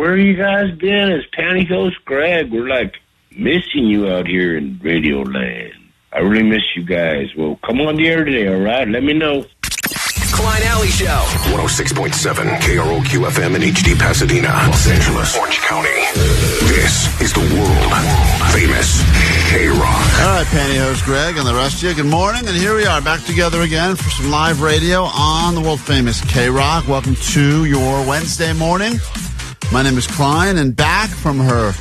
where have you guys been? It's Pantyhose Greg. We're like missing you out here in Radio Land. I really miss you guys. Well, come on the air today, all right? Let me know. Klein Alley Show. 106.7 KROQ FM in HD Pasadena, Los Angeles, Orange County. This is the world famous KROQ. All right, Pantyhose Greg and the rest of you, good morning. And here we are back together again for some live radio on the world famous KROQ. Welcome to your Wednesday morning. My name is Klein, and back from her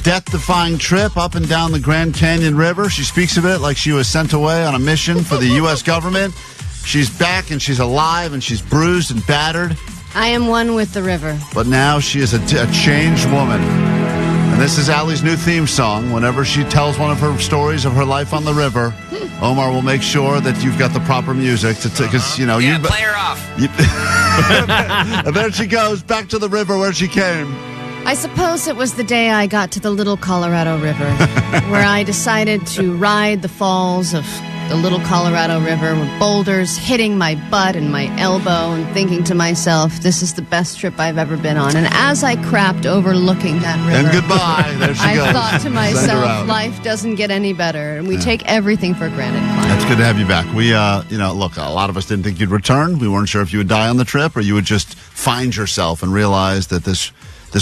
death-defying trip up and down the Grand Canyon River. She speaks of it like she was sent away on a mission for the U.S. government. She's back, and she's alive, and she's bruised and battered. I am one with the river. But now she is a changed woman. And this is Allie's new theme song. Whenever she tells one of her stories of her life on the river, Omar will make sure that you've got the proper music. Because, you know... Yeah, play her off. And there she goes, back to the river where she came. I suppose it was the day I got to the Little Colorado River, where I decided to ride the falls of the Little Colorado River with boulders hitting my butt and my elbow and thinking to myself, this is the best trip I've ever been on. And as I crapped overlooking that river... And goodbye. There she goes. I thought to myself, life doesn't get any better. And we take everything for granted, Klein. That's good to have you back. We, look, a lot of us didn't think you'd return. We weren't sure if you would die on the trip or you would just find yourself and realize that this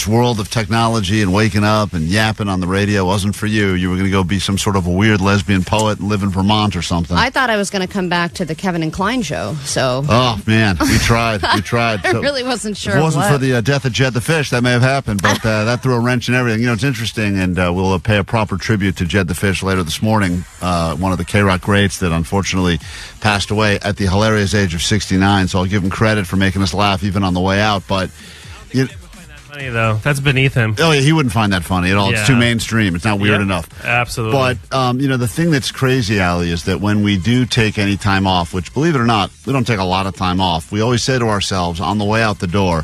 world of technology and waking up and yapping on the radio wasn't for you. You were going to go be some sort of a weird lesbian poet and live in Vermont or something. I thought I was going to come back to the Kevin and Klein show, so... Oh, man, we tried. We tried. I really wasn't sure. If it wasn't for the death of Jed the Fish, that may have happened, but that threw a wrench in everything. You know, it's interesting, and we'll pay a proper tribute to Jed the Fish later this morning, one of the KROQ greats that unfortunately passed away at the hilarious age of 69, so I'll give him credit for making us laugh even on the way out, but... Funny though, that's beneath him. Oh yeah, he wouldn't find that funny at all. Yeah. It's too mainstream. It's not weird enough. Absolutely. But the thing that's crazy, Allie, is that when we do take any time off, which believe it or not, we don't take a lot of time off. We always say to ourselves on the way out the door,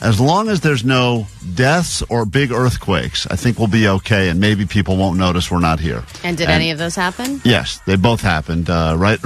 as long as there's no deaths or big earthquakes, I think we'll be okay, and maybe people won't notice we're not here. And did any of those happen? Yes, they both happened. Right,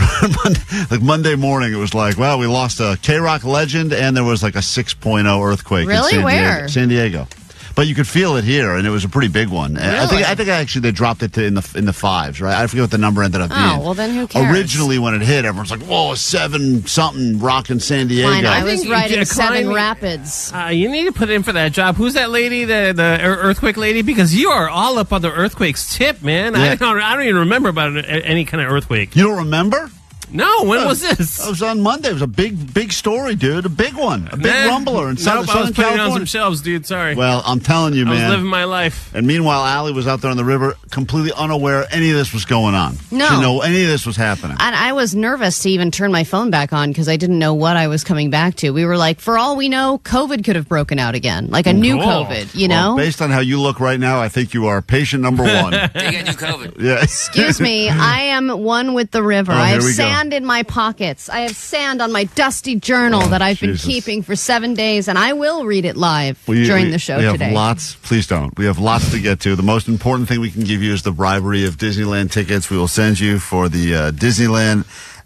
like Monday morning, it was like, wow, we lost a KROQ legend, and there was like a 6.0 earthquake. Really? In Where? San Diego. But you could feel it here, and it was a pretty big one. Really? I think actually they dropped it in the fives, right? I forget what the number ended up being. Oh, well then who cares? Originally, when it hit, everyone's like, "Whoa, 7-something rocking San Diego." Fine, I was writing Klein, 7 Rapids. You need to put in for that job. Who's that lady, the earthquake lady? Because you are all up on the earthquake's tip, man. Yeah. I don't even remember about any kind of earthquake. You don't remember? No, when was this? It was on Monday. It was a big story, dude. A big one. A big rumbler in Southern I was putting California. it on some shelves, dude. Sorry. Well, I'm telling you, man. I was living my life. And meanwhile, Allie was out there on the river, completely unaware any of this was going on. No. She didn't know any of this was happening. And I was nervous to even turn my phone back on because I didn't know what I was coming back to. We were like, for all we know, COVID could have broken out again, like a new COVID, you know? Well, based on how you look right now, I think you are patient number one. You got new COVID. Yeah. Excuse me, I am one with the river. Oh, I have here we go. sand in my pockets. I have sand on my dusty journal that I've been Jesus. keeping for 7 days, and I will read it live during the show we today. have lots. Please don't. We have lots to get to. The most important thing we can give you is the bribery of Disneyland tickets. We will send you for the Disneyland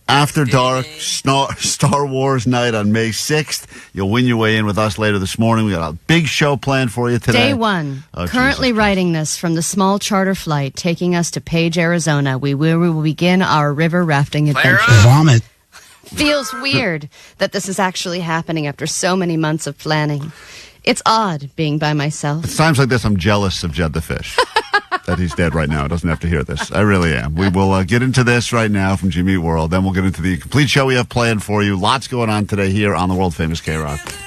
After Dark Star Wars night on May 6th. You'll win your way in with us later this morning. We got a big show planned for you today. Day 1. Oh, Currently Jesus. writing this from the small charter flight taking us to Page, Arizona. We will begin our river rafting adventure. Vomit. Feels weird that this is actually happening after so many months of planning. It's odd being by myself. It's times like this I'm jealous of Jed the Fish. That he's dead right now. He doesn't have to hear this. I really am. We will get into this right now from Jimmy Eat World. Then we'll get into the complete show we have planned for you. Lots going on today here on the world famous KROQ.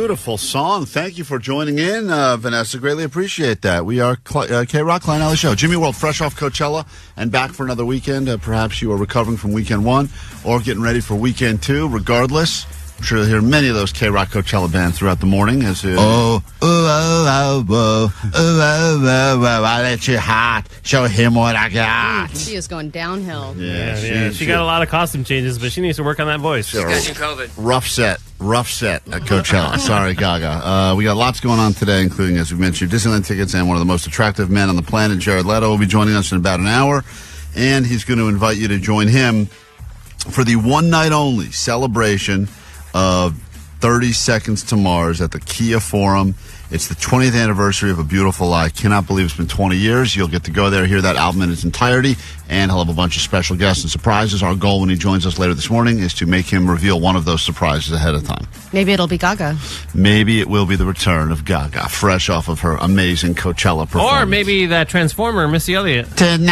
Beautiful song. Thank you for joining in, Vanessa. Greatly appreciate that. We are KROQ Klein Alley Show. Jimmy World, fresh off Coachella and back for another weekend. Perhaps you are recovering from weekend 1 or getting ready for weekend 2. Regardless, I'm sure you'll hear many of those KROQ Coachella bands throughout the morning. As I let you hot. Show him what I got. She is going downhill. Yeah. She got a lot of costume changes, but she needs to work on that voice. She's catching COVID. Rough set at Coachella. Sorry, Gaga. We got lots going on today, including, as we mentioned, Disneyland tickets and one of the most attractive men on the planet, Jared Leto, will be joining us in about an hour. And he's going to invite you to join him for the one-night-only celebration of 30 Seconds to Mars at the Kia Forum. It's the 20th anniversary of A Beautiful Lie. I cannot believe it's been 20 years. You'll get to go there, hear that album in its entirety, and he'll have a bunch of special guests and surprises. Our goal when he joins us later this morning is to make him reveal one of those surprises ahead of time. Maybe it'll be Gaga. Maybe it will be the return of Gaga, fresh off of her amazing Coachella performance. Or maybe that Transformer, Missy Elliott. Come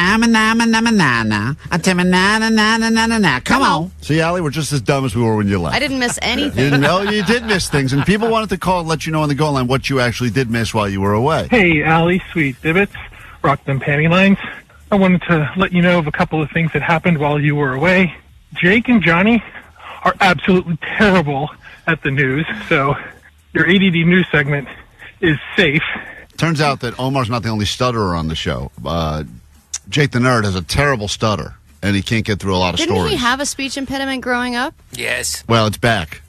on. See, Allie, we're just as dumb as we were when you left. I didn't miss anything. You know, you did miss things, and people wanted to call and let you know on the goal line what you actually did miss while you were away. Hey, Allie, sweet divots, rock them panty lines. I wanted to let you know of a couple of things that happened while you were away. Jake and Johnny are absolutely terrible at the news, so your ADD news segment is safe. Turns out that Omar's not the only stutterer on the show. Jake the Nerd has a terrible stutter, and he can't get through a lot of Didn't stories. he have a speech impediment growing up? Yes. Well, it's back.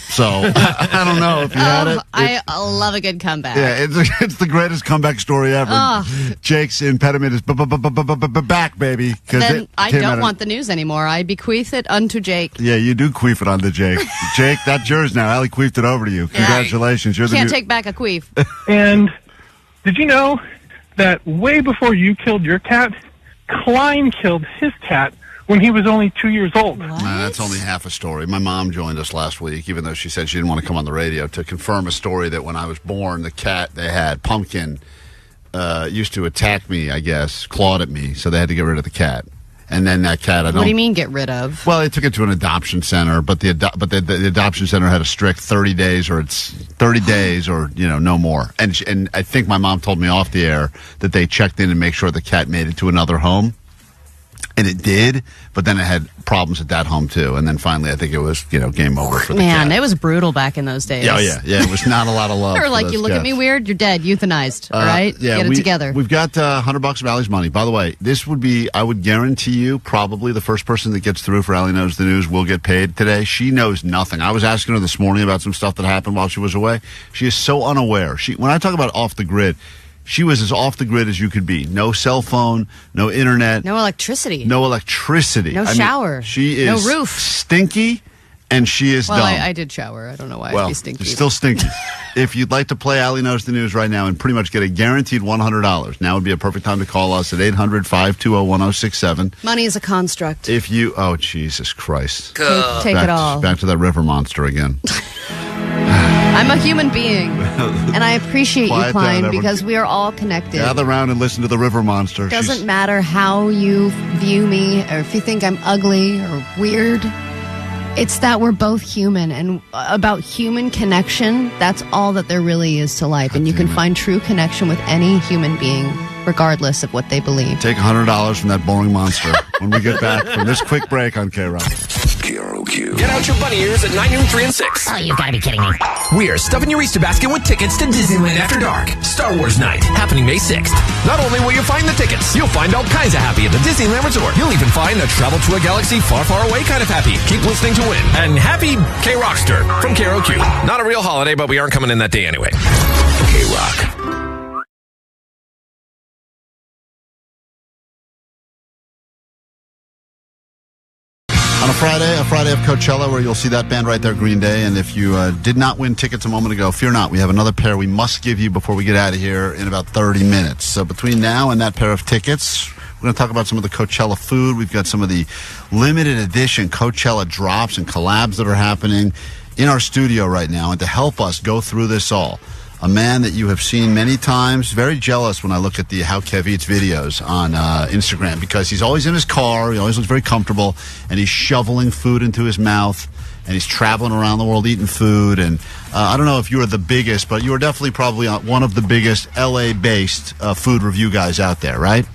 So, I don't know if you had it. I love a good comeback. Yeah, it's the greatest comeback story ever. Jake's impediment is back, baby. Then I don't want the news anymore. I bequeath it unto Jake. Yeah, you do queef it onto Jake. Jake, that's yours now. Allie queefed it over to you. Congratulations. You're the Can't take back a queef. And did you know that way before you killed your cat, Klein killed his cat when he was only 2 years old? That's only half a story. My mom joined us last week, even though she said she didn't want to come on the radio, to confirm a story that when I was born, the cat they had, Pumpkin, used to attack me, I guess, clawed at me, so they had to get rid of the cat. And then that cat, What do you mean get rid of? Well, they took it to an adoption center, but the adoption center had a strict 30 days or no more. And I think my mom told me off the air that they checked in and make sure the cat made it to another home. And it did, but then it had problems at that home too. And then finally, I think it was, game over for the cat. Man, it was brutal back in those days. Oh, yeah. It was not a lot of love. They were like, you look at me weird, you're dead, euthanized. All right? Get it together. We've got $100 of Allie's money. By the way, this would be, I would guarantee you, probably the first person that gets through for Allie Knows the News will get paid today. She knows nothing. I was asking her this morning about some stuff that happened while she was away. She is so unaware. When I talk about off the grid, she was as off the grid as you could be. No cell phone, no internet. No electricity. No electricity. No shower. She is no roof. Stinky, and she is dumb. I did shower. I don't know why I'd be stinky. It's still stinky. If you'd like to play Allie Knows the News right now and pretty much get a guaranteed $100, now would be a perfect time to call us at 800-520-1067. Money is a construct. Oh, Jesus Christ. Take it all. Back to that river monster again. I'm a human being, and I appreciate you, Klein, because we are all connected. Gather around and listen to the river monster. It doesn't matter how you view me, or if you think I'm ugly or weird. It's that we're both human, and about human connection, that's all that there really is to life. And you can find true connection with any human being, regardless of what they believe. Take $100 from that boring monster when we get back from this quick break on KROQ. KROQ. Get out your bunny ears at 9 noon, 3 and 6. Oh, you gotta be kidding me. We're stuffing your Easter basket with tickets to Disneyland After Dark, Star Wars Night, happening May 6th. Not only will you find the tickets, you'll find all kinds of happy at the Disneyland Resort. You'll even find a travel to a galaxy far, far away kind of happy. Keep listening to win. And happy K-Rockster from KROQ. Not a real holiday, but we aren't coming in that day anyway. KROQ. On a Friday of Coachella, where you'll see that band right there, Green Day. And if you did not win tickets a moment ago, fear not. We have another pair we must give you before we get out of here in about 30 minutes. So between now and that pair of tickets, we're going to talk about some of the Coachella food. We've got some of the limited edition Coachella drops and collabs that are happening in our studio right now. And to help us go through this all, a man that you have seen many times, very jealous when I look at the How Kev Eats videos on Instagram, because he's always in his car, he always looks very comfortable, and he's shoveling food into his mouth, and he's traveling around the world eating food. And I don't know if you are the biggest, but you are definitely probably one of the biggest LA-based food review guys out there, right?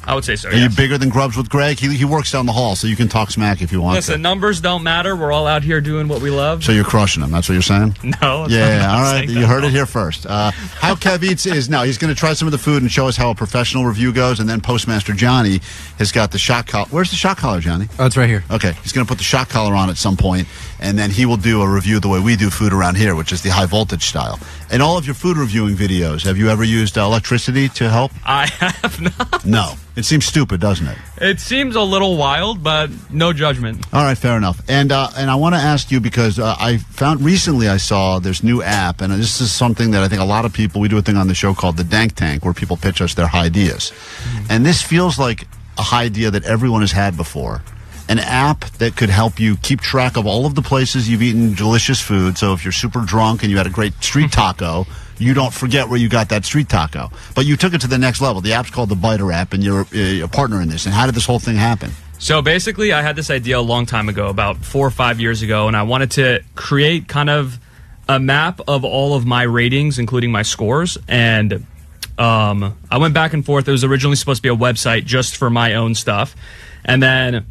I would say so, Are you bigger than Grubs with Greg? He works down the hall, so you can talk smack if you want to. Listen, numbers don't matter. We're all out here doing what we love. So you're crushing them. That's what you're saying? No. Yeah, all right. You heard it here first. How Kev Eats is now. He's going to try some of the food and show us how a professional review goes, and then Postmaster Johnny has got the shot collar. Where's the shot collar, Johnny? Oh, it's right here. Okay. He's going to put the shot collar on at some point, and then he will do a review the way we do food around here, which is the high voltage style. In all of your food reviewing videos, have you ever used electricity to help? I have not. No. It seems stupid, doesn't it? It seems a little wild, but no judgment. All right, fair enough. And I want to ask you because I found recently I saw this new app, and this is something that I think a lot of people, we do a thing on the show called the Dank Tank, where people pitch us their ideas. And this feels like a idea that everyone has had before. An app that could help you keep track of all of the places you've eaten delicious food. So if you're super drunk and you had a great street taco, you don't forget where you got that street taco. But you took it to the next level. The app's called the Biter app, and you're a partner in this. And how did this whole thing happen? So basically, I had this idea a long time ago, about 4 or 5 years ago, and I wanted to create kind of a map of all of my ratings, including my scores. And I went back and forth. It was originally supposed to be a website just for my own stuff. And then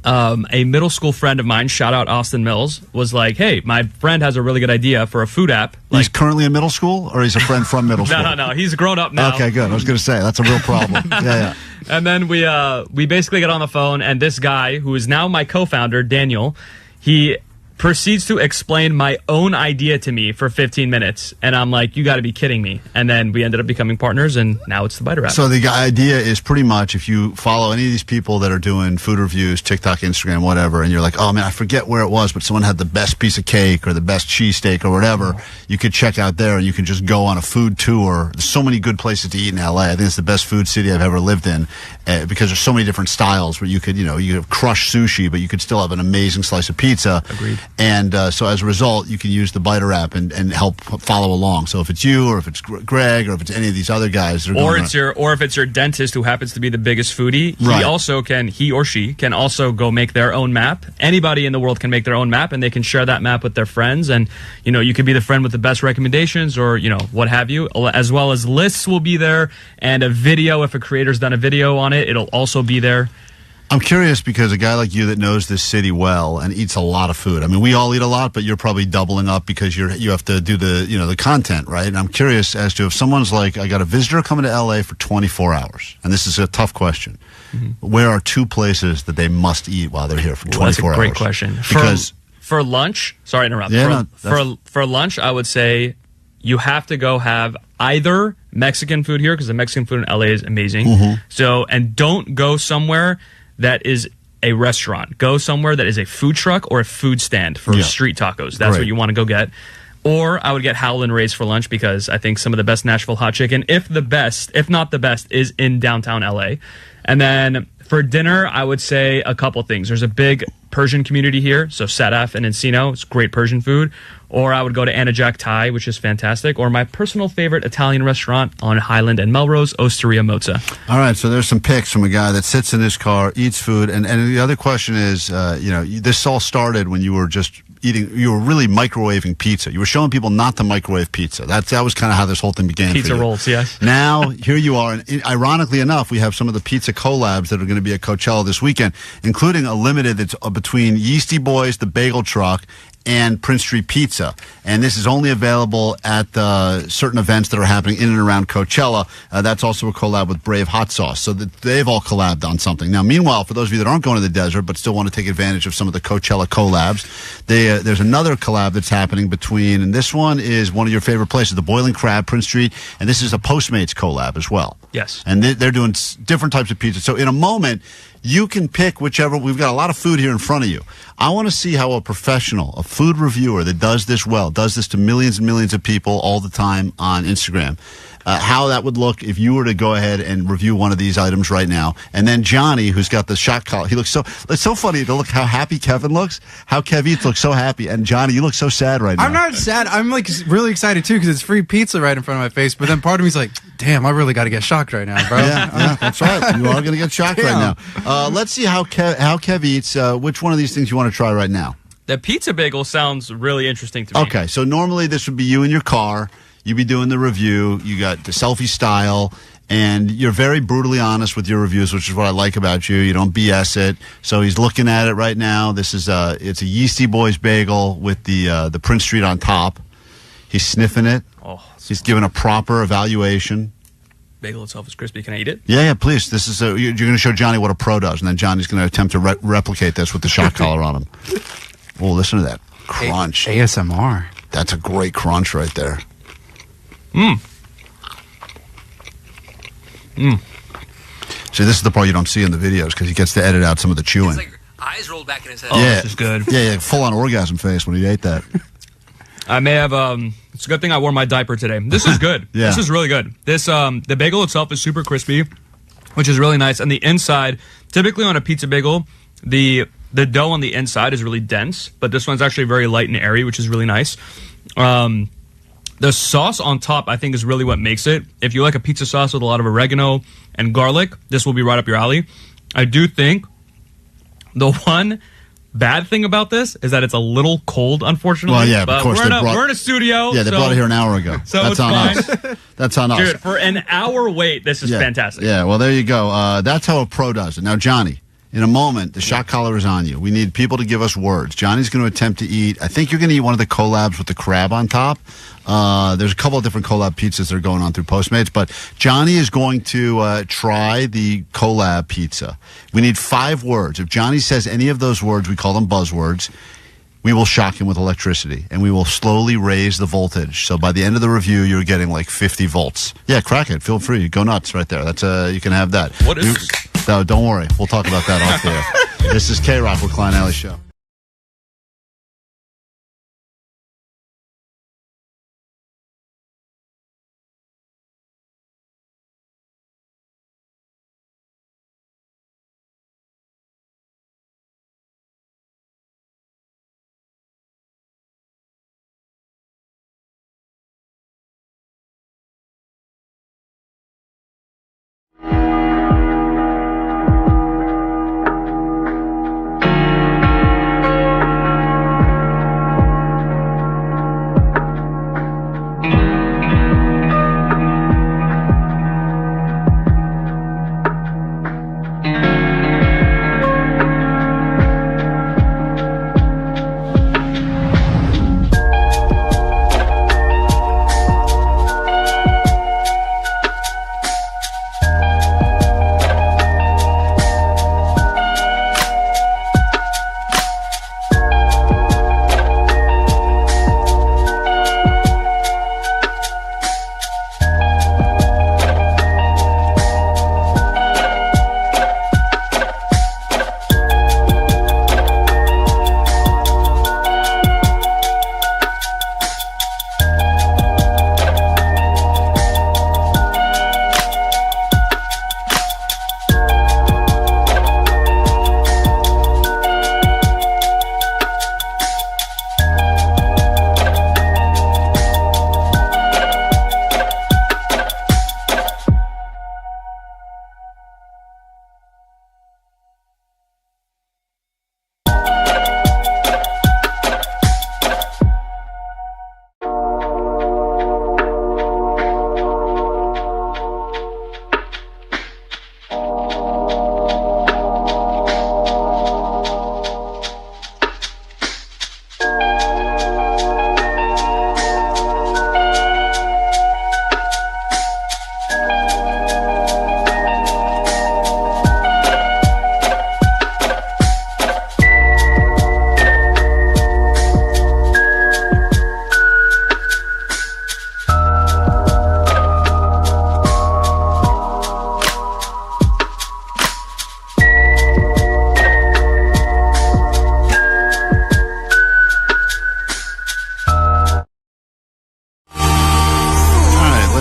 a middle school friend of mine, shout out Austin Mills, was like, hey, my friend has a really good idea for a food app. He's currently in middle school, or he's a friend from middle school? No. He's grown up now. Okay, good. I was going to say, that's a real problem. Yeah. And then we basically get on the phone, and this guy, who is now my co-founder, Daniel, he proceeds to explain my own idea to me for 15 minutes. And I'm like, you got to be kidding me. And then we ended up becoming partners, and now it's the Biter app. So the idea is pretty much if you follow any of these people that are doing food reviews, TikTok, Instagram, whatever, and you're like, oh, man, I forget where it was, but someone had the best piece of cake or the best cheesesteak or whatever, you could check out there and you can just go on a food tour. There's so many good places to eat in L.A. I think it's the best food city I've ever lived in because there's so many different styles where you could, you have crushed sushi, but you could still have an amazing slice of pizza. Agreed. And so as a result, you can use the Biter app and help follow along. So if it's you or if it's Greg or if it's any of these other guys. Or if it's your dentist who happens to be the biggest foodie, he or she can also go make their own map. Anybody in the world can make their own map, and they can share that map with their friends. And, you could be the friend with the best recommendations or, what have you, as well as lists will be there and a video. If a creator's done a video on it, it'll also be there. I'm curious because a guy like you that knows this city well and eats a lot of food. I mean, we all eat a lot, but you're probably doubling up because you have to do the content, right? And I'm curious as to if someone's like, I got a visitor coming to LA for 24 hours, and this is a tough question. Mm-hmm. Where are 2 places that they must eat while they're here for 24 hours? That's a great question. Because for lunch, sorry to interrupt. Yeah, for lunch, I would say you have to go have either Mexican food here because the Mexican food in LA is amazing. Mm-hmm. So, and don't go somewhere that is a restaurant. Go somewhere that is a food truck or a food stand for street tacos. That's what you want to go get. Or I would get Howlin' Ray's for lunch because I think some of the best Nashville hot chicken, if not the best, is in downtown LA. And then for dinner, I would say a couple things. There's a big Persian community here, so Sadaf and Encino, it's great Persian food. Or I would go to Anna Jack Thai, which is fantastic. Or my personal favorite Italian restaurant on Highland and Melrose, Osteria Mozza. All right, so there's some pics from a guy that sits in his car, eats food. And the other question is, this all started when you were just you were really microwaving pizza. You were showing people not to microwave pizza. That was kind of how this whole thing began. Pizza rolls, yes. Now, here you are. And ironically enough, we have some of the pizza collabs that are going to be at Coachella this weekend, including a limited that's between Yeasty Boys, the Bagel Truck, and Prince Street Pizza. And this is only available at certain events that are happening in and around Coachella. That's also a collab with Brave Hot Sauce. So they've all collabed on something. Now, meanwhile, for those of you that aren't going to the desert but still want to take advantage of some of the Coachella collabs, there's another collab that's happening between, and this one is one of your favorite places, the Boiling Crab, Prince Street, and this is a Postmates collab as well. Yes. And they're doing different types of pizza. So in a moment, you can pick whichever. We've got a lot of food here in front of you. I want to see how a professional, a food reviewer that does this well, does this to millions and millions of people all the time on Instagram, how that would look if you were to go ahead and review one of these items right now. And then Johnny, who's got the shot collar, he looks it's so funny to look how happy Kevin looks, how Kev Eats looks so happy. And Johnny, you look so sad right now. I'm not sad. I'm really excited too because it's free pizza right in front of my face. But then part of me's like, damn, I really got to get shocked right now, bro. Yeah, that's right. You are going to get shocked right now. Let's see how Kev Eats, which one of these things you want to try right now? The pizza bagel sounds really interesting to me. Okay, so normally this would be you in your car. You'd be doing the review. You got the selfie style, and you're very brutally honest with your reviews, which is what I like about you. You don't BS it. So he's looking at it right now. This is it's a Yeasty Boys bagel with the Prince Street on top. He's sniffing it. Oh, he's giving a proper evaluation. Bagel itself is crispy. Can I eat it? Yeah, please. This is you're going to show Johnny what a pro does, and then Johnny's going to attempt to replicate this with the shock collar on him. Oh, listen to that crunch. ASMR. That's a great crunch right there. See, this is the part you don't see in the videos because he gets to edit out some of the chewing. It's like eyes rolled back in his head. Oh, this is good. Yeah, full-on orgasm face when he ate that. I may have. It's a good thing I wore my diaper today. This is good. Yeah. This is really good. This the bagel itself is super crispy, which is really nice. And the inside, typically on a pizza bagel, the dough on the inside is really dense, but this one's actually very light and airy, which is really nice. The sauce on top, I think, is really what makes it. If you like a pizza sauce with a lot of oregano and garlic, this will be right up your alley. I do think the one bad thing about this is that it's a little cold, unfortunately. Well, yeah, but of course. we're in a studio. Yeah, they brought it here an hour ago. So That's it's on fine. us. That's on us. Dude, for an hour wait, this is fantastic. Yeah, well, there you go. That's how a pro does it. Now, Johnny, in a moment, the shock collar is on you. We need people to give us words. Johnny's going to attempt to eat. I think you're going to eat one of the collabs with the crab on top. There's a couple of different collab pizzas that are going on through Postmates, but Johnny is going to try the collab pizza. We need 5 words. If Johnny says any of those words, we call them buzzwords, we will shock him with electricity, and we will slowly raise the voltage. So by the end of the review, you're getting like 50 volts. Yeah, crack it. Feel free. Go nuts right there. That's you can have that. What is this? No, don't worry. We'll talk about that off the air. This is KROQ with Klein Alley Show.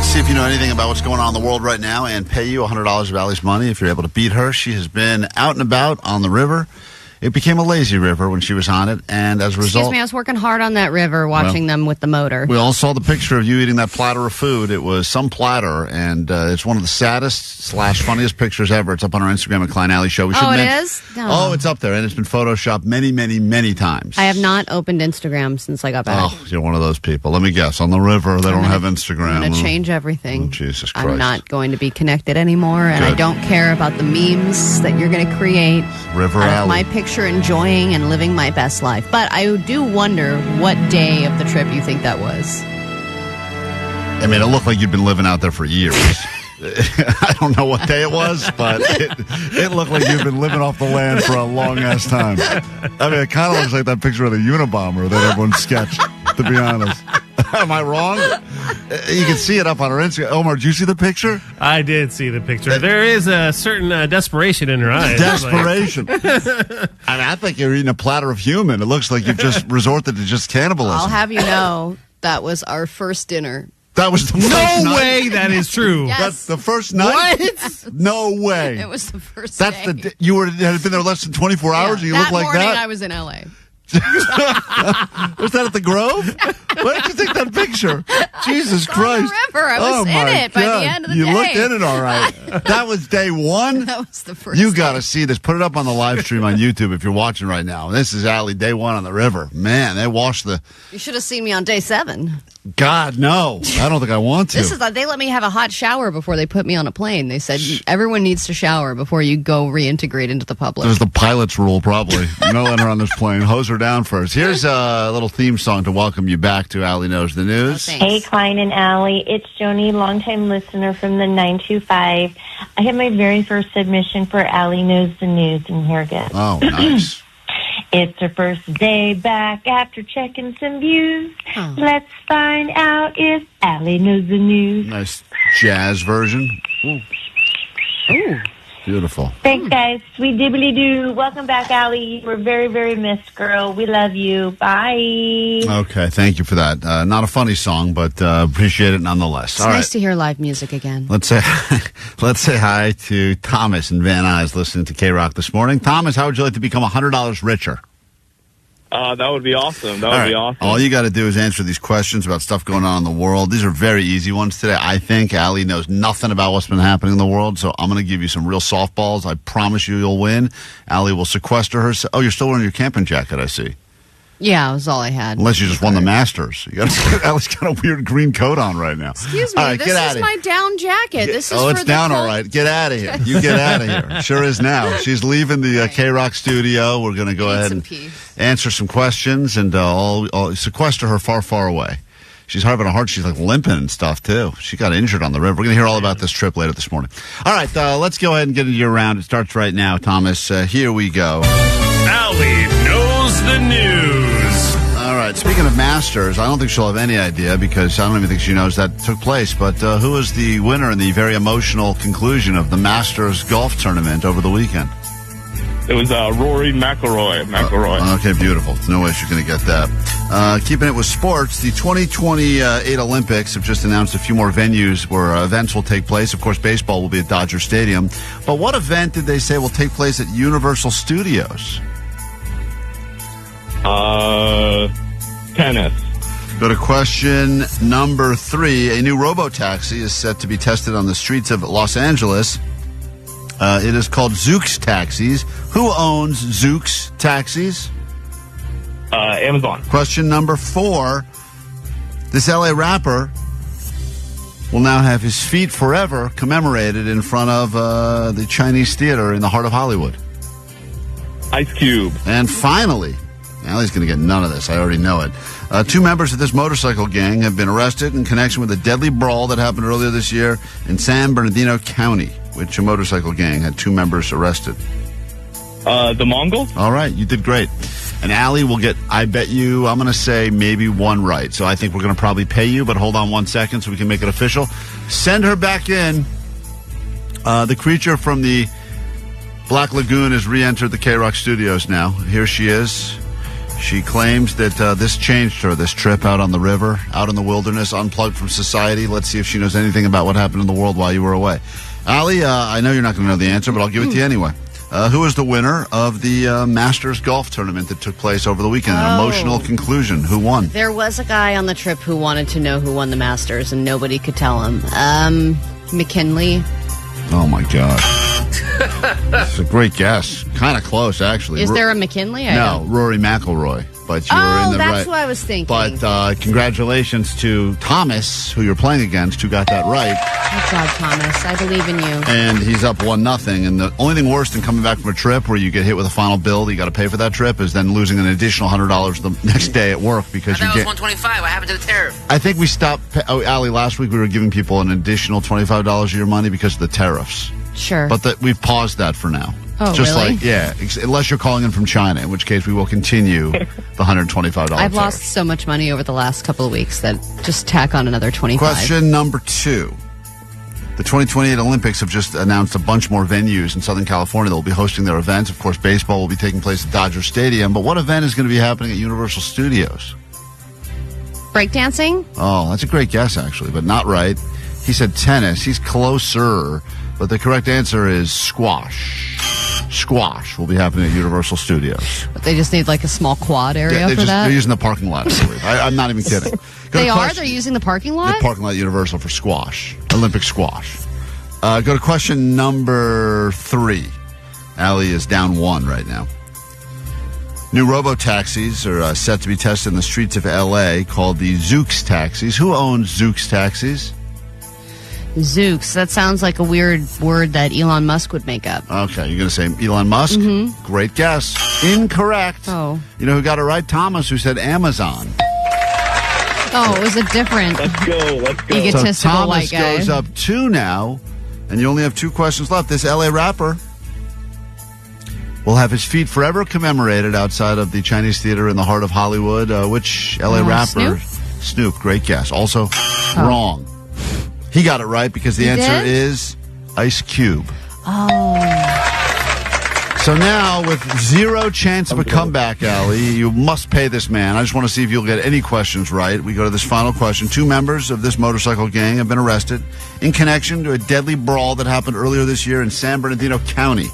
See if you know anything about what's going on in the world right now and pay you $100 of Allie's money if you're able to beat her. She has been out and about on the river it became a lazy river when she was on it, and as a result... Excuse me, I was working hard on that river, watching them with the motor. We all saw the picture of you eating that platter of food. It was some platter, and it's one of the saddest / funniest pictures ever. It's up on our Instagram at Klein Alley Show. Is? Oh, it's up there, and it's been photoshopped many, many, many times. I have not opened Instagram since I got back. Oh, you're one of those people. Let me guess. On the river, they don't have Instagram. I'm going to change everything. Oh, Jesus Christ. I'm not going to be connected anymore, and I don't care about the memes that you're going to create River out Alley. of my picture enjoying and living my best life. But I do wonder what day of the trip you think that was. I mean, it looked like you'd been living out there for years. I don't know what day it was, but it looked like you've been living off the land for a long-ass time. I mean, it kind of looks like that picture of the Unabomber that everyone sketched, to be honest. Am I wrong? You can see it up on our Instagram. Omar, did you see the picture? I did see the picture. There is a certain desperation in her eyes. Desperation. I mean, I think you're eating a platter of human. It looks like you've just resorted to just cannibalism. I'll have you know that was our first dinner. That was the first night? No way that is true. Yes. That's the first night? What? No way. It was the first That's day. You had been there less than 24 hours and you look like morning that? I was in L.A. Was that at the Grove? Why did you take that picture? Jesus Christ. On the river. I was in it by the end of the you day. looked in it all right. That was day one? That was the first You day. got to see this. Put it up on the live stream on YouTube if you're watching right now. This is Allie, day one on the river. Man, they washed the... You should have seen me on day 7. God, no. I don't think I want to. They let me have a hot shower before they put me on a plane. They said everyone needs to shower before you go reintegrate into the public. It was the pilot's rule, probably. No let her on this plane. Hose her down first. Here's a little theme song to welcome you back to Allie Knows the News. Hey, Klein and Allie. It's Joni, longtime listener from the 925. I had my very first submission for Allie Knows the News, and here it goes. Oh, nice. It's her first day back after checking some views. Oh. Let's find out if Allie knows the news. Nice jazz version. Ooh. Ooh. Beautiful. Thanks, guys. Sweet dibbly doo. Welcome back, Allie. We're very, very missed, girl. We love you. Bye. Okay, thank you for that. Not a funny song, but appreciate it nonetheless. It's All nice right. to hear live music again. Let's say hi to Thomas in Van Nuys listening to KROQ this morning. Thomas, how would you like to become $100 richer? That would be awesome. That would be awesome. All you got to do is answer these questions about stuff going on in the world. These are very easy ones today. I think Allie knows nothing about what's been happening in the world, so I'm going to give you some real softballs. I promise you'll win. Allie will sequester her. Oh, you're still wearing your camping jacket, I see. Yeah, it was all I had. Unless you just won the Masters. Allie's got a weird green coat on right now. Excuse me, this is my down jacket. This is it's for down the all right. Get out of here. You get out of here. Sure is now. She's leaving the KROQ studio. We're going to go ahead and answer some questions and I'll sequester her far, far away. She's having a hard. She's like limping and stuff too. She got injured on the river. We're going to hear all about this trip later this morning. All right, let's go ahead and get into your round. It starts right now, Thomas. Here we go. Allie knows the news. All right. Speaking of Masters, I don't think she'll have any idea because I don't even think she knows that took place. But who was the winner in the very emotional conclusion of the Masters golf tournament over the weekend? It was Rory McIlroy. Okay, beautiful. No way she's going to get that. Keeping it with sports, the 2028 Olympics have just announced a few more venues where events will take place. Of course, baseball will be at Dodger Stadium. But what event did they say will take place at Universal Studios? Tennis. Go to question number 3. A new robo-taxi is set to be tested on the streets of Los Angeles. It is called Zooks Taxis. Who owns Zooks Taxis? Amazon. Question number 4. This LA rapper will now have his feet forever commemorated in front of the Chinese Theater in the heart of Hollywood. Ice Cube. And finally, Allie's going to get none of this. I already know it. 2 members of this motorcycle gang have been arrested in connection with a deadly brawl that happened earlier this year in San Bernardino County, which a motorcycle gang had 2 members arrested. The Mongols? All right, you did great. And Allie will get, I bet you, I'm going to say maybe 1 right. So I think we're going to probably pay you, but hold on 1 second so we can make it official. Send her back in. The creature from the Black Lagoon has re-entered the KROQ studios now. Here she is. She claims that this changed her, this trip out on the river, out in the wilderness, unplugged from society. Let's see if she knows anything about what happened in the world while you were away. Allie, I know you're not going to know the answer, but I'll give it to you anyway. Who is the winner of the Masters golf tournament that took place over the weekend? An emotional conclusion. Who won? There was a guy on the trip who wanted to know who won the Masters, and nobody could tell him. McKinley. Oh, my God. It's a great guess. Kind of close, actually. Is there a McKinley? No, Rory McIlroy. But you were in the that's right. who I was thinking. But congratulations to Thomas, who you're playing against, who got that right. Good job, Thomas. I believe in you. And he's up 1-0. And the only thing worse than coming back from a trip where you get hit with a final bill that you got to pay for that trip is then losing an additional $100 the next day at work because That was $125. What happened to the tariff? I think we stopped. Allie, last week we were giving people an additional $25 of your money because of the tariffs. Sure. But we've paused that for now. Oh, just really? Unless you're calling in from China, in which case we will continue the $125. I've lost so much money over the last couple of weeks that just tack on another 25. Question number 2. The 2028 Olympics have just announced a bunch more venues in Southern California that will be hosting their events. Of course, baseball will be taking place at Dodger Stadium. But what event is going to be happening at Universal Studios? Breakdancing? Oh, that's a great guess, actually, but not right. He said tennis. He's closer, but the correct answer is squash. Squash will be happening at Universal Studios. But they just need like a small quad area for that? They're using the parking lot, I believe. I'm not even kidding. They are? They're using the parking lot? The parking lot at Universal for squash. Olympic squash. Go to question number 3. Allie is down 1 right now. New robo-taxis are set to be tested in the streets of L.A. called the Zooks taxis. Who owns Zooks taxis? Zooks. That sounds like a weird word that Elon Musk would make up. Okay, you're going to say Elon Musk? Mm-hmm. Great guess. Incorrect. Oh. You know who got it right? Thomas, who said Amazon. Oh, it was a different egotistical so Thomas white guy. goes up 2 now, and you only have 2 questions left. This L.A. rapper will have his feet forever commemorated outside of the Chinese Theater in the heart of Hollywood. Which L.A. rapper? Snoop. Great guess. Also wrong. He got it right because the answer is Ice Cube. So now, with 0 chance of a comeback, Allie, you must pay this man. I just want to see if you'll get any questions right. We go to this final question. 2 members of this motorcycle gang have been arrested in connection to a deadly brawl that happened earlier this year in San Bernardino County.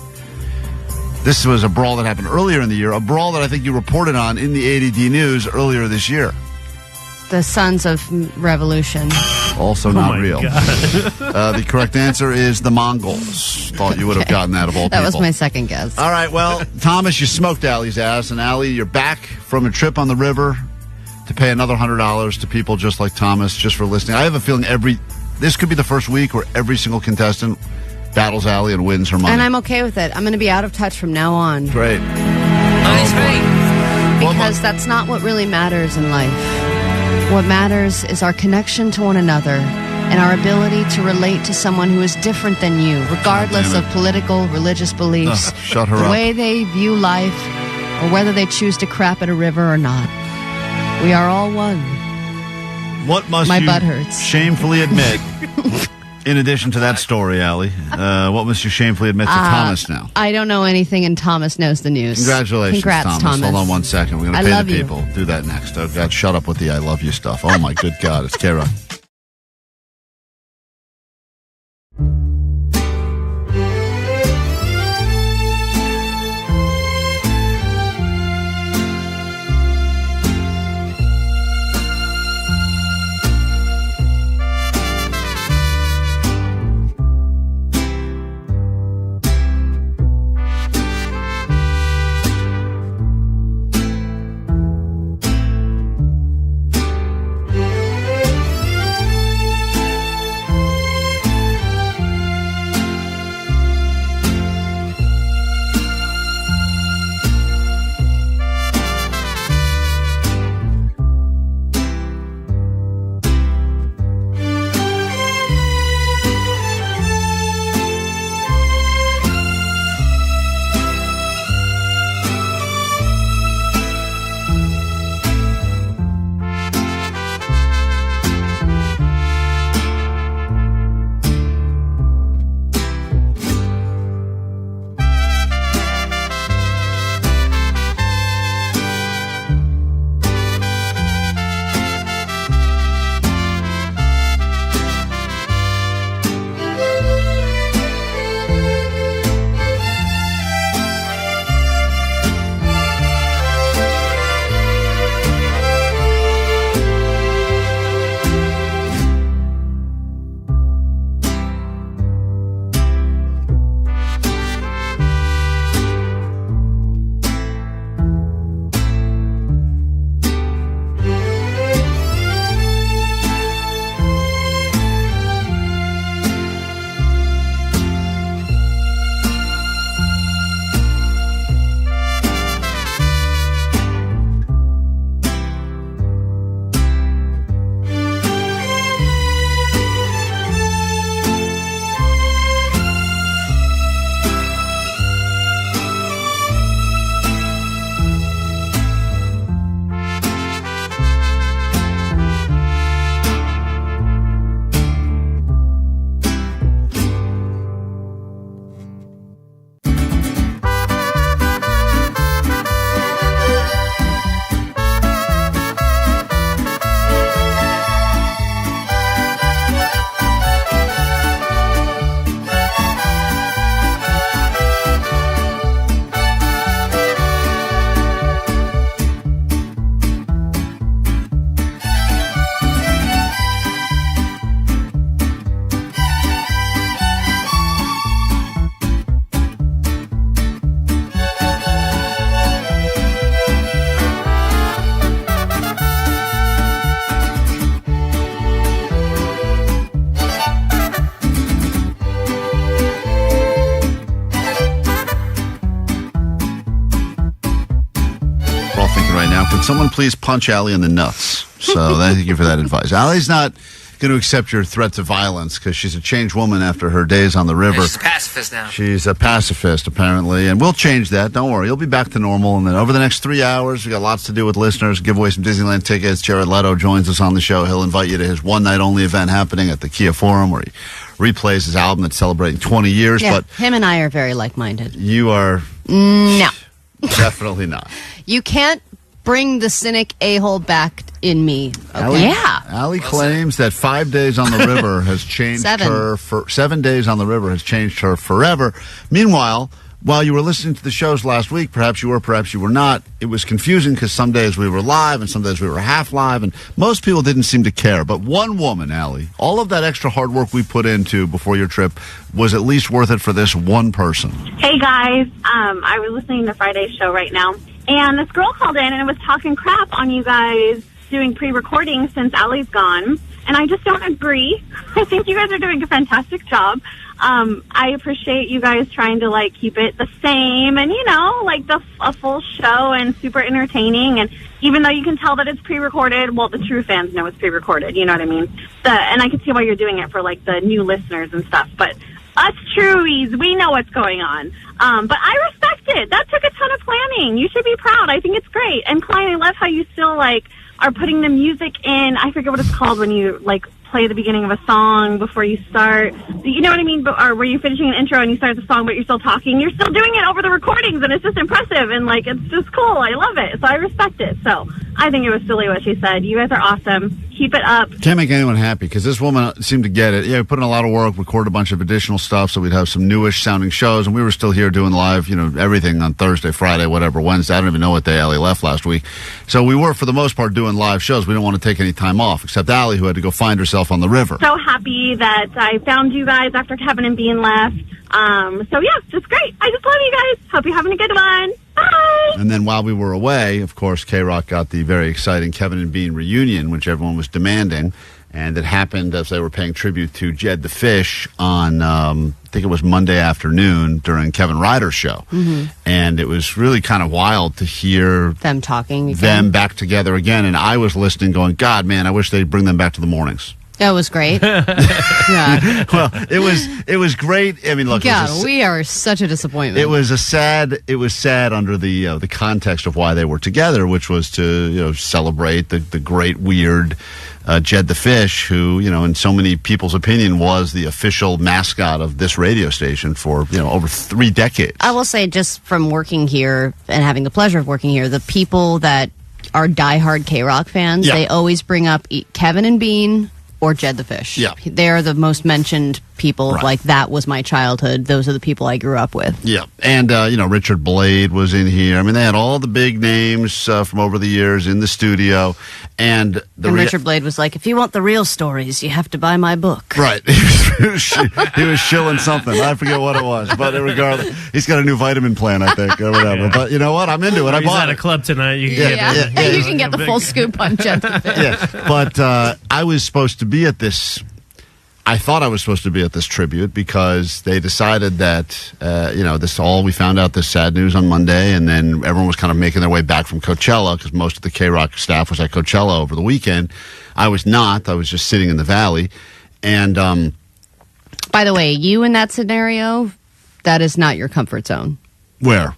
This was a brawl that happened earlier in the year, a brawl that I think you reported on in the ADD News earlier this year. The Sons of Revolution. Also not real. The correct answer is the Mongols. Thought you would have gotten that of all people. That was my second guess. All right, well, Thomas, you smoked Allie's ass. And Allie, you're back from a trip on the river to pay another $100 to people just like Thomas, just for listening. I have a feeling this could be the first week where every single contestant battles Allie and wins her money. And I'm okay with it. I'm going to be out of touch from now on. Great. Because that's not what really matters in life. What matters is our connection to one another and our ability to relate to someone who is different than you, regardless of political, religious beliefs, shut her the up. way they view life, or whether they choose to crap at a river or not. We are all one. What must My you butt hurts. shamefully admit, in addition to that story, Allie, what must you shamefully admit to Thomas now? I don't know anything, and Thomas knows the news. Congratulations, Congrats, Thomas. Hold on 1 second. We're going I to pay love the you. people. Do that next. Oh, God, shut up with the I love you stuff. Oh, my good God. It's KROQ. someone please punch Allie in the nuts. So thank you for that advice. Allie's not going to accept your threats of violence because she's a changed woman after her days on the river. She's a pacifist now. She's a pacifist, apparently, and we'll change that. Don't worry. You'll be back to normal. And then over the next 3 hours, we got lots to do with listeners, give away some Disneyland tickets. Jared Leto joins us on the show. He'll invite you to his one-night-only event happening at the Kia Forum where he replays his album that's celebrating 20 years. Yeah, But him and I are very like-minded. you are No. definitely not. You can't bring the cynic a-hole back in me. Okay? Allie claims that 5 days on the river has changed her. 7 days on the river has changed her forever. Meanwhile, while you were listening to the shows last week, perhaps you were, perhaps you were not, it was confusing because some days we were live and some days we were half live, and most people didn't seem to care. But one woman, Allie, all of that extra hard work we put into before your trip was at least worth it for this one person. Hey, guys. I was listening to Friday's show right now, and this girl called in and was talking crap on you guys doing pre-recording since Allie's gone, and I just don't agree. I think you guys are doing a fantastic job. I appreciate you guys trying to, like, keep it the same and, you know, like a full show and super entertaining. And even though you can tell that it's pre-recorded, well, the true fans know it's pre-recorded, you know what I mean? And I can see why you're doing it for, like, the new listeners and stuff. But us truies, we know what's going on. But I respect it. That took a ton of planning. You should be proud. I think it's great. And Klein, I love how you still, like, are putting the music in. I forget what it's called when you, like, play the beginning of a song before you start. You know what I mean? Or were you finishing an intro and you start the song, but you're still talking? You're still doing it over the recordings, and it's just impressive, and, like, it's just cool. I love it. So I respect it. So I think it was silly what she said. You guys are awesome. Keep it up. Can't make anyone happy because this woman seemed to get it. Yeah, we put in a lot of work, recorded a bunch of additional stuff so we'd have some newish sounding shows, and we were still here doing live, you know, everything on Thursday, Friday, whatever, Wednesday. I don't even know what day Allie left last week. So we were, for the most part, doing live shows. We didn't want to take any time off, except Allie, who had to go find herself on the river. So happy that I found you guys after Kevin and Bean left. So, yeah, just great. I just love you guys. Hope you're having a good one. Bye. And then while we were away, of course, KROQ got the very exciting Kevin and Bean reunion, which everyone was demanding. And it happened as they were paying tribute to Jed the Fish on, I think it was Monday afternoon during Kevin Ryder's show. Mm-hmm. And it was really kind of wild to hear them talking again. Them back together again. And I was listening going, God, man, I wish they'd bring them back to the mornings. That was great. Yeah. Well, it was great. I mean, look, God, we are such a disappointment. It was sad under the context of why they were together, which was to celebrate the great weird Jed the Fish, who in so many people's opinion was the official mascot of this radio station for over 3 decades. I will say, just from working here and having the pleasure of working here, the people that are diehard KROQ fans, they always bring up Kevin and Bean or Jed the Fish. Yeah. They're the most mentioned people. Right. Like, that was my childhood. Those are the people I grew up with. Yeah. And, Richard Blade was in here. I mean, they had all the big names from over the years in the studio. And Richard Blade was like, if you want the real stories, you have to buy my book. Right. He was shilling something. I forget what it was. But regardless, he's got a new vitamin plan, I think, or whatever. But you know what? I'm into it. I He's bought at a club tonight. You can You can get the full scoop on Jed the Fish. Yeah. But I was supposed to be at this. I thought I was supposed to be at this tribute because they decided that, we found out this sad news on Monday, and then everyone was kind of making their way back from Coachella because most of the KROQ staff was at Coachella over the weekend. I was not. I was just sitting in the valley. And by the way, you in that scenario, that is not your comfort zone. Where?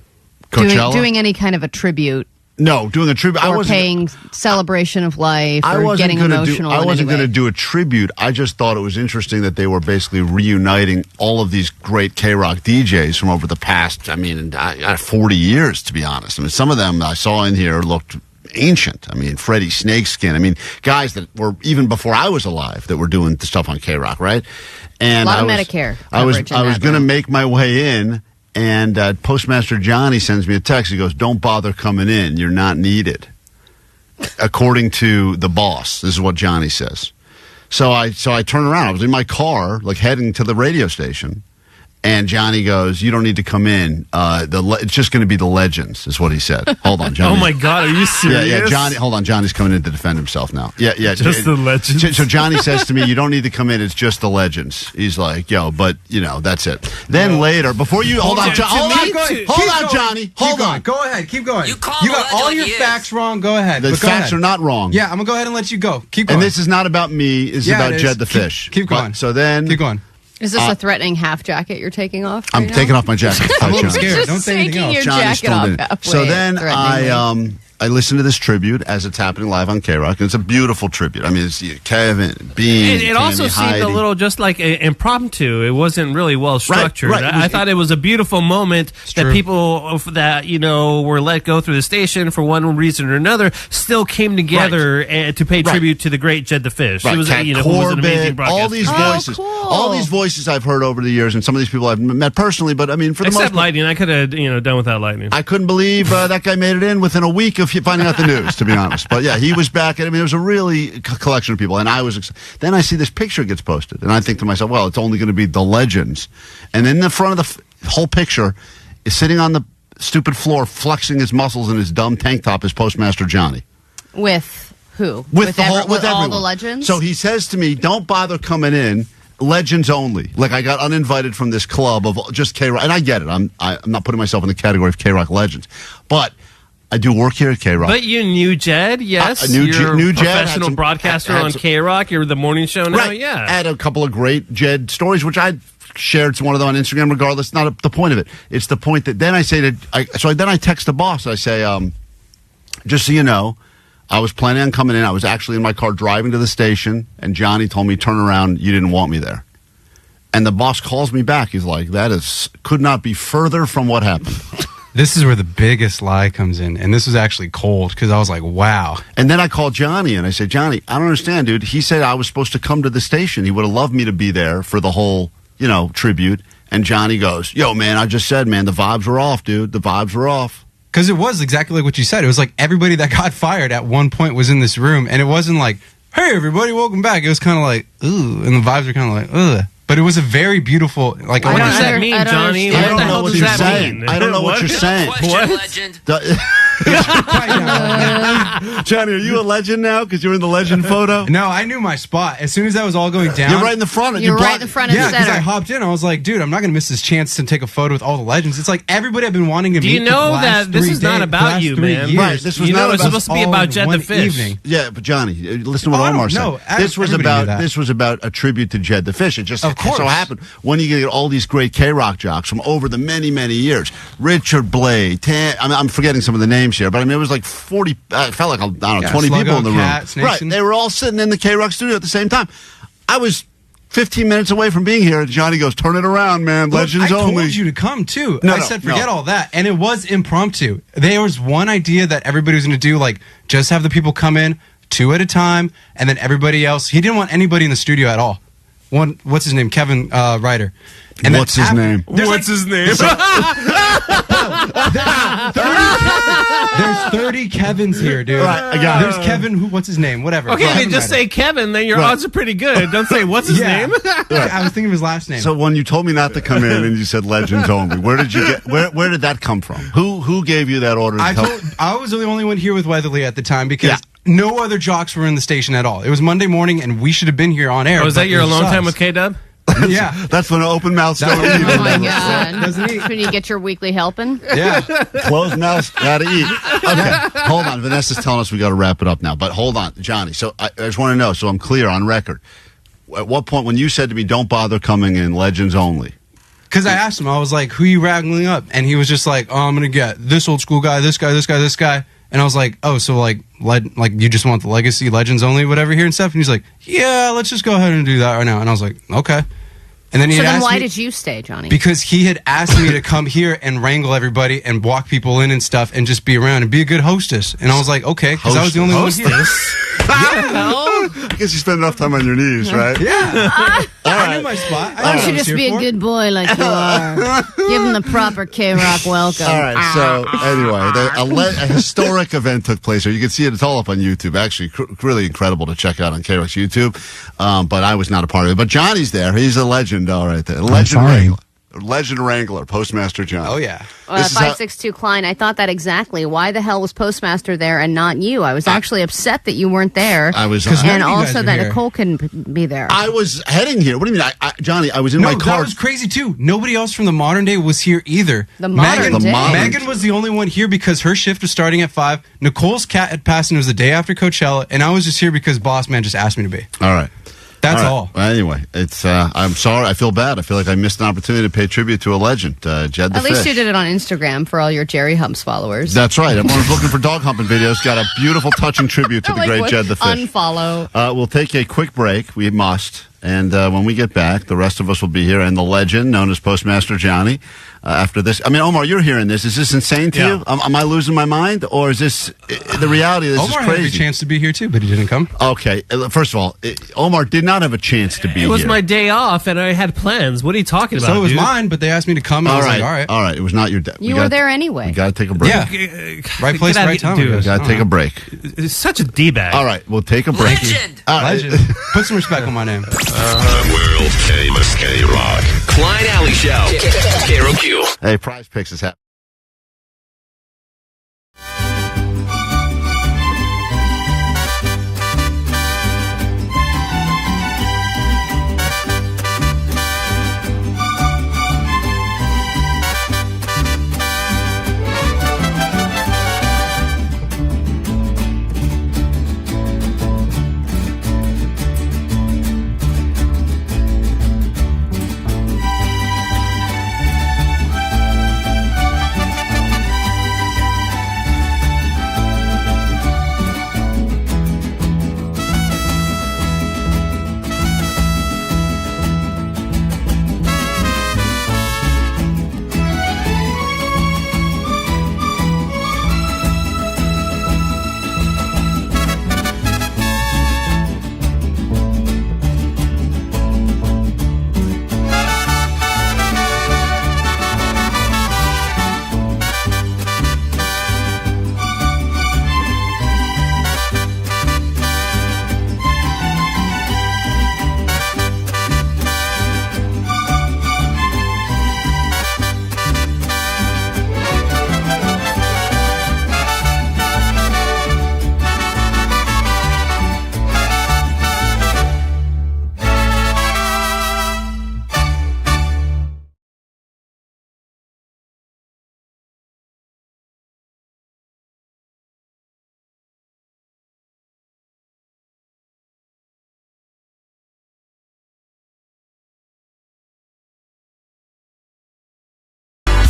Coachella? Doing any kind of a tribute. No, doing a tribute. Or paying celebration of life, or getting emotional. I wasn't going to do a tribute. I just thought it was interesting that they were basically reuniting all of these great KROQ DJs from over the past, 40 years, to be honest. I mean, some of them I saw in here looked ancient. I mean, Freddie Snakeskin. I mean, guys that were even before I was alive that were doing the stuff on KROQ, right? And a lot of Medicare. I was going to make my way in. And Postmaster Johnny sends me a text. He goes, "Don't bother coming in. You're not needed." According to the boss, this is what Johnny says. So I turn around. I was in my car, like heading to the radio station, And Johnny goes, "You don't need to come in. It's just going to be the legends," is what he said. Hold on, Johnny. Oh my God, are you serious? Yeah, Johnny. Hold on, Johnny's coming in to defend himself now. Yeah. Just the legends. So Johnny says to me, "You don't need to come in. It's just the legends." He's like, "Yo, but that's it." Then later, before you hold on, Johnny. Hold on. Go ahead. Keep going. You got all your facts wrong. Go ahead. The facts are not wrong. Yeah, I'm gonna go ahead and let you go. Keep going. And this is not about me. It's about Jed the fish. Keep going. So then, keep going. Is this a threatening half jacket you're taking off? I'm taking off my jacket. I'm a little scared. Just Don't say anything taking else. your Johnny's jacket off still in. halfway, So then threateningly. I listen to this tribute as it's happening live on KROQ, and it's a beautiful tribute. I mean, it's Kevin, Bean, It also Tammy, seemed a little just like impromptu. It wasn't really well structured. Right. I thought it was a beautiful moment that people that were let go through the station for one reason or another still came together to pay tribute to the great Jed the Fish. Right. It was, Cat who was an amazing Corbett, broadcaster. all these voices, all these voices I've heard over the years, and some of these people I've met personally. But I mean, for the most Except part, Lightning, I could have done without Lightning. I couldn't believe that guy made it in within a week of finding out the news, to be honest. But yeah, he was back. I mean, it was a really collection of people. And I was, then I see this picture gets posted. And I think to myself, well, it's only going to be the legends. And in the front of the whole picture is sitting on the stupid floor, flexing his muscles in his dumb tank top, is Postmaster Johnny. With who? With all the the legends? So he says to me, don't bother coming in. Legends only. Like, I got uninvited from this club of just KROQ. And I get it. I'm not putting myself in the category of KROQ legends. But I do work here at KROQ. But you knew Jed, yes. I knew Jed. Professional broadcaster on KROQ. You're the morning show now, right. yeah. I had a couple of great Jed stories, which I shared one of them on Instagram. Regardless, not the point of it. It's the point that then I say then I text the boss. I say, just so you know, I was planning on coming in. I was actually in my car driving to the station, and Johnny told me, turn around, you didn't want me there. And the boss calls me back. He's like, could not be further from what happened. This is where the biggest lie comes in. And this was actually cold because I was like, wow. And then I called Johnny and I said, Johnny, I don't understand, dude. He said I was supposed to come to the station. He would have loved me to be there for the whole, tribute. And Johnny goes, yo, man, I just said, man, the vibes were off, dude. The vibes were off. Because it was exactly like what you said. It was like everybody that got fired at one point was in this room. And it wasn't like, hey, everybody, welcome back. It was kind of like, ooh. And the vibes were kind of like, ugh. But it was a very beautiful, what does that mean, Johnny? I don't know what you're saying. I don't know what you're saying. Question, legend. Johnny, are you a legend now because you're in the legend photo? No, I knew my spot. As soon as that was all going down. You're right in the front. You're right in the front of the center. Yeah, because I hopped in. I was like, dude, I'm not going to miss this chance to take a photo with all the legends. It's like everybody I've been wanting to meet. Do you know that this is not about you, man? Right. This was it's supposed to be about Jed the Fish. Evening. Yeah, but Johnny, listen to what Omar said. No, this was about a tribute to Jed the Fish. It just so happened when you get all these great KROQ jocks from over the many, many years. Richard Blade, I'm forgetting some of the names here, but I mean, it was like 40, I felt like, 20 people in the room. Right, they were all sitting in the KROQ studio at the same time. I was 15 minutes away from being here, and Johnny goes, turn it around, man, legends only. I told you to come, too. No, I said, forget all that, and it was impromptu. There was one idea that everybody was going to do, like, just have the people come in 2 at a time, and then everybody else. He didn't want anybody in the studio at all. What's his name? Kevin Ryder. And what's his name? What's his name? There's 30 Kevins here, dude. Right, I got There's Kevin, what's his name? Whatever. Okay, then just say Kevin, then your odds are pretty good. Don't say, what's his name? I was thinking of his last name. So when you told me not to come in and you said legends only, where did you get? Where did that come from? Who gave you that order? I was the only one here with Weatherly at the time because no other jocks were in the station at all. It was Monday morning, and we should have been here on air. Was that your alone time with K-Dub? Yeah. That's when open mouths don't eat. Oh, my God. That's when you get your weekly helping. Yeah. Closed mouths, gotta eat. Okay, hold on. Vanessa's telling us we got to wrap it up now. But hold on, Johnny. So I just want to know, so I'm clear on record. At what point, when you said to me, don't bother coming in, legends only? Because I asked him, I was like, who are you wrangling up? And he was just like, oh, I'm going to get this old school guy, this guy, this guy, this guy. And I was like, oh, so like you just want the legacy, legends only, whatever here and stuff? And he's like, yeah, let's just go ahead and do that right now. And I was like, okay. And then why did you stay, Johnny? Because he had asked me to come here and wrangle everybody and walk people in and stuff and just be around and be a good hostess. And I was like, okay, because I was the only one here. I guess you spend enough time on your knees, right? Yeah. I knew my spot. Why don't you just be a good boy like you are? Give him the proper KROQ welcome. All right, so anyway, a historic event took place here. You can see it. It's all up on YouTube. Actually, really incredible to check out on KROQ's YouTube. But I was not a part of it. But Johnny's there. He's a legend, all right. Legend. Legend Wrangler, Postmaster John. Oh, yeah. 562 Klein, I thought that exactly. Why the hell was Postmaster there and not you? I was actually upset that you weren't there. I was, and also that Nicole couldn't be there. I was heading here. What do you mean? Johnny, I was in my car. That was crazy, too. Nobody else from the modern day was here either. The modern day? Megan was the only one here because her shift was starting at 5. Nicole's cat had passed and it was the day after Coachella, and I was just here because Boss Man just asked me to be. All right. That's all. Well, anyway, it's. I'm sorry. I feel bad. I feel like I missed an opportunity to pay tribute to a legend, Jed the At least Fish. you did it on Instagram for all your Jerry Humps followers. That's right. Everyone's looking for dog humping videos. Got a beautiful, touching tribute to the great Jed the Fish. Unfollow. We'll take a quick break. We must. And when we get back, the rest of us will be here. And the legend, known as Postmaster Johnny, after this. I mean, Omar, you're hearing this. Is this insane to you? Am I losing my mind? Or is this the reality? This Omar is crazy. had a chance to be here, too, but he didn't come. Okay. First of all, Omar did not have a chance to be here. It was my day off, and I had plans. What are you talking about, So it was dude? mine, but they asked me to come, and I was like, all right. All right. It was not your day. You were there anyway. We got to take a break. Yeah. Right place, right time. We got to take a break. It's such a D-bag. All right. We'll take a break. Legend! All right. Legend. Put some respect on my name. The World Famous KROQ. Klein Alley Show. KROQ. Hey, Prize Picks is happening.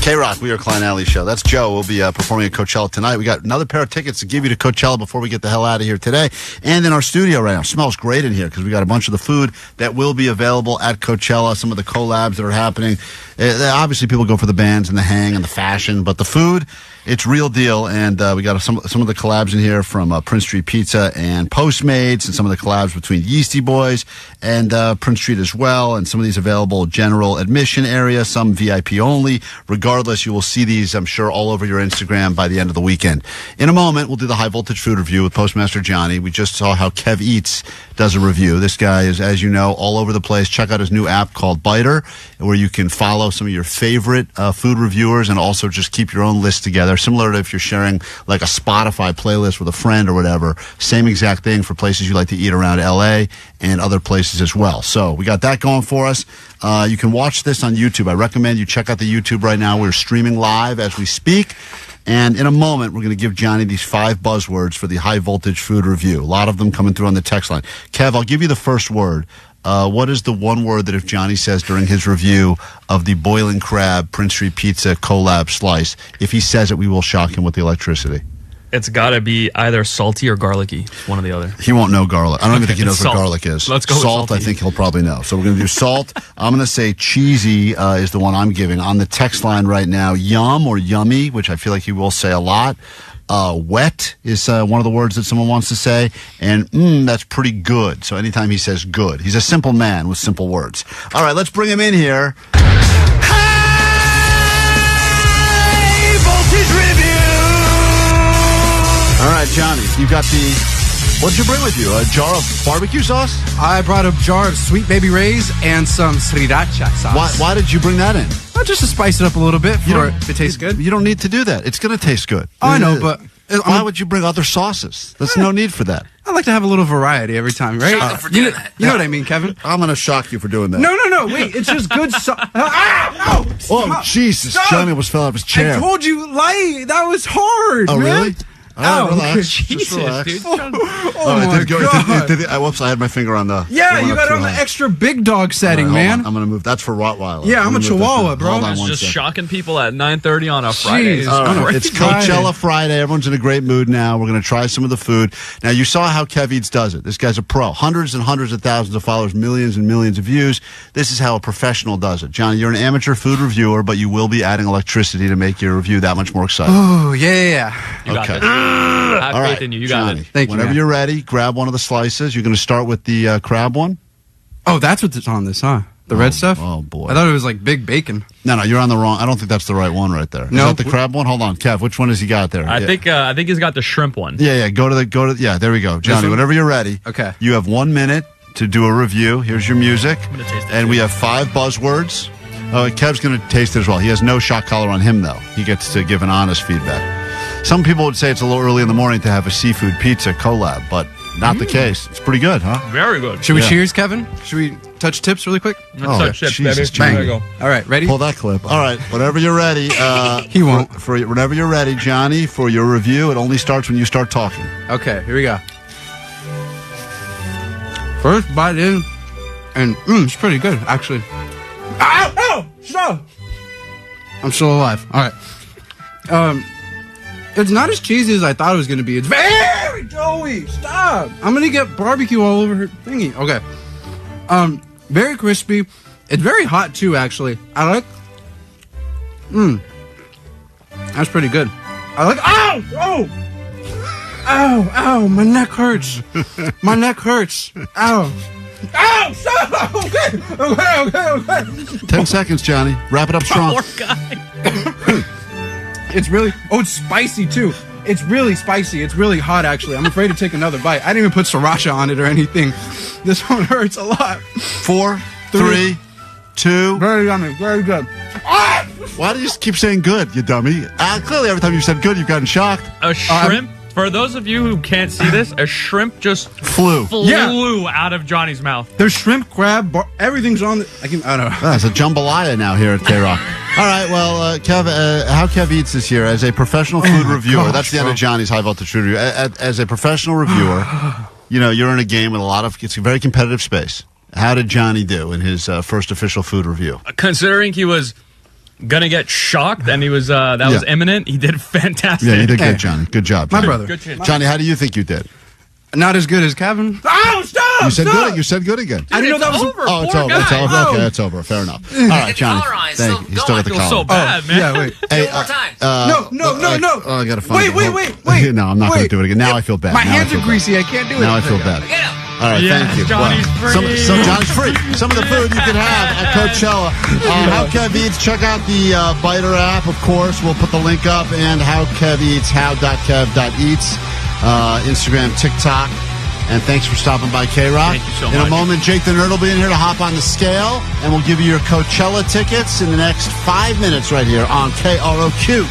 KROQ, we are Klein Alley Show. That's Joe. We'll be performing at Coachella tonight. We got another pair of tickets to give you to Coachella before we get the hell out of here today. And in our studio right now, smells great in here because we got a bunch of the food that will be available at Coachella, some of the collabs that are happening. Obviously, people go for the bands and the hang and the fashion, but the food, it's real deal. And we got some of the collabs in here from Prince Street Pizza and Postmates, and some of the collabs between Yeasty Boys and Prince Street as well. And some of these available general admission area, some VIP only. Regardless, you will see these, I'm sure, all over your Instagram by the end of the weekend. In a moment, we'll do the high voltage food review with Postmaster Johnny. We just saw how Kev Eats does a review. This guy is, as you know, all over the place. Check out his new app called Biter, where you can follow some of your favorite food reviewers and also just keep your own list together. Similar to if you're sharing like a Spotify playlist with a friend or whatever. Same exact thing for places you like to eat around LA and other places as well. So we got that going for us. You can watch this on YouTube. I recommend you check out the YouTube right now. We're streaming live as we speak. And in a moment, we're going to give Johnny these 5 buzzwords for the high voltage food review. A lot of them coming through on the text line. Kev, I'll give you the first word. What is the one word that if Johnny says during his review of the Boiling Crab Prince Street Pizza collab slice, if he says it, we will shock him with the electricity? It's got to be either salty or garlicky. One or the other. He won't know garlic. I don't even think he knows what garlic is. Let's go salt. with I think he'll probably know. So we're going to do salt. I'm going to say cheesy is the one I'm giving. On the text line right now, yum or yummy, which I feel like he will say a lot. Wet is one of the words that someone wants to say. And that's pretty good. So anytime he says good, he's a simple man with simple words. All right, let's bring him in here. High voltage review. All right, Johnny, you got the What'd you bring with you? A jar of barbecue sauce? I brought a jar of Sweet Baby Ray's and some sriracha sauce. Why did you bring that in? Just to spice it up a little bit if it tastes good. You don't need to do that. It's going to taste good. Oh, I know, but... Why would you bring other sauces? There's no need for that. I like to have a little variety every time, right? You know what I mean, Kevin? I'm going to shock you for doing that. No, wait. It's just good sauce. Oh, Jesus. Stop. Johnny almost fell out of his chair. I told you, that was hard, Oh, man. really? All right, relax. Jesus, Just relax. dude. Oh, my God. Whoops, I had my finger on the... Yeah, you got it on the extra big dog setting, man. I'm going to move. That's for Rottweiler. Yeah, I'm a Chihuahua, bro. Hold on Just one second. shocking people at 9:30 on a Friday. Jeez. All right, Great it's Coachella Friday. Everyone's in a great mood now. We're going to try some of the food. Now, you saw how Kev Eats does it. This guy's a pro. Hundreds and hundreds of thousands of followers, millions and millions of views. This is how a professional does it. Johnny, you're an amateur food reviewer, but you will be adding electricity to make your review that much more exciting. Oh, yeah. You got Okay. this. I have All faith right, in you. You Johnny, got it. Thank you, whenever man. you're ready, grab one of the slices. You're going to start with the crab one. Oh, that's what's on this, huh? The red stuff? Oh, boy. I thought it was like big bacon. No, you're on the wrong. I don't think that's the right one right there. Is No. that the crab one? Hold on, Kev. Which one has he got there? I think he's got the shrimp one. Yeah. Go to. Yeah, there we go, Johnny. one? Whenever you're ready. Okay. You have 1 minute to do a review. Here's your music, gonna taste it, and too. we have 5 buzzwords. Kev's going to taste it as well. He has no shot collar on him though. He gets to give an honest feedback. Some people would say it's a little early in the morning to have a seafood pizza collab, but not the case. It's pretty good, huh? Very good. Should we Yeah. cheers, Kevin? Should we touch tips really quick? Let's Oh, touch chips, Jesus, baby. Johnny. There you go. All right, ready? Pull that clip. All right, whenever you're ready. He won't. For whenever you're ready, Johnny, for your review, it only starts when you start talking. Okay, here we go. First bite in, and it's pretty good, actually. Ow! Stop! I'm still alive. All right. It's not as cheesy as I thought it was going to be. It's very doughy. Stop! I'm going to get barbecue all over her thingy. Okay. Very crispy. It's very hot too, actually. I like. That's pretty good. I like. Ow! Oh! Ow! My neck hurts. My neck hurts. Ow! Ow! Stop! Okay. 10 seconds, Johnny. Wrap it up strong. Poor guy. It's really. Oh, it's spicy too. It's really spicy. It's really hot, actually. I'm afraid to take another bite. I didn't even put sriracha on it or anything. This one hurts a lot. 4, 3, 2. Very yummy. Very good. Why do you just keep saying good, you dummy? Clearly, every time you said good, you've gotten shocked. A shrimp. For those of you who can't see this, a shrimp just Flew. out of Johnny's mouth. There's shrimp, crab, everything's on the. I don't know. That's a jambalaya now here at KROQ. All right, well, Kev, how Kev eats this year as a professional food reviewer. gosh, That's the end of Johnny's high voltage food review. As a professional reviewer, you're in a game with it's a very competitive space. How did Johnny do in his first official food review? Considering he was gonna get shocked and he was that was imminent, he did fantastic. Yeah, you did good, Johnny. Good job, Johnny. My brother. Good shit. Johnny, how do you think you did? Not as good as Kevin. Oh, stop! You said stop! good. You said good again. Dude, I didn't know it's that was. over. Oh, it's Poor over. It's guy. over. Oh. Okay, that's over. Fair enough. All right, Johnny. collar on. Thank you. He's still got the I feel collar. so bad, man. Yeah, wait. Hey, One more time. No. Oh, I gotta find Wait. No, I'm not going to do it again. Now I feel bad. My Now hands I feel are greasy. I can't do it. Now I feel bad. Get him. All right, Yeah, thank you. Johnny's free. Johnny's free. Some of the food you can have at Coachella. How Kev Eats. Check out the Biter app, of course. We'll put the link up. And How Kev Eats, how.kev.eats. Instagram, TikTok. And thanks for stopping by KROQ. Thank you so In a much. moment, Jake the Nerd will be in here to hop on the scale. And we'll give you your Coachella tickets in the next 5 minutes right here on KROQ.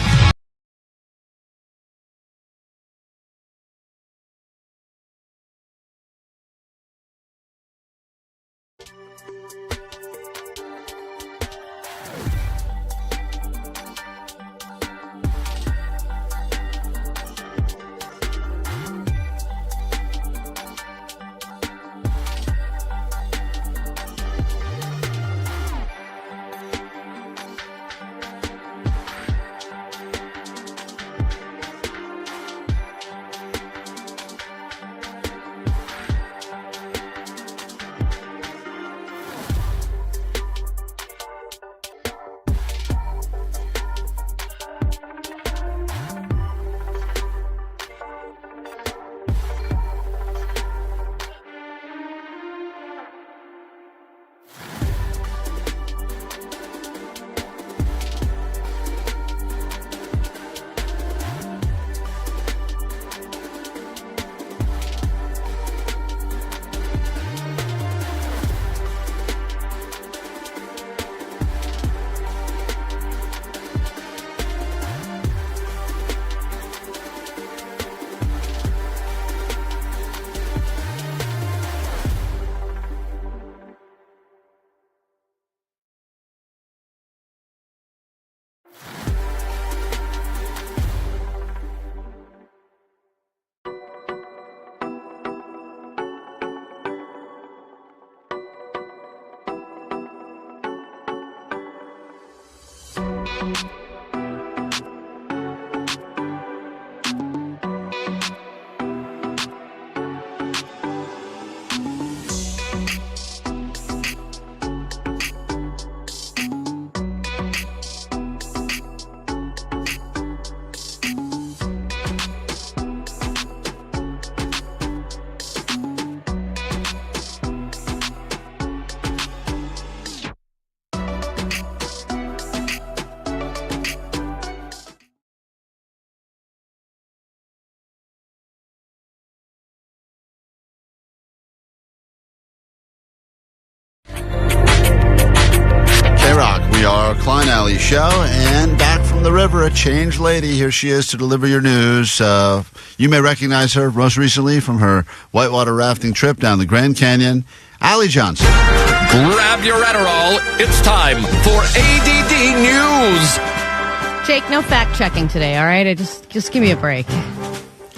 Klein Alley Show, and back from the river, a changed lady. Here she is to deliver your news. You may recognize her most recently from her whitewater rafting trip down the Grand Canyon. Allie Johnson. Grab your Adderall. It's time for ADD News. Jake, no fact checking today, all right? Just give me a break.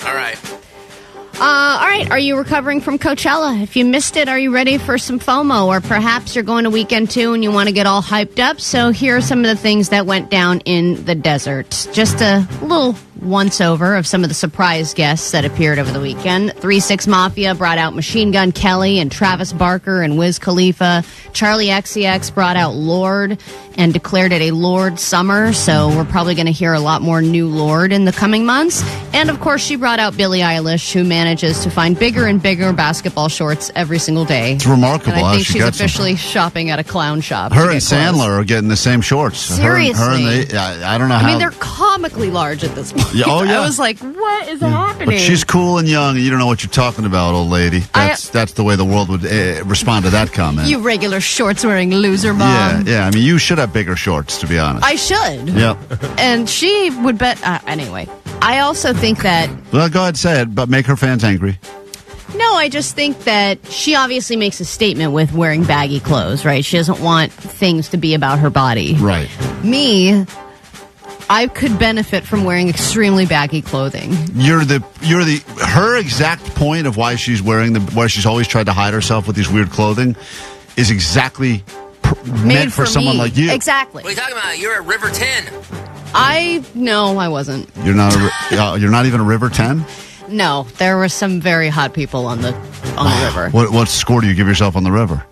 All right. All right, are you recovering from Coachella? If you missed it, are you ready for some FOMO? Or perhaps you're going to Weekend 2 and you want to get all hyped up. So here are some of the things that went down in the desert. Just a little once-over of some of the surprise guests that appeared over the weekend. 3-6 Mafia brought out Machine Gun Kelly and Travis Barker and Wiz Khalifa. Charlie XCX brought out Lorde and declared it a Lorde summer. So we're probably going to hear a lot more new Lorde in the coming months. And, of course, she brought out Billie Eilish, who manages to find bigger and bigger basketball shorts every single day. It's remarkable. And I think she she's gets officially shopping at a clown shop. Her and Sandler are getting the same shorts. Seriously. I don't know how. I mean, they're comically large at this point. Yeah, oh, yeah. I was like, what is happening? But she's cool and young, and you don't know what you're talking about, old lady. That's the way the world would respond to that comment. You regular shorts-wearing loser mom. Yeah. I mean, you should have bigger shorts, to be honest. I should. Yep. And she would bet... anyway, I also think that... Well, go ahead, say it, but make her fans angry. No, I just think that she obviously makes a statement with wearing baggy clothes, right? She doesn't want things to be about her body. Right. Me... I could benefit from wearing extremely baggy clothing. Her exact point of why she's why she's always tried to hide herself with these weird clothing is exactly meant for someone like you. Exactly. What are you talking about? You're at River 10. No, I wasn't. You're not you're not even a River 10? No, there were some very hot people on the river. What score do you give yourself on the river?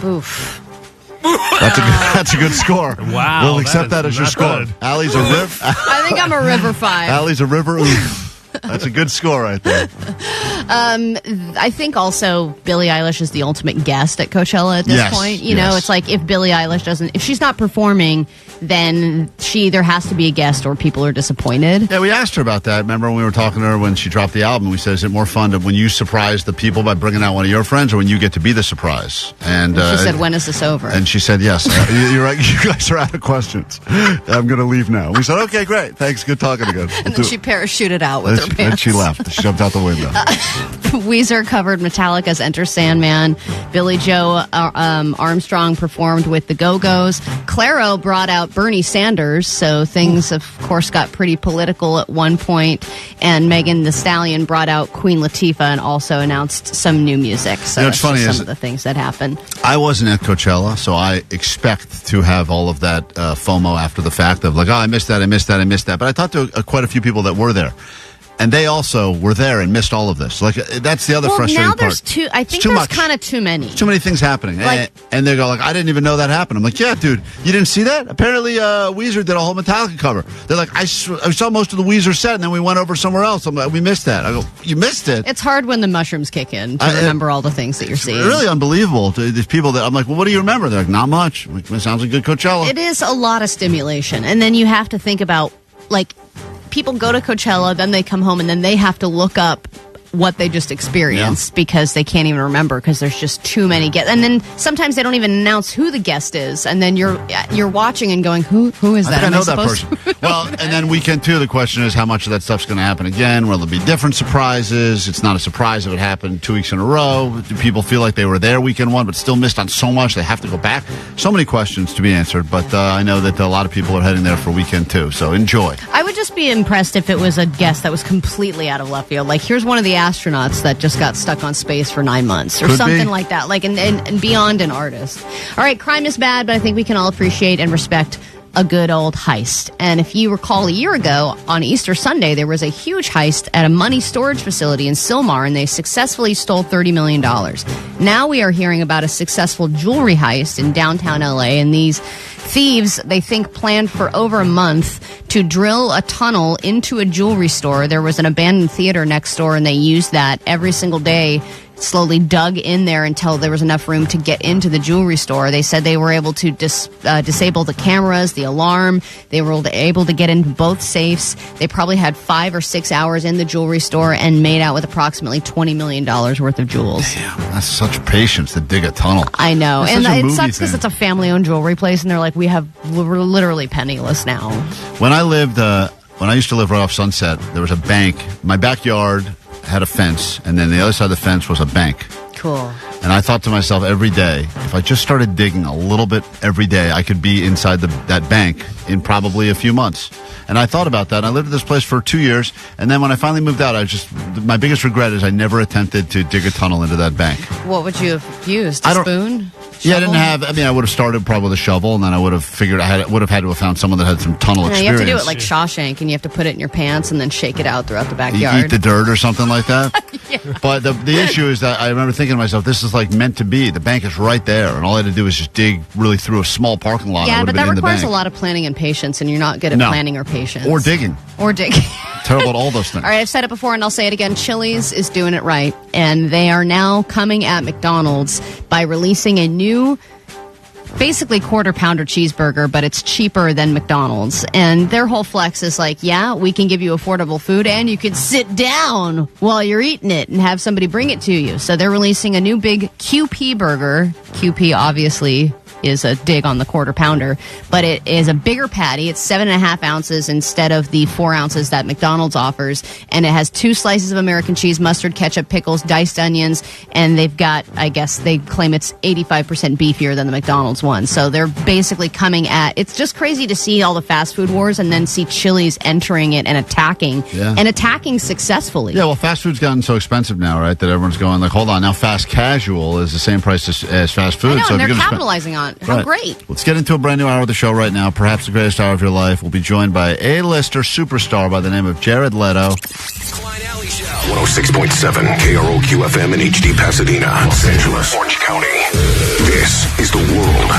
Oof. That's a good score. Wow. We'll accept that as your score. Good. Allie's a river. I think I'm a River 5. Allie's a river. Oof. That's a good score right there. I think also Billie Eilish is the ultimate guest at Coachella at this point. You know, it's like if Billie Eilish if she's not performing, then she either has to be a guest or people are disappointed. Yeah, we asked her about that. Remember when we were talking to her when she dropped the album? We said, is it more fun when you surprise the people by bringing out one of your friends or when you get to be the surprise? And she said, when is this over? And she said, yes. You're right. You guys are out of questions. I'm going to leave now. We said, okay, great. Thanks. Good talking again. And then she parachuted out with her pants. And she left. She jumped out the window. Weezer covered Metallica's Enter Sandman. Billy Joe Armstrong performed with the Go-Go's. Claro brought out Bernie Sanders, so things, of course, got pretty political at one point. And Megan Thee Stallion brought out Queen Latifah and also announced some new music. So it's funny, some of the things that happened. I wasn't at Coachella, so I expect to have all of that FOMO after the fact of like, oh, I missed that. But I talked to quite a few people that were there. And they also were there and missed all of this. Like that's the other frustrating part. Well, now there's I think there's kind of too many. Too many things happening. And they go like, I didn't even know that happened. I'm like, yeah, dude, you didn't see that? Apparently Weezer did a whole Metallica cover. They're like, I saw most of the Weezer set and then we went over somewhere else. I'm like, we missed that. I go, you missed it? It's hard when the mushrooms kick in to remember all the things that you're seeing. It's really unbelievable. These people that I'm like, well, what do you remember? They're like, not much. Like, it sounds like good Coachella. It is a lot of stimulation. And then you have to think about, like, people go to Coachella, then they come home, and then they have to look up what they just experienced because they can't even remember because there's just too many guests. And then sometimes they don't even announce who the guest is, and then you're watching and going, who is that? I know that person. Well, and then weekend 2, the question is how much of that stuff's going to happen again? Will there be different surprises? It's not a surprise if it happened 2 weeks in a row. Do people feel like they were there weekend 1 but still missed on so much they have to go back? So many questions to be answered, but I know that a lot of people are heading there for weekend 2, so enjoy. I would just be impressed if it was a guest that was completely out of left field. Like, here's one of the astronauts that just got stuck on space for 9 months or something like that, like and beyond an artist. All right, crime is bad, but I think we can all appreciate and respect a good old heist. And if you recall, a year ago on Easter Sunday, there was a huge heist at a money storage facility in Sylmar, and they successfully stole $30 million. Now we are hearing about a successful jewelry heist in downtown LA, and these thieves, they think, planned for over a month to drill a tunnel into a jewelry store. There was an abandoned theater next door, and they used that every single day slowly dug in there until there was enough room to get into the jewelry store. They said they were able to disable the cameras, the alarm. They were able to get into both safes. They probably had 5 or 6 hours in the jewelry store and made out with approximately $20 million worth of jewels. Damn, that's such patience to dig a tunnel. I know. That's And such a it movie sucks because thing. it's a family-owned jewelry place, and they're like, we're literally penniless now. When I used to live right off Sunset, there was a bank. My backyard had a fence, and then the other side of the fence was a bank. Cool. And I thought to myself every day, if I just started digging a little bit every day, I could be inside that bank in probably a few months. And I thought about that. I lived at this place for 2 years, and then when I finally moved out, my biggest regret is I never attempted to dig a tunnel into that bank. What would you have used? A spoon? Yeah, I would have started probably with a shovel, and then I would have figured I would have had to have found someone that had some tunnel experience. You have to do it like Shawshank, and you have to put it in your pants and then shake it out throughout the backyard. Eat the dirt or something like that. Yeah. But the issue is that I remember thinking to myself, this is like meant to be. The bank is right there, and all I had to do was just dig really through a small parking lot. Yeah, but that requires a lot of planning and patience, and you're not good at planning or patience. Or digging. Terrible at all those things. All right, I've said it before, and I'll say it again. Chili's is doing it right, and they are now coming at McDonald's by releasing a new basically quarter-pounder cheeseburger, but it's cheaper than McDonald's. And their whole flex is like, yeah, we can give you affordable food, and you can sit down while you're eating it and have somebody bring it to you. So they're releasing a new big QP burger. QP, obviously, is a dig on the quarter pounder, but it is a bigger patty. It's 7.5 ounces instead of the 4 ounces that McDonald's offers, and it has 2 slices of American cheese, mustard, ketchup, pickles, diced onions, and they've got, I guess they claim it's 85% beefier than the McDonald's one. So they're basically coming at, it's just crazy to see all the fast food wars and then see Chili's entering it and attacking successfully. Yeah, well, fast food's gotten so expensive now, right, that everyone's going like, hold on, now fast casual is the same price as fast food. I know, so and if they're you're gonna capitalizing on it. How Right. great. Let's get into a brand new hour of the show right now. Perhaps the greatest hour of your life. We'll be joined by A-lister superstar by the name of Jared Leto. 106.7 KROQ FM in HD Pasadena, Los Angeles, Orange County. This is the world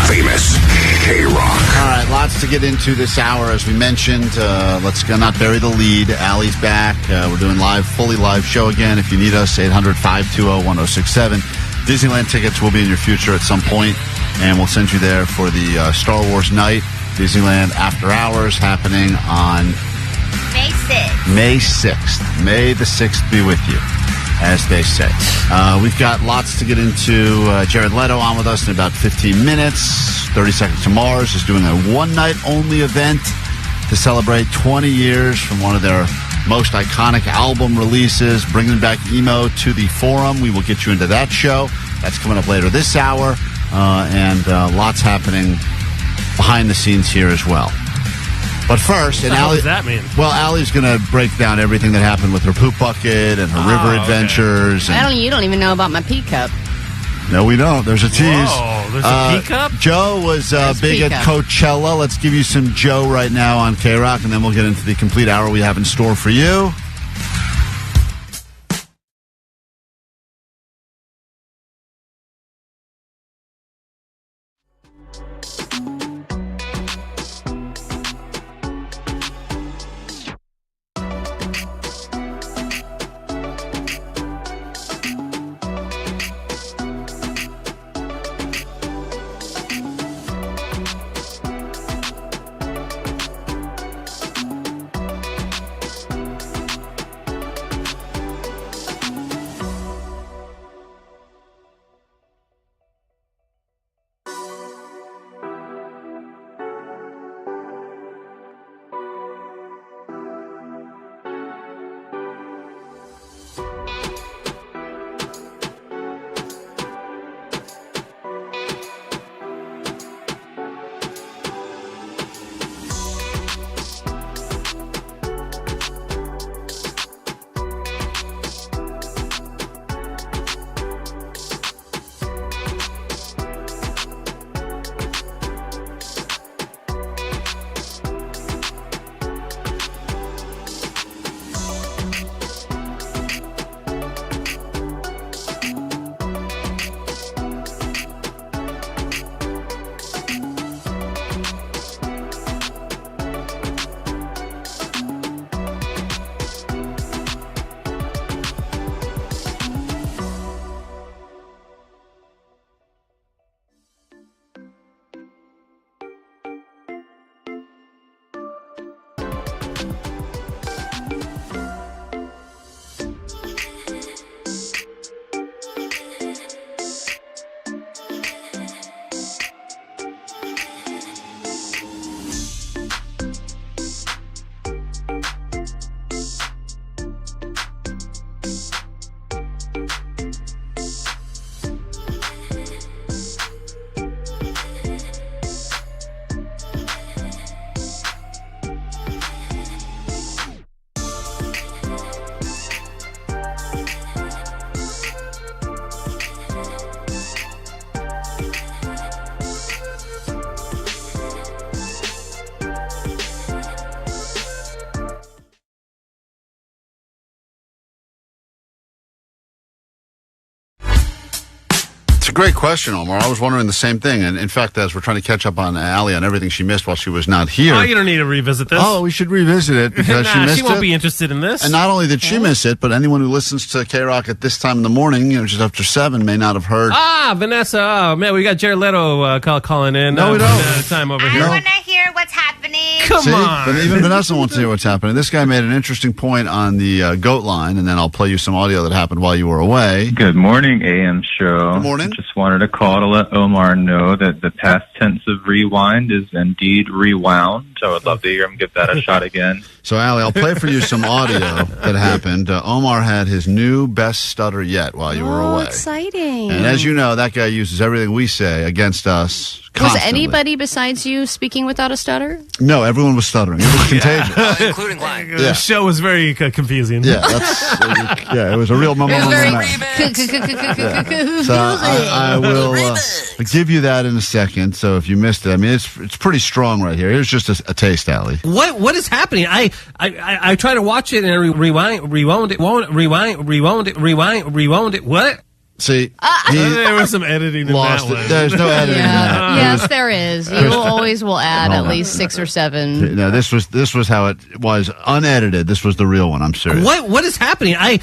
famous KROQ. All right, lots to get into this hour. As we mentioned, let's not bury the lead. Allie's back. We're doing fully live show again. If you need us, 800-520-1067. Disneyland tickets will be in your future at some point, and we'll send you there for the Star Wars night, Disneyland After Hours, happening on May 6th. May 6th. May the 6th be with you, as they say. We've got lots to get into. Jared Leto on with us in about 15 minutes. 30 Seconds to Mars is doing a one-night-only event to celebrate 20 years from one of their most iconic album releases, bringing back emo to the Forum. We will get you into that show. That's coming up later this hour, and lots happening behind the scenes here as well. But first, what does that mean? Well, Allie's going to break down everything that happened with her poop bucket and her river adventures. And You don't even know about my pea cup. No, we don't. There's a tease. Whoa, there's a pea cup? Joe was big at Coachella. Let's give you some Joe right now on KROQ, and then we'll get into the complete hour we have in store for you. great question, Omar. I was wondering the same thing. And in fact, as we're trying to catch up on Allie on everything she missed while she was not here. Oh, you don't need to revisit this. Oh, we should revisit it because she missed it. She won't be interested in this. And not only did she miss it, but anyone who listens to KROQ at this time in the morning, just after 7, may not have heard. Vanessa. Oh, man, we got Jared Leto calling in. No, we don't. Time over here. I want to hear what's happening. Come on. But even Vanessa wants to hear what's happening. This guy made an interesting point on the GOAT line, and then I'll play you some audio that happened while you were away. Good morning, AM show. Good morning. Just wanted to call to let Omar know that the past tense of rewind is indeed rewound. I would love to hear him give that a shot again. So, Allie, I'll play for you some audio that happened. Omar had his new best stutter yet while you were away. Exciting. And as you know, that guy uses everything we say against us constantly. Was anybody besides you speaking without a stutter? No, everyone was stuttering. It was contagious. Including Klein. The show was very confusing. Yeah, it was a real moment. So I will give you that in a second. So if you missed it, I mean, it's pretty strong right here. Here's just a taste, Allie. What is happening? I try to watch it and I rewound it. What? See, there was some editing in that one. There's no editing in that. Yes, there is. You always will add at least 6 or 7. No, this was how it was unedited. This was the real one. I'm serious. What is happening? I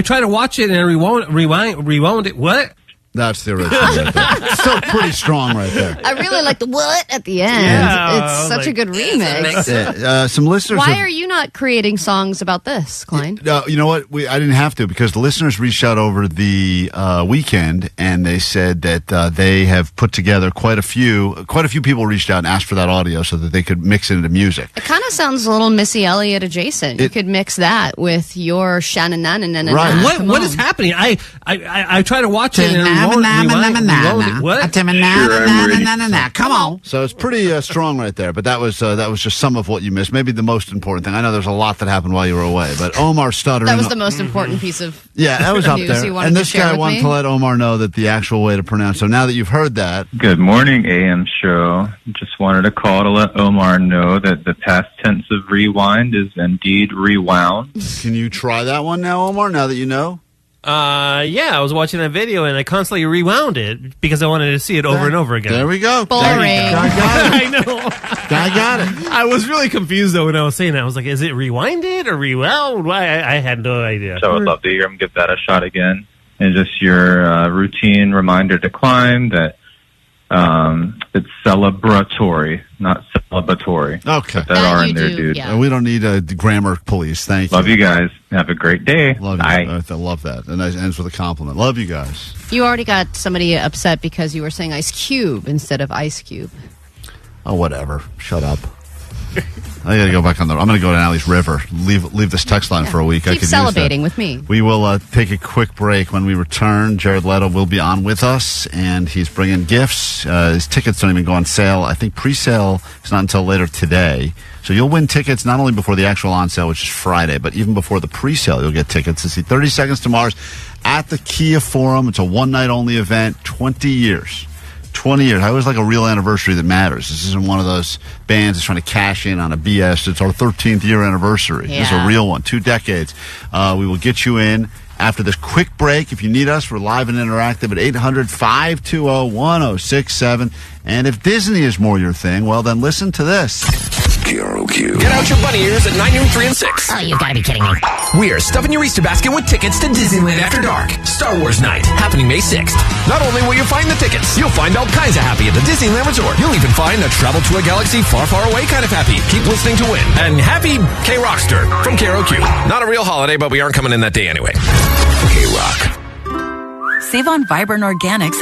try to watch it and I rewound it. What? That's the original. Right there. Still pretty strong right there. I really like the what at the end. Yeah, it's such a good remix. Some listeners. Why are you not creating songs about this, Klein? You know what? I didn't have to because the listeners reached out over the weekend and they said that they have put together quite a few people reached out and asked for that audio so that they could mix it into music. It kind of sounds a little Missy Elliott adjacent. You could mix that with your Shannon. Right. What is happening? I try to watch it and Come on. So it's pretty strong right there, but that was just some of what you missed. Maybe the most important thing. I know there's a lot that happened while you were away, but Omar stuttering. That was the most important piece of that was up news there. you wanted And this to share guy with wanted me. to let Omar know that the actual way to pronounce. So now that you've heard that, Good morning, AM show. Just wanted to call to let Omar know that the past tense of rewind is indeed rewound. Can you try that one now, Omar? Now that you know. I was watching that video and I constantly rewound it because I wanted to see it over and over again. There we go. Boring. I know. I got it. I was really confused though when I was saying that. I was like, is it rewinded or rewound? I had no idea. So I would love to hear him give that a shot again. And just your routine reminder to Klein that it's celebratory, not celebratory. Okay. Put that R in there, dude. yeah. We don't need a grammar police. Thank you. Love you guys. Have a great day. Love you. Bye. I love that. And that ends with a compliment. Love you guys. You already got somebody upset because you were saying Ice Cube instead of Ice Cube. Oh, whatever. Shut up. I got to go back on I'm going to go to Allie's River. Leave this text line for a week. I Keep could celebrating use that. with me. We will take a quick break. When we return, Jared Leto will be on with us, and he's bringing gifts. His tickets don't even go on sale. I think pre-sale is not until later today. So you'll win tickets not only before the actual on sale, which is Friday, but even before the pre-sale, you'll get tickets to see 30 Seconds to Mars at the Kia Forum. It's a one-night-only event, 20 years. 20 years. I always like a real anniversary that matters. This isn't one of those bands that's trying to cash in on a BS. It's our 13th year anniversary. Yeah. This is a real one. 2 decades. We will get you in after this quick break. If you need us, we're live and interactive at 800-520-1067. And if Disney is more your thing, well, then listen to this. KROQ. Get out your bunny ears at 9 noon, 3 and 6. Oh, you gotta be kidding me. We're stuffing your Easter basket with tickets to Disneyland After Dark. Star Wars Night, happening May 6th. Not only will you find the tickets, you'll find all kinds of happy at the Disneyland Resort. You'll even find a travel to a galaxy far, far away kind of happy. Keep listening to win. And happy KROQster from KROQ. Not a real holiday, but we aren't coming in that day anyway. KROQ. Save on Vibrant Organics.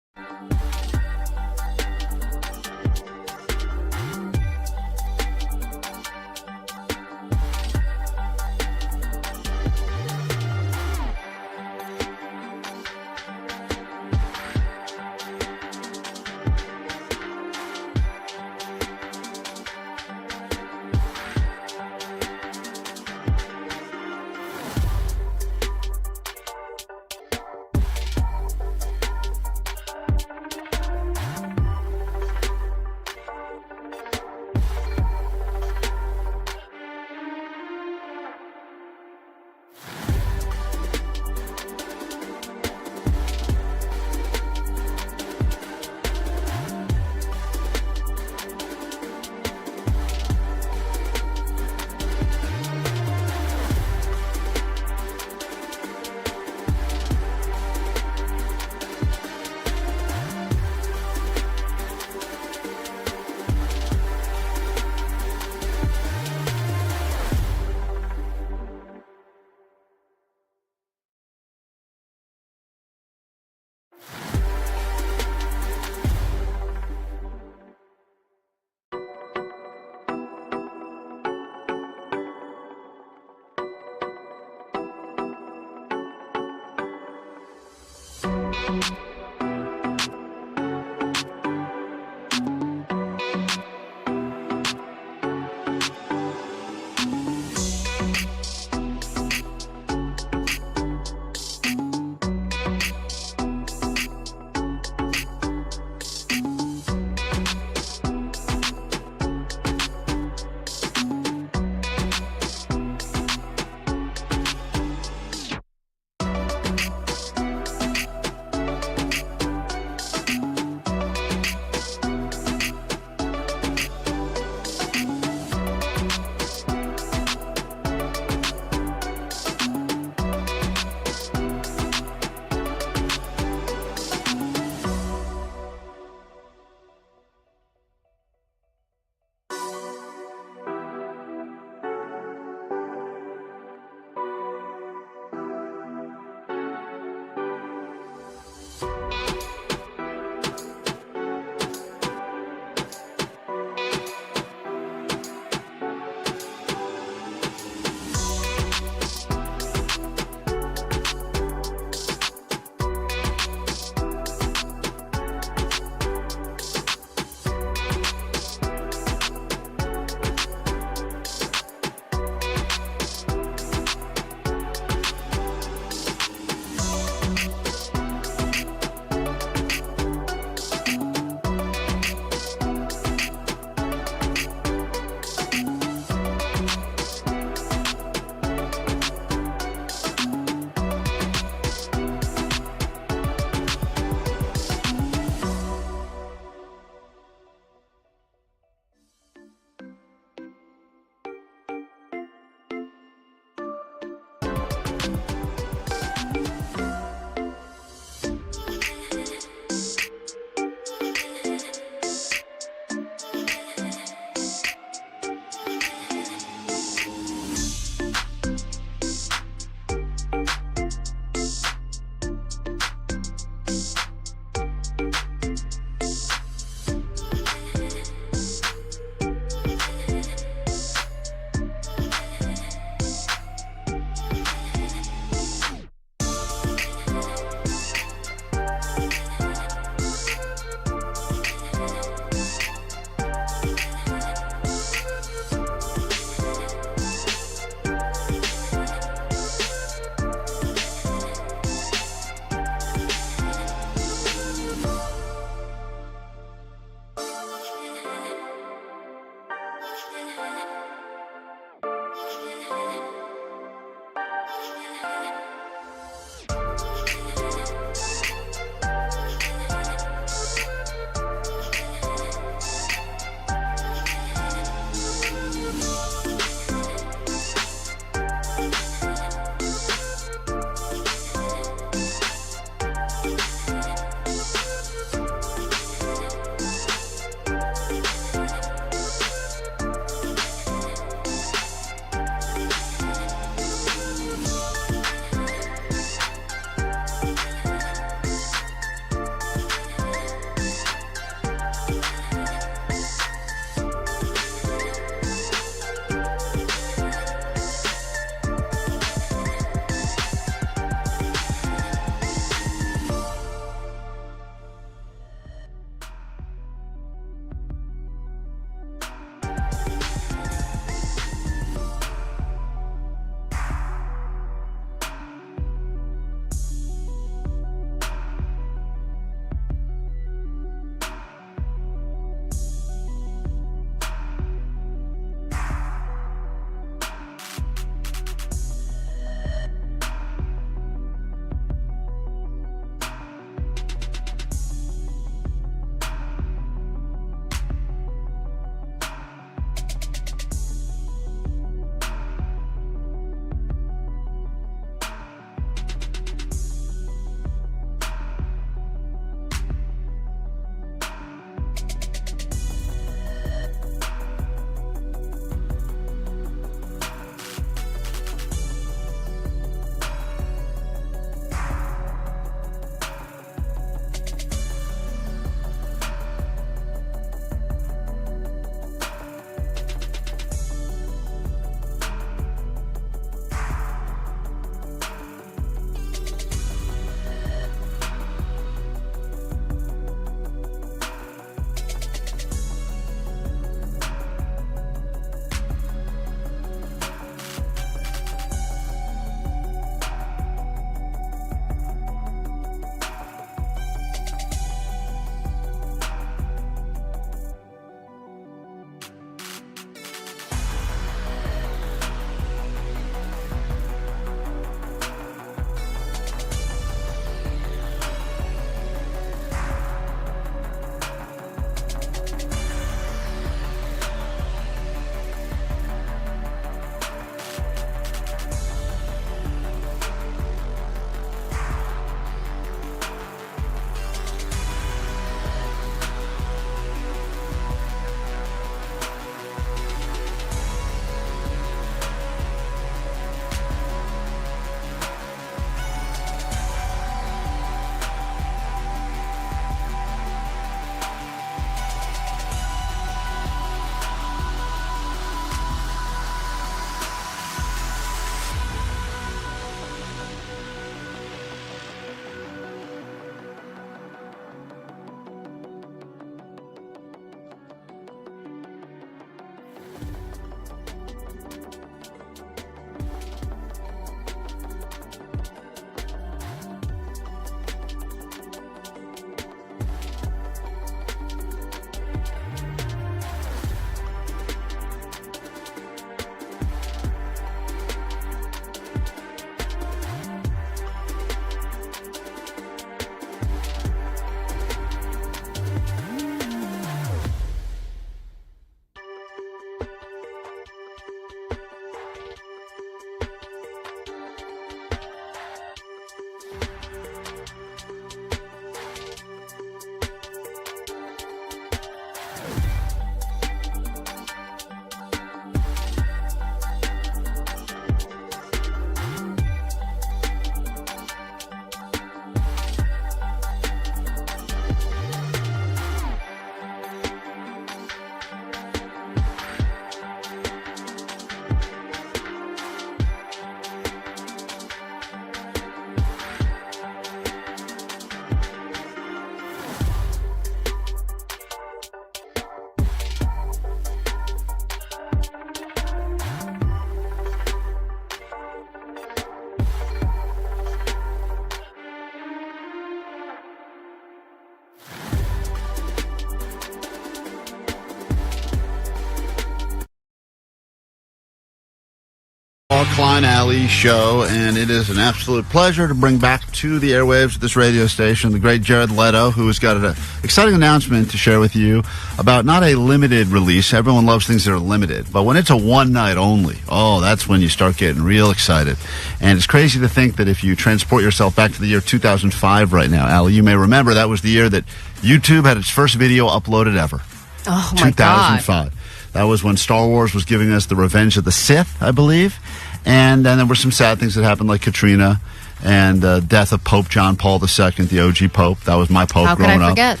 hour, Klein Alley Show, and it is an absolute pleasure to bring back to the airwaves of this radio station the great Jared Leto, who has got an exciting announcement to share with you about not a limited release. Everyone loves things that are limited, but when it's a one night only, that's when you start getting real excited. And it's crazy to think that if you transport yourself back to the year 2005 right now, Allie, you may remember that was the year that YouTube had its first video uploaded ever. Oh, my God. 2005. That was when Star Wars was giving us the Revenge of the Sith, I believe. And then there were some sad things that happened, like Katrina and death of Pope John Paul II, the OG Pope. That was my Pope growing up. How could I forget?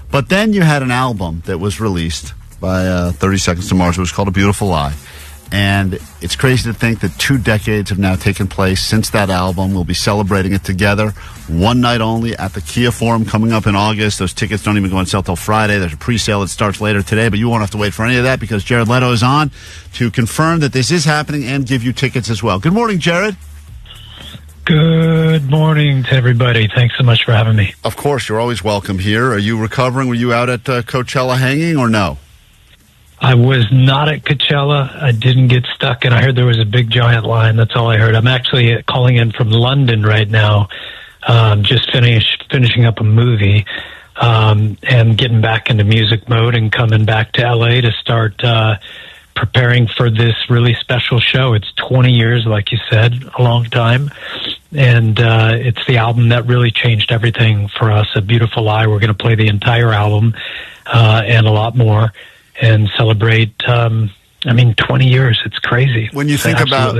But then you had an album that was released by 30 Seconds to Mars. It was called A Beautiful Lie. And it's crazy to think that 2 decades have now taken place since that album. We'll be celebrating it together, one night only at the Kia Forum coming up in August. Those tickets don't even go on sale till Friday. There's a pre-sale that starts later today, but you won't have to wait for any of that because Jared Leto is on to confirm that this is happening and give you tickets as well. Good morning, Jared. Good morning to everybody. Thanks so much for having me. Of course, you're always welcome here. Are you recovering? Were you out at Coachella hanging or no? I was not at Coachella. I didn't get stuck, and I heard there was a big giant line. That's all I heard. I'm actually calling in from London right now, just finishing up a movie, and getting back into music mode and coming back to LA to start preparing for this really special show. It's 20 years, like you said, a long time, and it's the album that really changed everything for us, A Beautiful Lie. We're going to play the entire album and a lot more. And celebrate, 20 years. It's crazy. When you think about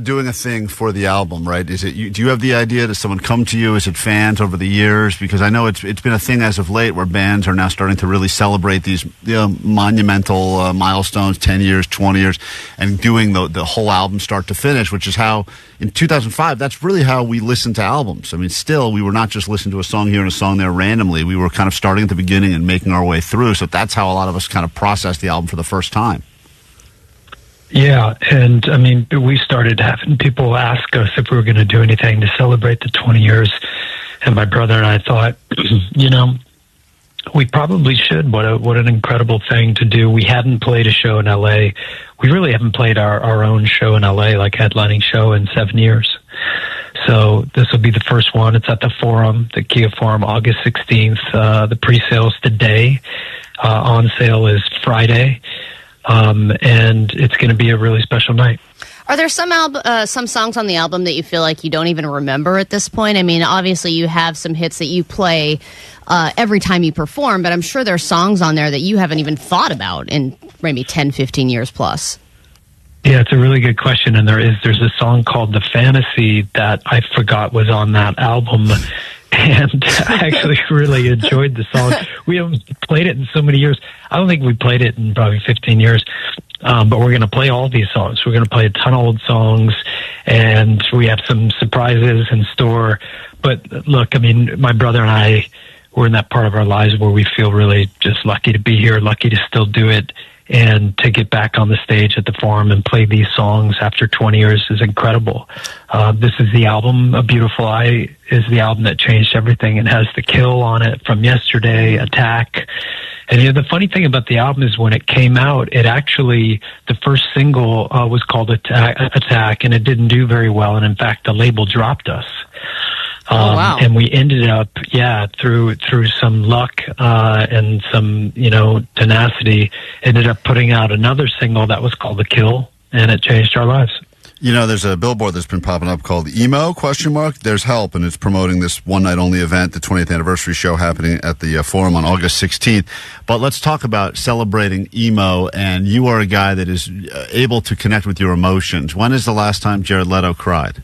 doing a thing for the album, right? Do you have the idea? Does someone come to you? Is it fans over the years? Because I know it's been a thing as of late where bands are now starting to really celebrate these monumental milestones, 10 years, 20 years, and doing the whole album start to finish, which is how in 2005, that's really how we listened to albums. I mean, still, we were not just listening to a song here and a song there randomly. We were kind of starting at the beginning and making our way through. So that's how a lot of us kind of processed the album for the first time. Yeah, and I mean, we started having people ask us if we were going to do anything to celebrate the 20 years, and my brother and I thought, we probably should. What an incredible thing to do. We hadn't played a show in LA. We really haven't played our own show in LA, like headlining show, in 7 years. So this will be the first one. It's at the Forum, the Kia Forum, August 16th. The pre-sale's today. On sale is Friday. And it's going to be a really special night. Are there some songs on the album that you feel like you don't even remember at this point? I mean, obviously you have some hits that you play every time you perform, but I'm sure there are songs on there that you haven't even thought about in maybe 10, 15 years plus. Yeah, it's a really good question, and there's a song called The Fantasy that I forgot was on that album. And I actually really enjoyed the song. We haven't played it in so many years. I don't think we played it in probably 15 years. But we're going to play all these songs. We're going to play a ton of old songs, and we have some surprises in store. But look, I mean, my brother and I, we're in that part of our lives where we feel really just lucky to be here, lucky to still do it. And to get back on the stage at the Forum and play these songs after 20 years is incredible. This is the album, A Beautiful Lie is the album that changed everything. It has The Kill on it from yesterday, Attack. And the funny thing about the album is when it came out, it actually, the first single was called Attack, and it didn't do very well. And in fact, the label dropped us. Wow. And we ended up, through some luck and some, tenacity, ended up putting out another single that was called The Kill, and it changed our lives. There's a billboard that's been popping up called Emo, ? There's Help, and it's promoting this one-night-only event, the 20th anniversary show happening at the Forum on August 16th. But let's talk about celebrating emo, and you are a guy that is able to connect with your emotions. When is the last time Jared Leto cried?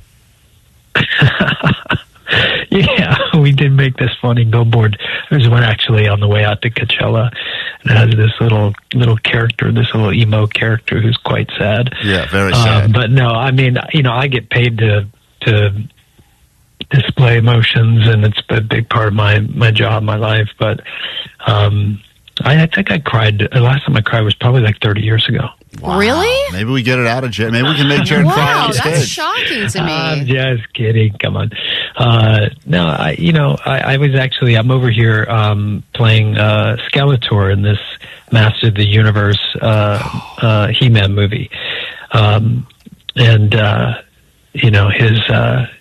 Yeah, we did make this funny billboard. There's one actually on the way out to Coachella, and it has this little character, this little emo character who's quite sad. Yeah, very sad. But no, I mean, I get paid to display emotions, and it's a big part of my job, my life. But I think I cried. The last time I cried was probably like 30 years ago. Wow. Really? Maybe we get it out of Jared. Maybe we can make Jared cry on stage. That's shocking to me. I'm just kidding. Come on. No, I was actually, I'm over here playing Skeletor in this Master of the Universe He-Man movie. and his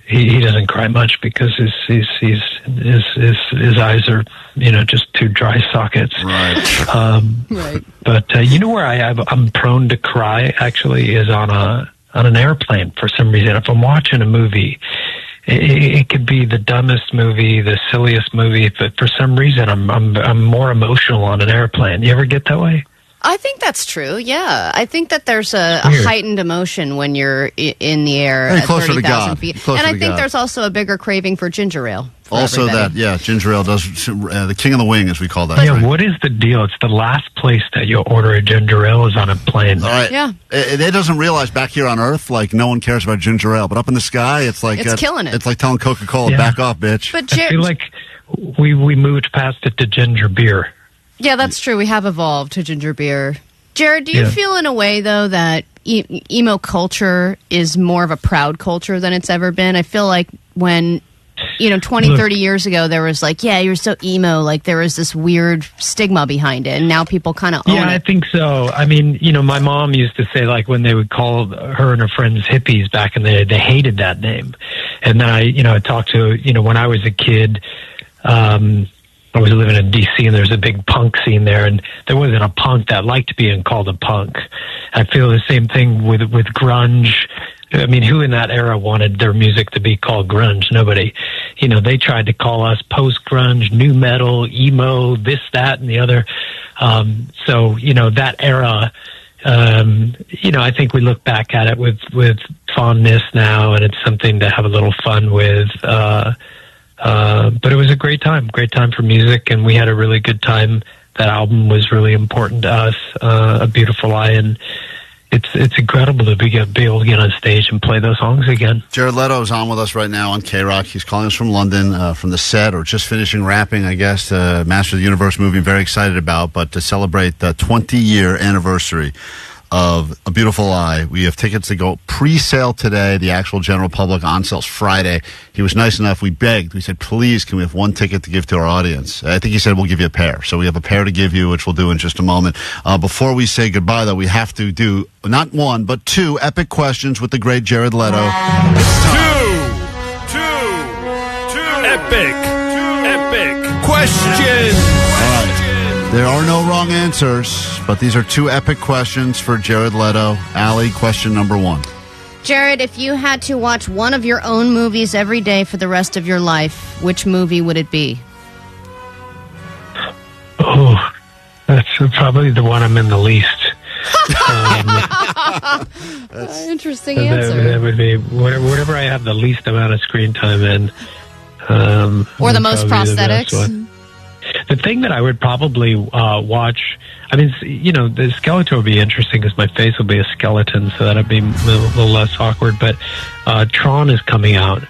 he doesn't cry much because his eyes are just two dry sockets. Right. Right. But where I'm prone to cry actually is on an airplane for some reason. If I'm watching a movie, it could be the dumbest movie, the silliest movie, but for some reason I'm more emotional on an airplane. You ever get that way? I think that's true. Yeah, I think that there's a Weird. heightened emotion when you're in the air Hey, at closer to 30,000 God. feet, Closer and I to think God. there's also a bigger craving for ginger ale. for Also, everybody. ginger ale does the king of the wing, as we call that. Yeah, right? what is the deal? It's the last place that you'll order a ginger ale is on a plane. All right. Yeah. It doesn't realize back here on Earth, like, no one cares about ginger ale. But up in the sky, it's like... It's killing it. It's like telling Coca-Cola, Yeah. back off, bitch. But I feel like we moved past it to ginger beer. yeah, that's true. We have evolved to ginger beer. Jared, do you Yeah. feel in a way though that emo culture is more of a proud culture than it's ever been? I feel like when 20, 30 years ago, there was like, yeah, you're so emo. Like there was this weird stigma behind it. And now people kind of own Yeah, I it. think so. I mean, my mom used to say, like, when they would call her and her friends hippies back in the day, they hated that name. And then I talked to, when I was a kid, I was living in D.C. and there's a big punk scene there, and there wasn't a punk that liked being called a punk. I feel the same thing with grunge. I mean, who in that era wanted their music to be called grunge? Nobody. They tried to call us post-grunge, new metal, emo, this, that, and the other. So, that era, I think we look back at it with fondness now, and it's something to have a little fun with. But it was a great time for music, and we had a really good time. That album was really important to us, A Beautiful Lie, and it's incredible to be able to get on stage and play those songs again. Jared Leto is on with us right now on KROQ. He's calling us from London, from the set, or just finishing wrapping, I guess, Master of the Universe movie I'm very excited about, but to celebrate the 20-year anniversary of A Beautiful Lie. We have tickets to go pre-sale today. The actual general public on sale's Friday. He was nice enough. We begged. We said, please, can we have one ticket to give to our audience? I think he said, we'll give you a pair. So we have a pair to give you, which we'll do in just a moment. Before we say goodbye, though, we have to do not one, but two epic questions with the great Jared Leto. Epic questions. All right. There are no wrong answers, but these are two epic questions for Jared Leto. Allie, question number one. Jared, if you had to watch one of your own movies every day for the rest of your life, which movie would it be? Oh, that's probably the one I'm in the least. Interesting answer. That would be whatever I have the least amount of screen time in. Or the most probably the best prosthetics. one. The thing that I would probably watch, I mean, the Skeletor would be interesting because my face will be a skeleton, so that'd be a little less awkward. But Tron is coming out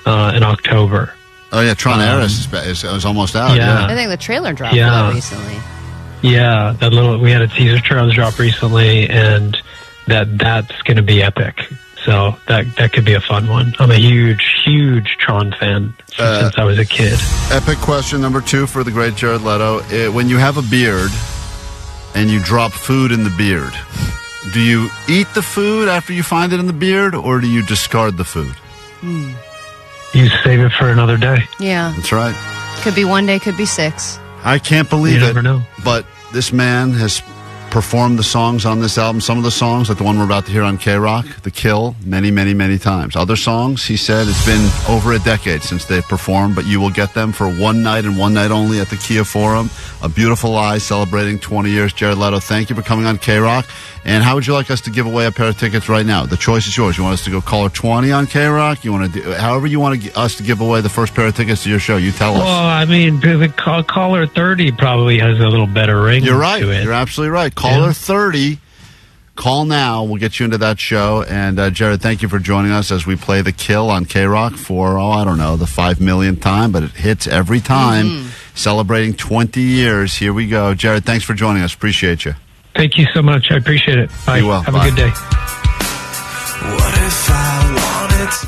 in October. Oh, yeah, Tron Ares is almost out. Yeah. I think the trailer dropped for that recently. Yeah, we had a teaser trailer drop recently, and that's going to be epic. So that could be a fun one. I'm a huge Tron fan since I was a kid. Epic question number two for the great Jared Leto. When you have a beard and you drop food in the beard, do you eat the food after you find it in the beard, or do you discard the food? You save it for another day. Yeah. That's right. Could be one day, could be six. I can't believe You it. never know. But this man has performed the songs on this album, some of the songs, like the one we're about to hear on KROQ, The Kill, many times. Other songs, he said, it's been over a decade since they've performed, but you will get them for one night and one night only at the Kia Forum. A Beautiful Lie, celebrating 20 years. Jared Leto, thank you for coming on KROQ. And how would you like us to give away a pair of tickets right now? The choice is yours. You want us to go caller 20 on KROQ? You want to do, however you want us to give away the first pair of tickets to your show. You tell us. Well, I mean, the caller 30 probably has a little better ring. You're right. To it. You're absolutely right. Caller 30. Call now. We'll get you into that show. And Jared, thank you for joining us as we play The Kill on KROQ for, I don't know, the 5 millionth time, but it hits every time. Celebrating 20 years. Here we go. Jared, thanks for joining us. Appreciate you. Thank you so much. I appreciate it. Bye. You will. Have Bye. a good day. What if I wanted to?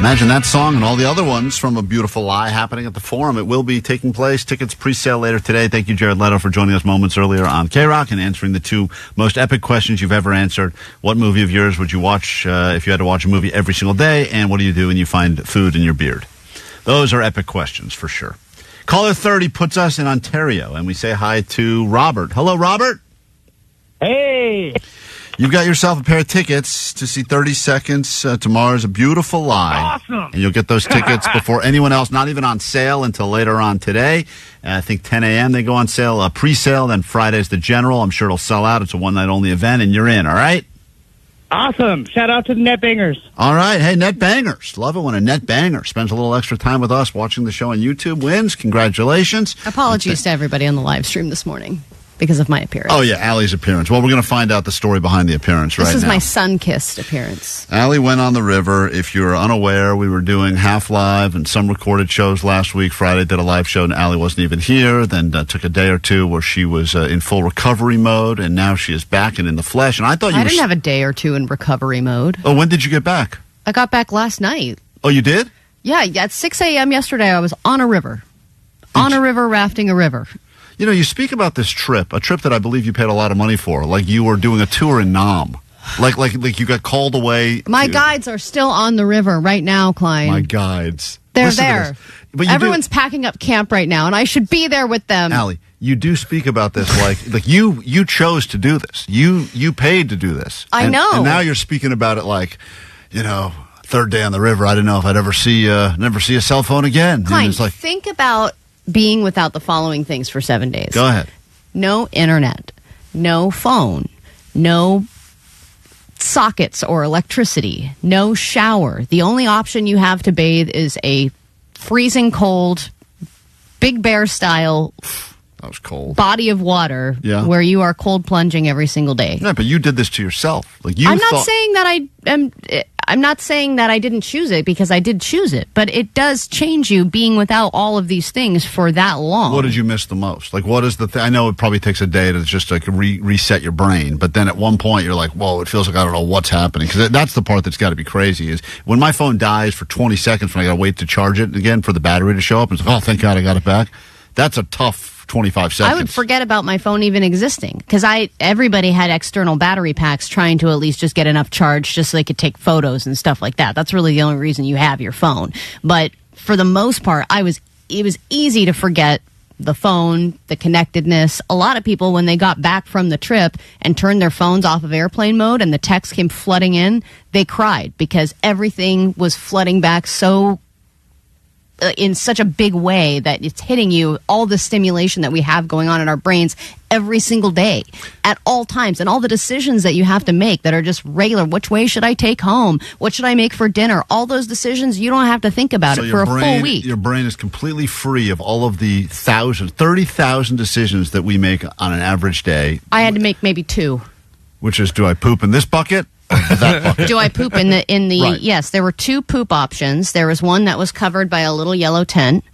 Imagine that song and all the other ones from A Beautiful Lie happening at the Forum. It will be taking place. Tickets pre-sale later today. Thank you, Jared Leto, for joining us moments earlier on KROQ and answering the two most epic questions you've ever answered. What movie of yours would you watch if you had to watch a movie every single day? And what do you do when you find food in your beard? Those are epic questions for sure. Caller 30 puts us in Ontario, and we say hi to Robert. Hello, Robert. Hey. You've got yourself a pair of tickets to see 30 Seconds to Mars, A Beautiful Lie. Awesome. And you'll get those tickets before anyone else, not even on sale until later on today. I think 10 a.m. they go on sale, pre-sale. Then Friday's the general. I'm sure it'll sell out. It's a one-night-only event, and you're in, all right? Awesome. Shout out to the Net Bangers. All right. Hey, Net Bangers. Love it when a Net Banger spends a little extra time with us watching the show on YouTube, wins. Congratulations. Apologies to everybody on the live stream this morning because of my appearance. Oh, yeah, Allie's appearance. Well, we're going to find out the story behind the appearance right now. This is my sun-kissed appearance. Allie went on the river. If you're unaware, we were doing half live and some recorded shows last week. Friday did a live show, and Allie wasn't even here. Then took a day or two where she was in full recovery mode, and now she is back and in the flesh. And I thought I didn't have a day or two in recovery mode. Oh, when did you get back? I got back last night. Oh, you did? Yeah, at 6 a.m. yesterday, I was on a river. Rafting a river. You know, you speak about this trip, a trip that I believe you paid a lot of money for, like you were doing a tour in Nam. Like you got called away. My guides are still on the river right now, Klein. My guides. They're Listen there. But everyone's packing up camp right now, and I should be there with them. Allie, you do speak about this like you chose to do this. You paid to do this. I know. And now you're speaking about it like, you know, third day on the river. I didn't know if I'd never see a cell phone again. Klein, it's like, think about being without the following things for 7 days. Go ahead. No internet, no phone, no sockets or electricity, no shower. The only option you have to bathe is a freezing cold, Big Bear style that was cold. Body of water where you are cold plunging every single day. Yeah, but you did this to yourself. Like I'm not saying that I didn't choose it, because I did choose it, but it does change you being without all of these things for that long. What did you miss the most? Like, what is the thing? I know it probably takes a day to just like reset your brain, but then at one point you're like, whoa, it feels like I don't know what's happening. Because that's the part that's got to be crazy is when my phone dies for 20 seconds when I got to wait to charge it again for the battery to show up, and it's like, oh, thank God I got it back. That's a tough 25 seconds. I would forget about my phone even existing, because everybody had external battery packs trying to at least just get enough charge just so they could take photos and stuff like that. That's really the only reason you have your phone. But for the most part, it was easy to forget the phone, the connectedness. A lot of people, when they got back from the trip and turned their phones off of airplane mode and the text came flooding in, they cried because everything was flooding back in such a big way that it's hitting you, all the stimulation that we have going on in our brains every single day at all times, and all the decisions that you have to make that are just regular. Which way should I take home? What should I make for dinner? All those decisions, you don't have to think about it for a full week. Your brain is completely free of all of the 30,000 decisions that we make on an average day. I had to make maybe 2. Which is, do I poop in this bucket? That bucket? Do I poop in the Right. Yes, there were 2 poop options. There was one that was covered by a little yellow tent,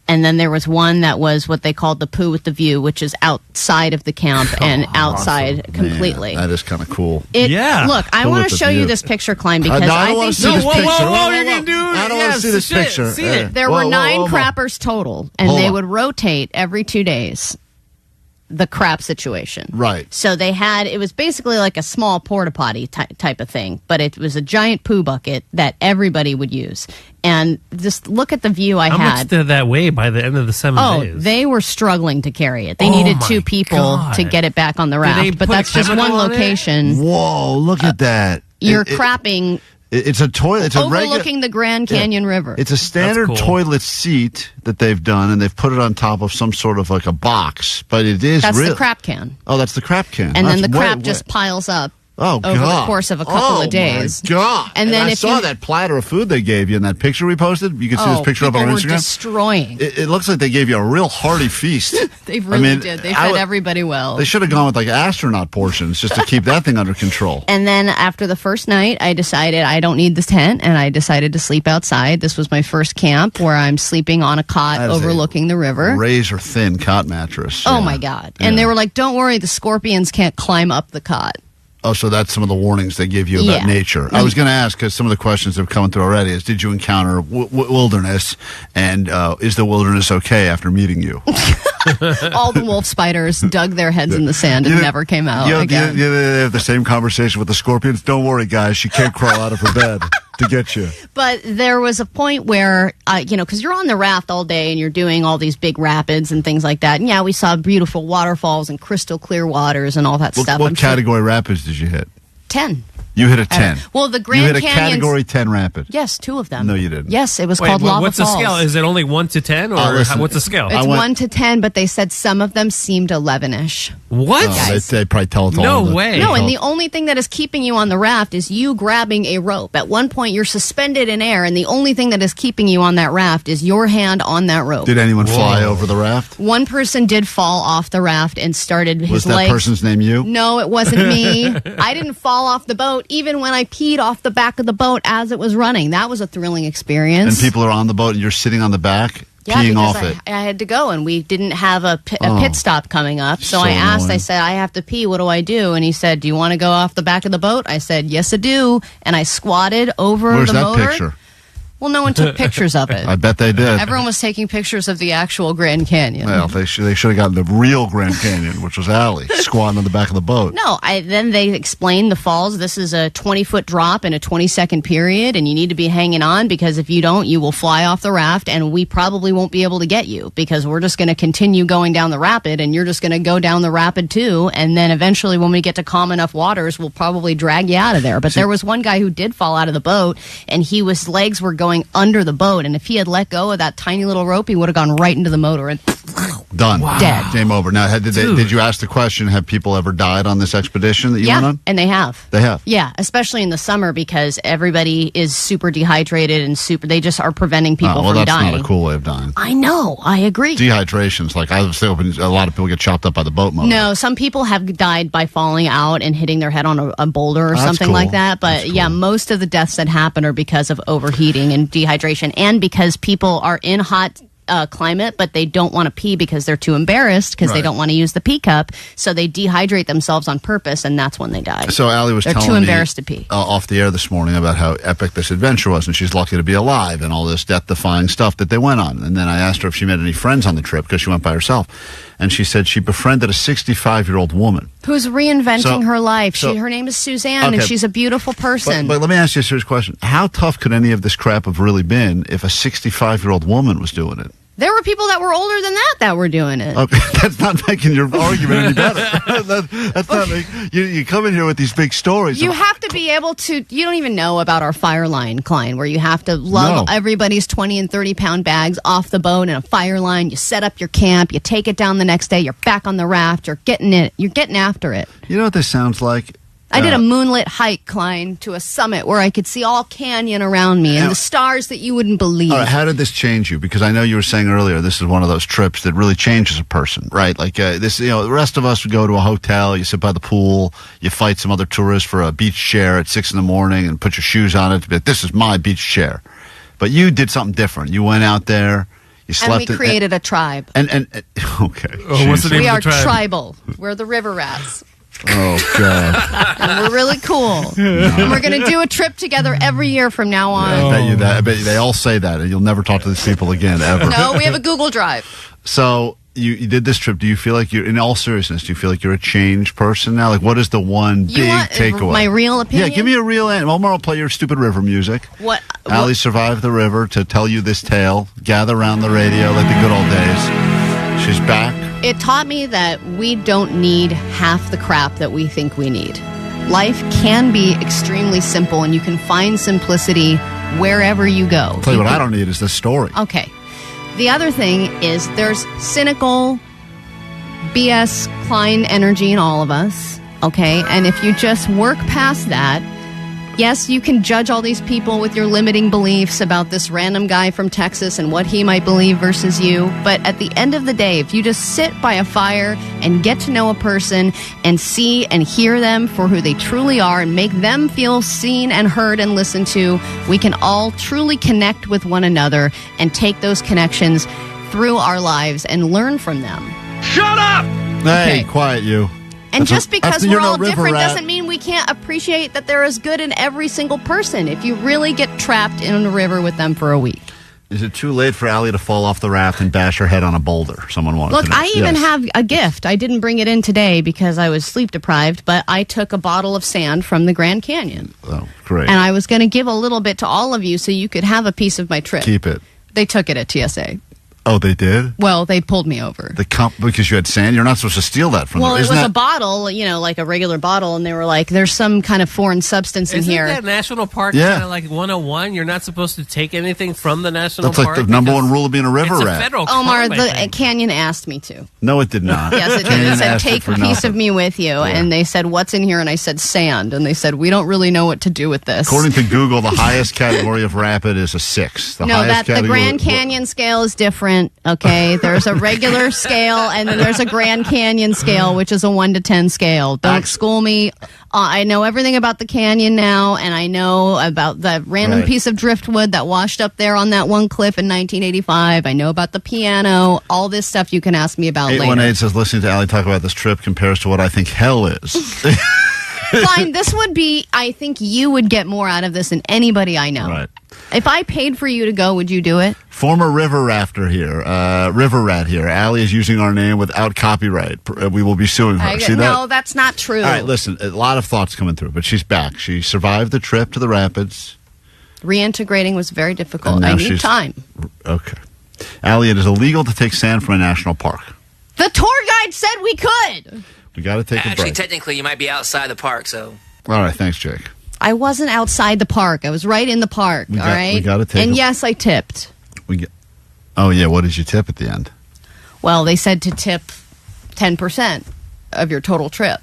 and then there was one that was what they called the poo with the view, which is outside of the camp and outside completely. Man, that is kind of cool. Look, I want to show you this picture, Klein, because I don't want to see this picture. You're gonna do I don't want to see this picture. See it. There were 9 crappers total, and they would rotate every 2 days. The crap situation. Right. So it was basically like a small porta potty type of thing, but it was a giant poo bucket that everybody would use. And just look at the view I How had. much did that weigh by the end of the 7 days? They were struggling to carry it. They needed 2 people to get it back on the raft, but that's just one location. Whoa, look at that. You're crapping. It's a toilet. It's overlooking the Grand Canyon River. It's a standard toilet seat that they've done, and they've put it on top of some sort of like a box. But it is That's the crap can. Oh, that's the crap can. And then the crap just piles up. Over the course of a couple of days. Oh, my God. And then I saw that platter of food they gave you in that picture we posted. You can see this picture up on Instagram. People were destroying. It looks like they gave you a real hearty feast. They really did. They fed everybody well. They should have gone with like astronaut portions just to keep that thing under control. And then after the first night, I decided I don't need this tent, and I decided to sleep outside. This was my first camp where I'm sleeping on a cot overlooking the river. Razor thin cot mattress. Oh, my God. And they were like, don't worry, the scorpions can't climb up the cot. Oh, so that's some of the warnings they give you about nature. I was going to ask, because some of the questions that have come through already is, did you encounter wilderness, and is the wilderness okay after meeting you? All the wolf spiders dug their heads in the sand and never came out again. They have the same conversation with the scorpions. Don't worry, guys. She can't crawl out of her bed to get you. But there was a point where, because you're on the raft all day and you're doing all these big rapids and things like that. And yeah, we saw beautiful waterfalls and crystal clear waters and all that stuff. What category rapids did you hit? 10. You hit a 10. Well, the Grand You hit a Canyon's- category 10 rapid. Yes, 2 of them. No, you didn't. Yes, it was called Lava what's Falls. the scale? Is it only 1 to 10, or listen, what's the scale? It's 1 to 10, but they said some of them seemed 11-ish. What? They probably tell it all. No way. No, and the only thing that is keeping you on the raft is you grabbing a rope. At one point, you're suspended in air, and the only thing that is keeping you on that raft is your hand on that rope. Did anyone fly over the raft? One person did fall off the raft and started his Was that legs. person's name you? No, it wasn't me. I didn't fall off the boat, even when I peed off the back of the boat as it was running. That was a thrilling experience. And people are on the boat, and you're sitting on the back, Yeah, peeing because off it. I had to go, and we didn't have a pit stop coming up. So I asked, annoying. I said, I have to pee. What do I do? And he said, do you want to go off the back of the boat? I said, yes, I do. And I squatted over Where's the that motor. picture? Well, no one took pictures of it. I bet they did. Everyone was taking pictures of the actual Grand Canyon. Well, they should have gotten the real Grand Canyon, which was Allie, squatting on the back of the boat. No, then they explained the falls. This is a 20-foot drop in a 20-second period, and you need to be hanging on, because if you don't, you will fly off the raft, and we probably won't be able to get you, because we're just going to continue going down the rapid, and you're just going to go down the rapid too, and then eventually when we get to calm enough waters, we'll probably drag you out of there. But there was one guy who did fall out of the boat, and his legs were going under the boat, and if he had let go of that tiny little rope, he would have gone right into the motor and Done. Dead. Game over. Now, did you ask the question, have people ever died on this expedition that you went on? And they have. They have? Yeah, especially in the summer, because everybody is super dehydrated and they just are preventing people from that's dying. not a cool way of dying. I know, I agree. Dehydration's like, I was hoping a lot of people get chopped up by the boat motor. No, some people have died by falling out and hitting their head on a boulder or That's something cool. like that. But yeah, most of the deaths that happen are because of overheating and dehydration, and because people are in hot climate, but they don't want to pee because they're too embarrassed, because they don't want to use the pee cup, so they dehydrate themselves on purpose, and that's when they die. So Allie was they're telling too me embarrassed to pee. Off the air this morning about how epic this adventure was, and she's lucky to be alive, and all this death-defying stuff that they went on. And then I asked her if she met any friends on the trip, because she went by herself, and she said she befriended a 65-year-old woman Who's reinventing her life. so- Her name is Suzanne, and she's a beautiful person. But let me ask you a serious question. How tough could any of this crap have really been if a 65-year-old woman was doing it? There were people that were older than that were doing it. Okay, that's not making your argument any better. That's not you come in here with these big stories. You have to be able to, you don't even know about our fire line, Klein, where you have to lug everybody's 20 and 30-pound bags off the boat in a fire line. You set up your camp, you take it down the next day, you're back on the raft, you're getting after it. You know what this sounds like? I did a moonlit hike, Klein, to a summit where I could see all canyon around me and the stars that you wouldn't believe. All right, how did this change you? Because I know you were saying earlier this is one of those trips that really changes a person, right? Like this, the rest of us would go to a hotel, you sit by the pool, you fight some other tourists for a beach chair at 6 a.m. and put your shoes on it. But this is my beach chair. But you did something different. You went out there. You slept. And we created a tribe. And okay. What's the name we of are the tribe? tribal. We're the river rats. Oh, God. And we're really cool. And we're going to do a trip together every year from now on. I bet you they all say that, and you'll never talk to these people again, ever. No, we have a Google Drive. So you did this trip. Do you feel like in all seriousness, do you feel like you're a changed person now? Like, what is the one big takeaway? My real opinion? Yeah, give me a real answer. Omar will play your stupid river music. What? Allie survived the river to tell you this tale. Gather around the radio like the good old days. She's back. It taught me that we don't need half the crap that we think we need. Life can be extremely simple, and you can find simplicity wherever you go. I'll tell you what I don't need is this story. Okay. The other thing is there's cynical BS Klein energy in all of us, okay? And if you just work past that, yes, you can judge all these people with your limiting beliefs about this random guy from Texas and what he might believe versus you. But at the end of the day, if you just sit by a fire and get to know a person and see and hear them for who they truly are and make them feel seen and heard and listened to, we can all truly connect with one another and take those connections through our lives and learn from them. Shut up! Hey, Okay. quiet you. And just because we're all river different rat. doesn't mean we can't appreciate that there is good in every single person if you really get trapped in a river with them for a week. Is it too late for Allie to fall off the raft and bash her head on a boulder? Someone wanted Look, to know. I even have a gift. I didn't bring it in today because I was sleep deprived, but I took a bottle of sand from the Grand Canyon. Oh, great. And I was going to give a little bit to all of you so you could have a piece of my trip. Keep it. They took it at TSA. Oh, they did? Well, they pulled me over. Because you had sand? You're not supposed to steal that from them. Well, it was a bottle, like a regular bottle, and they were like, there's some kind of foreign substance in Isn't here. that national park kind of like 101? You're not supposed to take anything from the national That's park? like the number one rule of being a river it's rat. A federal Omar, crime, I the think. Canyon asked me to. No, it did not. Yes, it did. It said, take a piece of me with you. And they said, what's in here? And I said, sand. And they said, we don't really know what to do with this. According to Google, the highest category of rapid is a 6. The Grand Canyon scale is different, okay? There's a regular scale, and then there's a Grand Canyon scale, which is a 1 to 10 scale. Don't school me. I know everything about the canyon now, and I know about the random piece of driftwood that washed up there on that one cliff in 1985. I know about the piano. All this stuff you can ask me about later. 818 says, listening to Allie talk about this trip compares to what I think hell is. Klein, this would be, I think you would get more out of this than anybody I know. Right. If I paid for you to go, would you do it? Former river rat here. Allie is using our name without copyright. We will be suing her. See that? No, that's not true. All right, listen, a lot of thoughts coming through, but she's back. She survived the trip to the rapids. Reintegrating was very difficult. And now I need time. Okay. Allie, it is illegal to take sand from a national park. The tour guide said we could. We got to take a Actually, break. technically, you might be outside the park, so. All right, thanks, Jake. I wasn't outside the park. I was right in the park, all right? We got to take And yes, I tipped. Oh, yeah, what did you tip at the end? Well, they said to tip 10% of your total trip.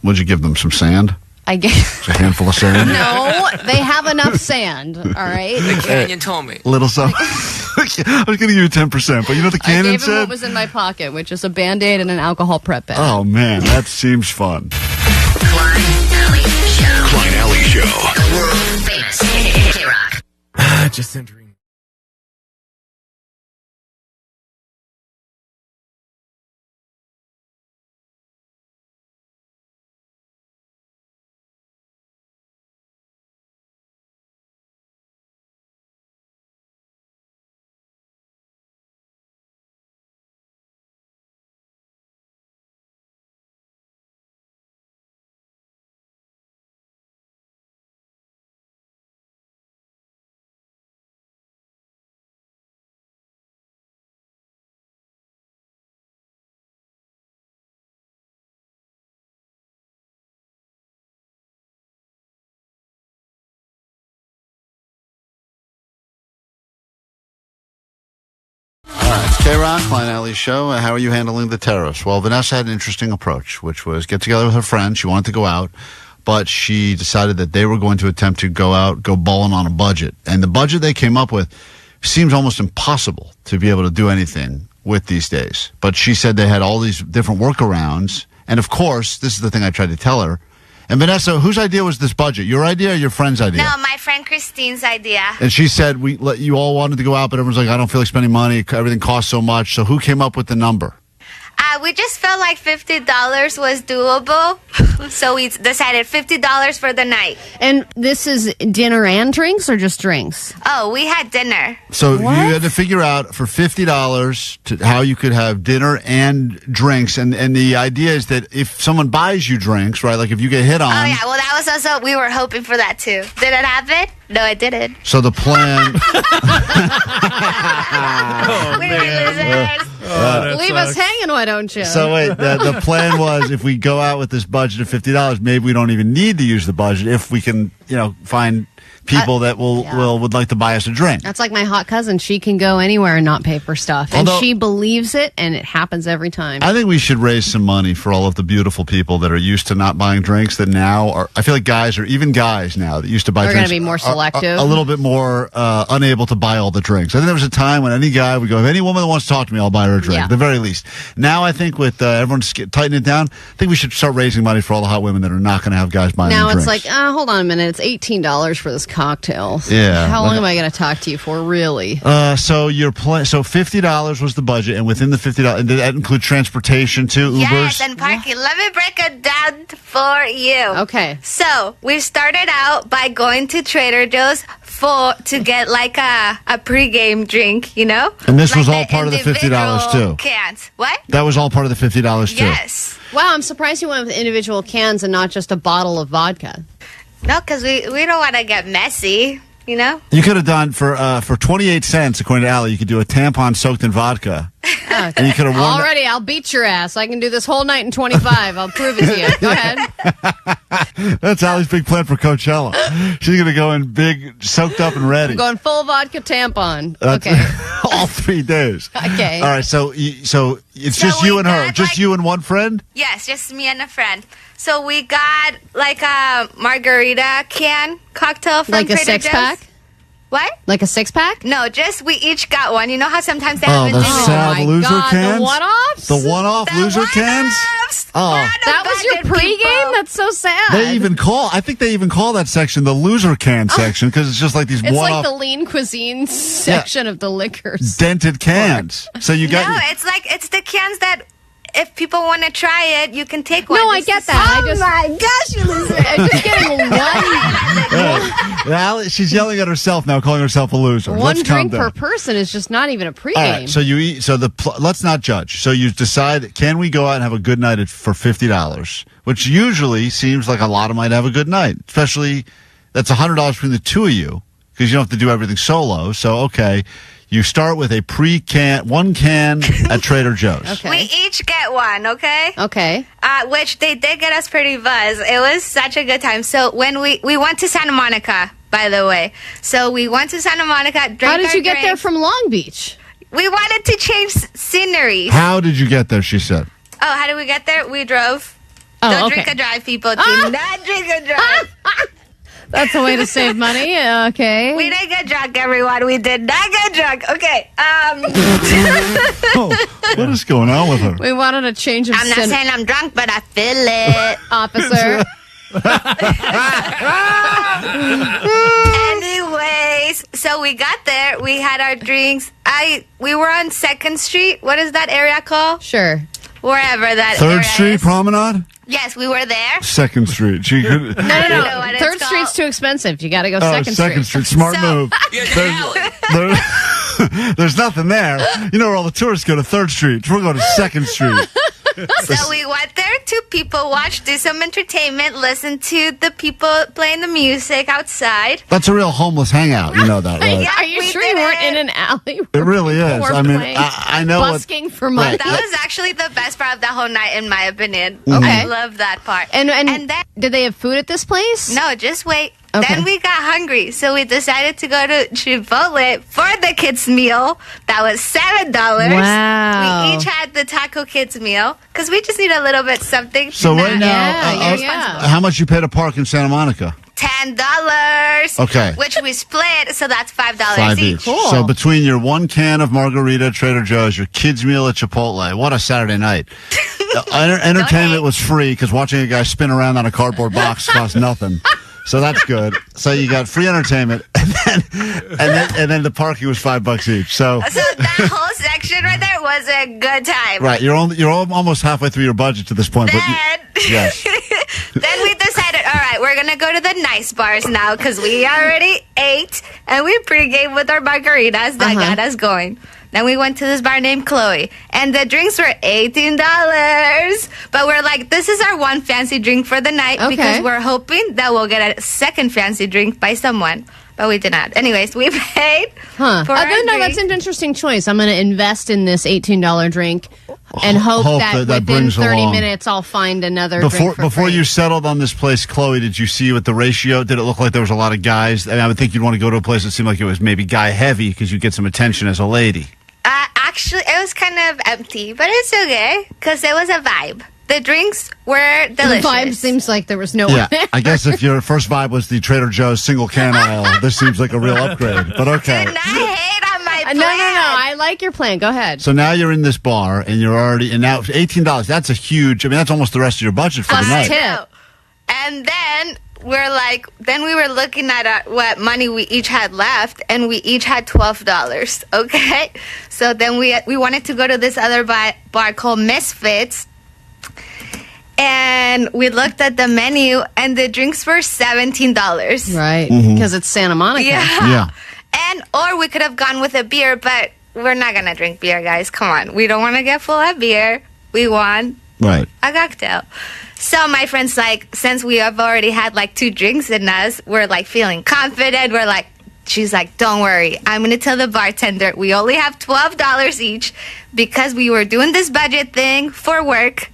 Would you give them some sand? I guess. Just a handful of sand? No, they have enough sand, all right? The canyon told me. Little something. I was going to give you 10%, but you know what the I canyon gave him said? what was in my pocket, which is a Band-Aid and an alcohol prep bag. Oh, man, that seems fun. Klein Alley Show. World Famous KROQ. Just entering. KROQ, Klein Alley Show. How are you handling the terrorists? Well, Vanessa had an interesting approach, which was get together with her friends. She wanted to go out, but she decided that they were going to attempt to go bowling on a budget. And the budget they came up with seems almost impossible to be able to do anything with these days. But she said they had all these different workarounds. And, of course, this is the thing I tried to tell her. And, Vanessa, whose idea was this budget? Your idea or your friend's idea? No, my friend Christine's idea. And she said, you all wanted to go out, but everyone's like, I don't feel like spending money. Everything costs so much. So who came up with the number? We just felt like $50 was doable, so we decided $50 for the night. And this is dinner and drinks or just drinks? Oh, we had dinner. So you had to figure out for $50 how you could have dinner and drinks. And the idea is that if someone buys you drinks, right, like if you get hit on. Oh, yeah, well, that was also, we were hoping for that, too. Did it happen? No, it didn't. So the plan. Leave us hanging, why don't you? So wait, the plan was if we go out with this budget of $50, maybe we don't even need to use the budget if we can, find people that would like to buy us a drink. That's like my hot cousin. She can go anywhere and not pay for stuff. And she believes it, and it happens every time. I think we should raise some money for all of the beautiful people that are used to not buying drinks that now are, I feel like guys now that used to buy They're drinks. They're going to be more selective. A little bit more unable to buy all the drinks. I think there was a time when any guy would go, if any woman that wants to talk to me, I'll buy her a drink, at the very least. Now I think with everyone's tightening it down, I think we should start raising money for all the hot women that are not going to have guys buying them drinks. Now it's like, hold on a minute. it's $18 for this cocktail. Yeah. How long am I going to talk to you for, really? So you're so $50 was the budget, and within the $50, and did that include transportation too? Ubers? Yes, and parking. Let me break it down for you. Okay. So we started out by going to Trader Joe's to get like a pregame drink, you know? And this like was all part of the $50 too. Cans. What? That was all part of the $50 too. Yes. Wow, I'm surprised you went with individual cans and not just a bottle of vodka. No, because we don't want to get messy, you know? You could have done for 28 cents, according to Allie, you could do a tampon soaked in vodka. And you could have won. Already, I'll beat your ass. I can do this whole night in 25. I'll prove it to you. Go ahead. That's Allie's big plan for Coachella. She's going to go in big, soaked up and ready. I'm going full vodka tampon. That's Okay. all 3 days. Okay. All right, so it's just you and her. Just you and one friend? Yes, just me and a friend. So we got like a margarita can cocktail from Like a Trader 6-pack? Joe's. What? Like a 6-pack? No, just we each got one. You know how sometimes they have Oh, the sad loser cans? The one-offs? The one-off loser cans? Oh. That was your pregame? That's so sad. I think they even call that section the loser can section because it's just like these It's like one-off the lean cuisine section of the liquors. dented cans. So you got... No, it's the cans that if people want to try it, you can take one. No, I get that. My gosh, you lose it. I'm just getting Allie, she's yelling at herself now, calling herself a loser. one Let's calm drink per down. person is just not even a pregame. All right, so you eat. So let's not judge. So you decide, can we go out and have a good night for $50? Which usually seems like a lot of might have a good night. Especially that's $100 between the two of you because you don't have to do everything solo. So okay, you start with a one can at Trader Joe's. Okay. We each get one, okay? Okay. Which they did get us pretty buzzed. It was such a good time. So when we went to Santa Monica, by the way. So we went to Santa Monica. How did you get there from Long Beach? We wanted to change scenery. How did you get there, she said? Oh, how did we get there? We drove. Oh, Don't okay. drink and drive, people. Do not drink and drive. That's a way to save money. Okay. We didn't get drunk, everyone. We did not get drunk. Okay. Oh, what is going on with her? We wanted a change of I'm not saying I'm drunk, but I feel it. Officer. Anyways, so we got there. We had our drinks. We were on 2nd Street. What is that area called? Sure. Wherever that 3rd area Street is. Thepromenade? Yes, we were there. 2nd Street. She could. I don't know what it's 3rd called. Street's too expensive. You got to go 2nd Street. Smart move. There's nothing there. You know where all the tourists go to 3rd Street. We're going to 2nd Street. So we went there to people watch, do some entertainment, listen to the people playing the music outside. That's a real homeless hangout. You know that, right? Are you sure you weren't in an alley? It really is. Were I mean, playing, I know busking for money. That was actually the best part of the whole night, in my opinion. Mhm. I love that part. And then, did they have food at this place? no, just wait. Okay. Then we got hungry, so we decided to go to Chipotle for the kids' meal. That was $7. Wow. We each had the Taco Kids meal because we just need a little bit something. So right now, how much you pay to park in Santa Monica? $10. Okay. Which we split, so that's $5 $5 each. So between your one can of margarita at Trader Joe's, your kids' meal at Chipotle, what a Saturday night. Entertainment was free because watching a guy spin around on a cardboard box cost nothing. So that's good. So you got free entertainment, and then the parking was $5 each. So that whole section right there was a good time. right, you're almost halfway through your budget to this point. Yes. Then we decided, all right, we're gonna go to the nice bars now because we already ate and we pregame with our margaritas that got us going. Then we went to this bar named Chloe, and the drinks were $18. But we're like, this is our one fancy drink for the night because we're hoping that we'll get a second fancy drink by someone. But we did not. Anyways, we paid for our No, drink. that's an interesting choice. I'm going to invest in this $18 drink and hope that within brings 30 along. minutes I'll find another drink for Before free. you settled on this place, Chloe, did you see what the ratio? Did it look like there was a lot of guys? I would think you'd want to go to a place that seemed like it was maybe guy heavy because you'd get some attention as a lady. Actually, it was kind of empty, but it's okay because it was a vibe. The drinks were delicious. The vibe seems like there was no Yeah, one. I guess if your first vibe was the Trader Joe's single can aisle, this seems like a real upgrade. But okay. I hate on my plan. No. I like your plan. Go ahead. So now you're in this bar and you're already, and now $18. That's a huge. I mean, that's almost the rest of your budget for the night. And then then we were looking at what money we each had left, and we each had $12. Okay, so then we wanted to go to this other bar called Misfits, and we looked at the menu, and the drinks were $17. Right, because it's Santa Monica. Yeah. And or we could have gone with a beer, but we're not gonna drink beer, guys. Come on, we don't want to get full of beer. We want a cocktail. So my friend's like, since we have already had like 2 drinks in us, we're like feeling confident. She's like, don't worry. I'm going to tell the bartender we only have $12 each because we were doing this budget thing for work.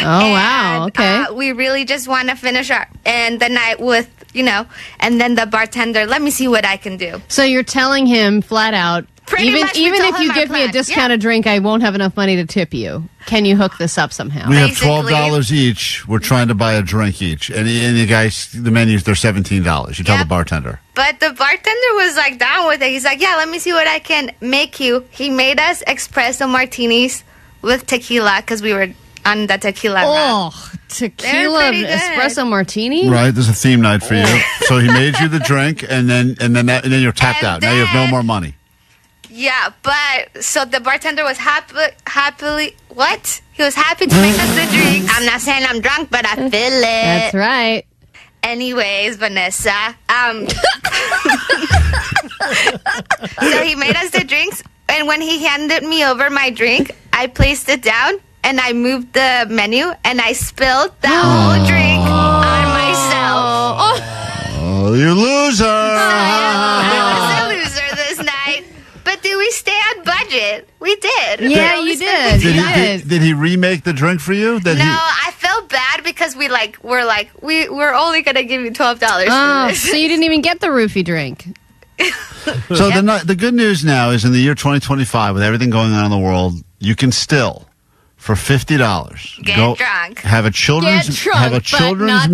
Wow. Okay. We really just want to finish the night with, and then the bartender, let me see what I can do. So you're telling him flat out, even if you give me a discounted drink, I won't have enough money to tip you. Can you hook this up somehow? We have $12 each. We're trying to buy a drink each. And the guys, the menus, they're $17. You tell the bartender. But the bartender was like down with it. He's like, yeah, let me see what I can make you. He made us espresso martinis with tequila because we were on the tequila run. Tequila espresso martini? Right, there's a theme night for you. So he made you the drink, and then you're tapped out. Now you have no more money. Yeah, but so the bartender was happily what? He was happy to make us the drinks. I'm not saying I'm drunk, but I feel it. That's right. Anyways, Vanessa, so he made us the drinks, and when he handed me over my drink, I placed it down, and I moved the menu, and I spilled the whole drink on myself. Oh, you loser! I was a loser this night. But did we stay on budget? We did. Yeah, you did. Did he remake the drink for you? I felt bad because we're only gonna give you $12 for this. So you didn't even get the roofie drink. So the good news now is in the year 2025, with everything going on in the world, you can still, for $50, get drunk, have a children's meal. Have a children's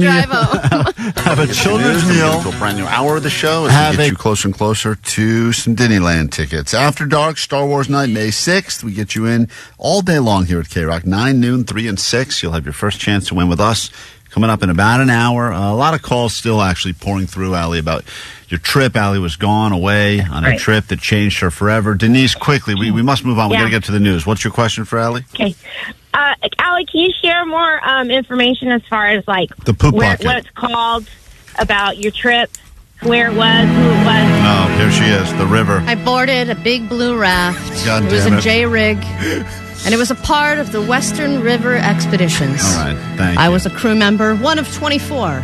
meal. To a brand new hour of the show as we get you closer and closer to some Disneyland tickets. After Dark, Star Wars Night, May 6th. We get you in all day long here at KROQ, 9, noon, 3, and 6. You'll have your first chance to win with us coming up in about an hour. A lot of calls still actually pouring through, Allie, about your trip. Allie was gone away on a trip that changed her forever. Denise, quickly, we must move on. We got to get to the news. What's your question for Allie? Okay. Allie, can you share more information as far as like the poop bucket, what it's called, about your trip, where it was, who it was? Oh, here she is, the river. I boarded a big blue raft. God it was damn a J-rig. And it was a part of the Western River Expeditions. All right, thank you. I was a crew member, one of 24.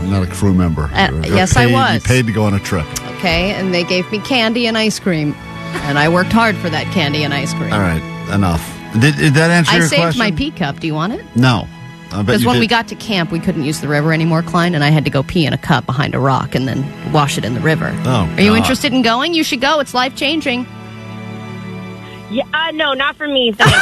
Not a crew member. Yes, I was. You paid to go on a trip. Okay, and they gave me candy and ice cream. And I worked hard for that candy and ice cream. All right, enough. Did that answer your question? I saved my pee cup. Do you want it? No. Because when we got to camp, we couldn't use the river anymore, Klein, and I had to go pee in a cup behind a rock and then wash it in the river. Oh, Are you interested in going? You should go. It's life-changing. Yeah, no, not for me. Thanks.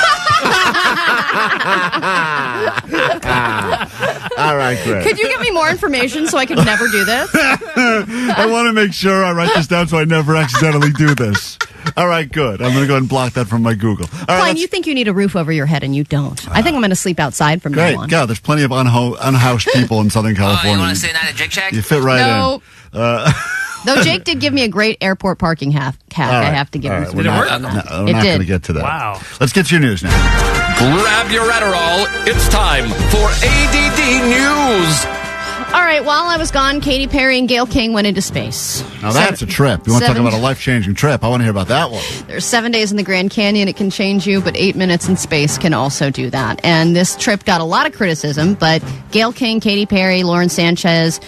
All right, great. Could you give me more information so I could never do this? I want to make sure I write this down so I never accidentally do this. All right, good. I'm going to go ahead and block that from my Google. All right, Klein, you think you need a roof over your head, and you don't. I think I'm going to sleep outside from now on. Great. Yeah, there's plenty of unhoused people in Southern California. You want to stay night at Jake Shack? You fit right in. Though Jake did give me a great airport parking hack. I have to give him some credit. We're not going to get to that. Wow. Let's get to your news now. Grab your Adderall. It's time for ADD News. All right, while I was gone, Katy Perry and Gayle King went into space. Now that's a trip. You want to talk about a life-changing trip? I want to hear about that one. There's 7 days in the Grand Canyon. It can change you, but 8 minutes in space can also do that. And this trip got a lot of criticism, but Gayle King, Katy Perry, Lauren Sanchez,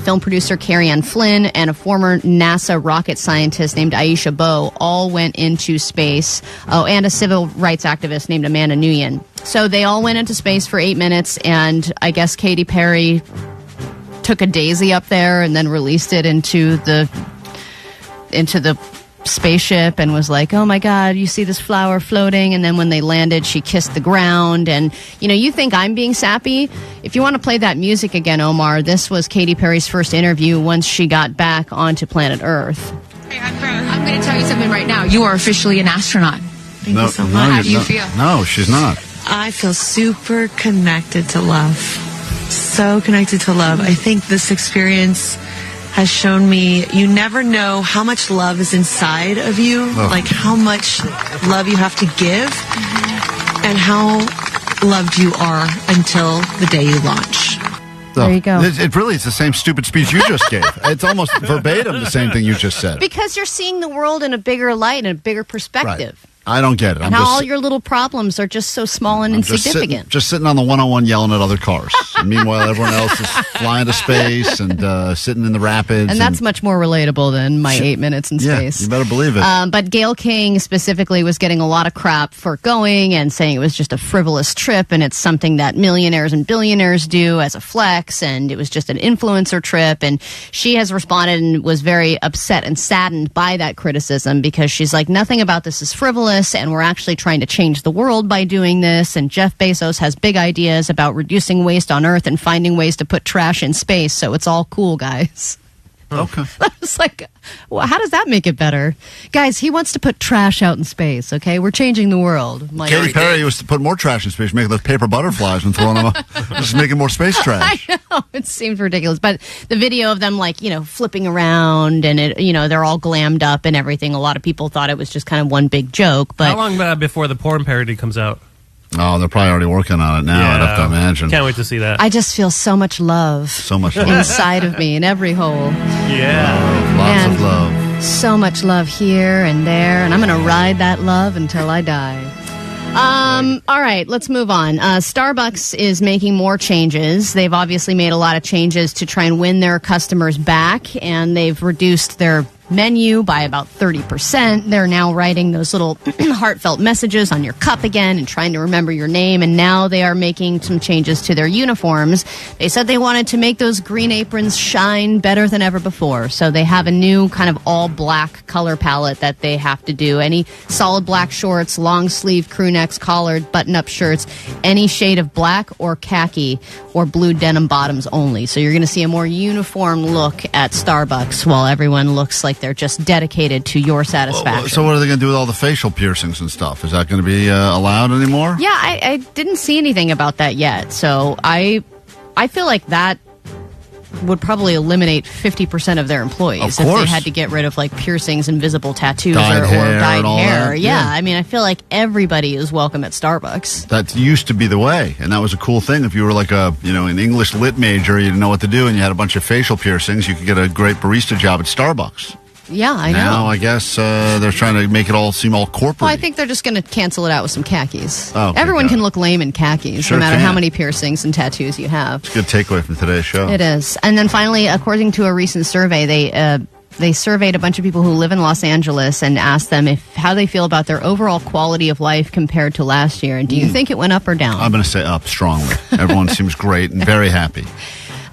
film producer Carrie Ann Flynn, and a former NASA rocket scientist named Aisha Bowe all went into space. Oh, and a civil rights activist named Amanda Nguyen. So they all went into space for 8 minutes, and I guess Katy Perry took a daisy up there and then released it into the spaceship and was like, oh my God, you see this flower floating? And then when they landed, she kissed the ground. And, you think I'm being sappy? If you want to play that music again, Omar, this was Katy Perry's first interview once she got back onto planet Earth. Hey, I'm going to tell you something right now. You are officially an astronaut. Thank you so much. How do you feel? No, she's not. I feel super connected to love. so connected to love. I think this experience has shown me you never know how much love is inside of you, like how much love you have to give, and how loved you are until the day you launch. There you go. It really is the same stupid speech you just gave. It's almost verbatim the same thing you just said. Because you're seeing the world in a bigger light and a bigger perspective. Right. I don't get it. And how all your little problems are just so small and insignificant. Just sitting on the 101 yelling at other cars. And meanwhile, everyone else is flying to space and sitting in the rapids. And that's much more relatable than my 8 minutes in space. You better believe it. But Gayle King specifically was getting a lot of crap for going and saying it was just a frivolous trip and it's something that millionaires and billionaires do as a flex and it was just an influencer trip. And she has responded and was very upset and saddened by that criticism because she's like, nothing about this is frivolous. And we're actually trying to change the world by doing this. And Jeff Bezos has big ideas about reducing waste on Earth and finding ways to put trash in space. So it's all cool, guys. Okay. I was like, well, how does that make it better? Guys, he wants to put trash out in space, okay? We're changing the world. Like, Katy Perry was to put more trash in space, making those paper butterflies and throwing them up, just making more space trash. I know, it seems ridiculous. But the video of them, like, flipping around and, they're all glammed up and everything, a lot of people thought it was just kind of one big joke. But how long before the porn parody comes out? Oh, they're probably already working on it now, I'd have to imagine. Can't wait to see that. I just feel so much love. So much love. Inside of me, in every hole. Yeah. Lots of love. So much love here and there, and I'm going to ride that love until I die. All right, let's move on. Starbucks is making more changes. They've obviously made a lot of changes to try and win their customers back, and they've reduced their menu by about 30%. They're now writing those little heartfelt messages on your cup again and trying to remember your name. And now they are making some changes to their uniforms. They said they wanted to make those green aprons shine better than ever before. So they have a new kind of all black color palette that they have to do. Any solid black shorts, long sleeve crew necks, collared, button up shirts, any shade of black or khaki or blue denim bottoms only. So you're going to see a more uniform look at Starbucks while everyone looks like they're just dedicated to your satisfaction. So what are they going to do with all the facial piercings and stuff? Is that going to be allowed anymore? Yeah, I didn't see anything about that yet. So I feel like that would probably eliminate 50% of their employees if they had to get rid of like piercings and visible tattoos or dyed hair. Yeah, I mean, I feel like everybody is welcome at Starbucks. That used to be the way, and that was a cool thing. If you were like an English lit major, you didn't know what to do, and you had a bunch of facial piercings, you could get a great barista job at Starbucks. Yeah, I know. Now, I guess they're trying to make it all seem all corporate. Well, I think they're just going to cancel it out with some khakis. Oh, okay, everyone can look lame in khakis, Sure no matter can. how many piercings and tattoos you have. It's a good takeaway from today's show. It is. And then finally, according to a recent survey, they surveyed a bunch of people who live in Los Angeles and asked them how they feel about their overall quality of life compared to last year. And do you think it went up or down? I'm going to say up strongly. Everyone seems great and very happy.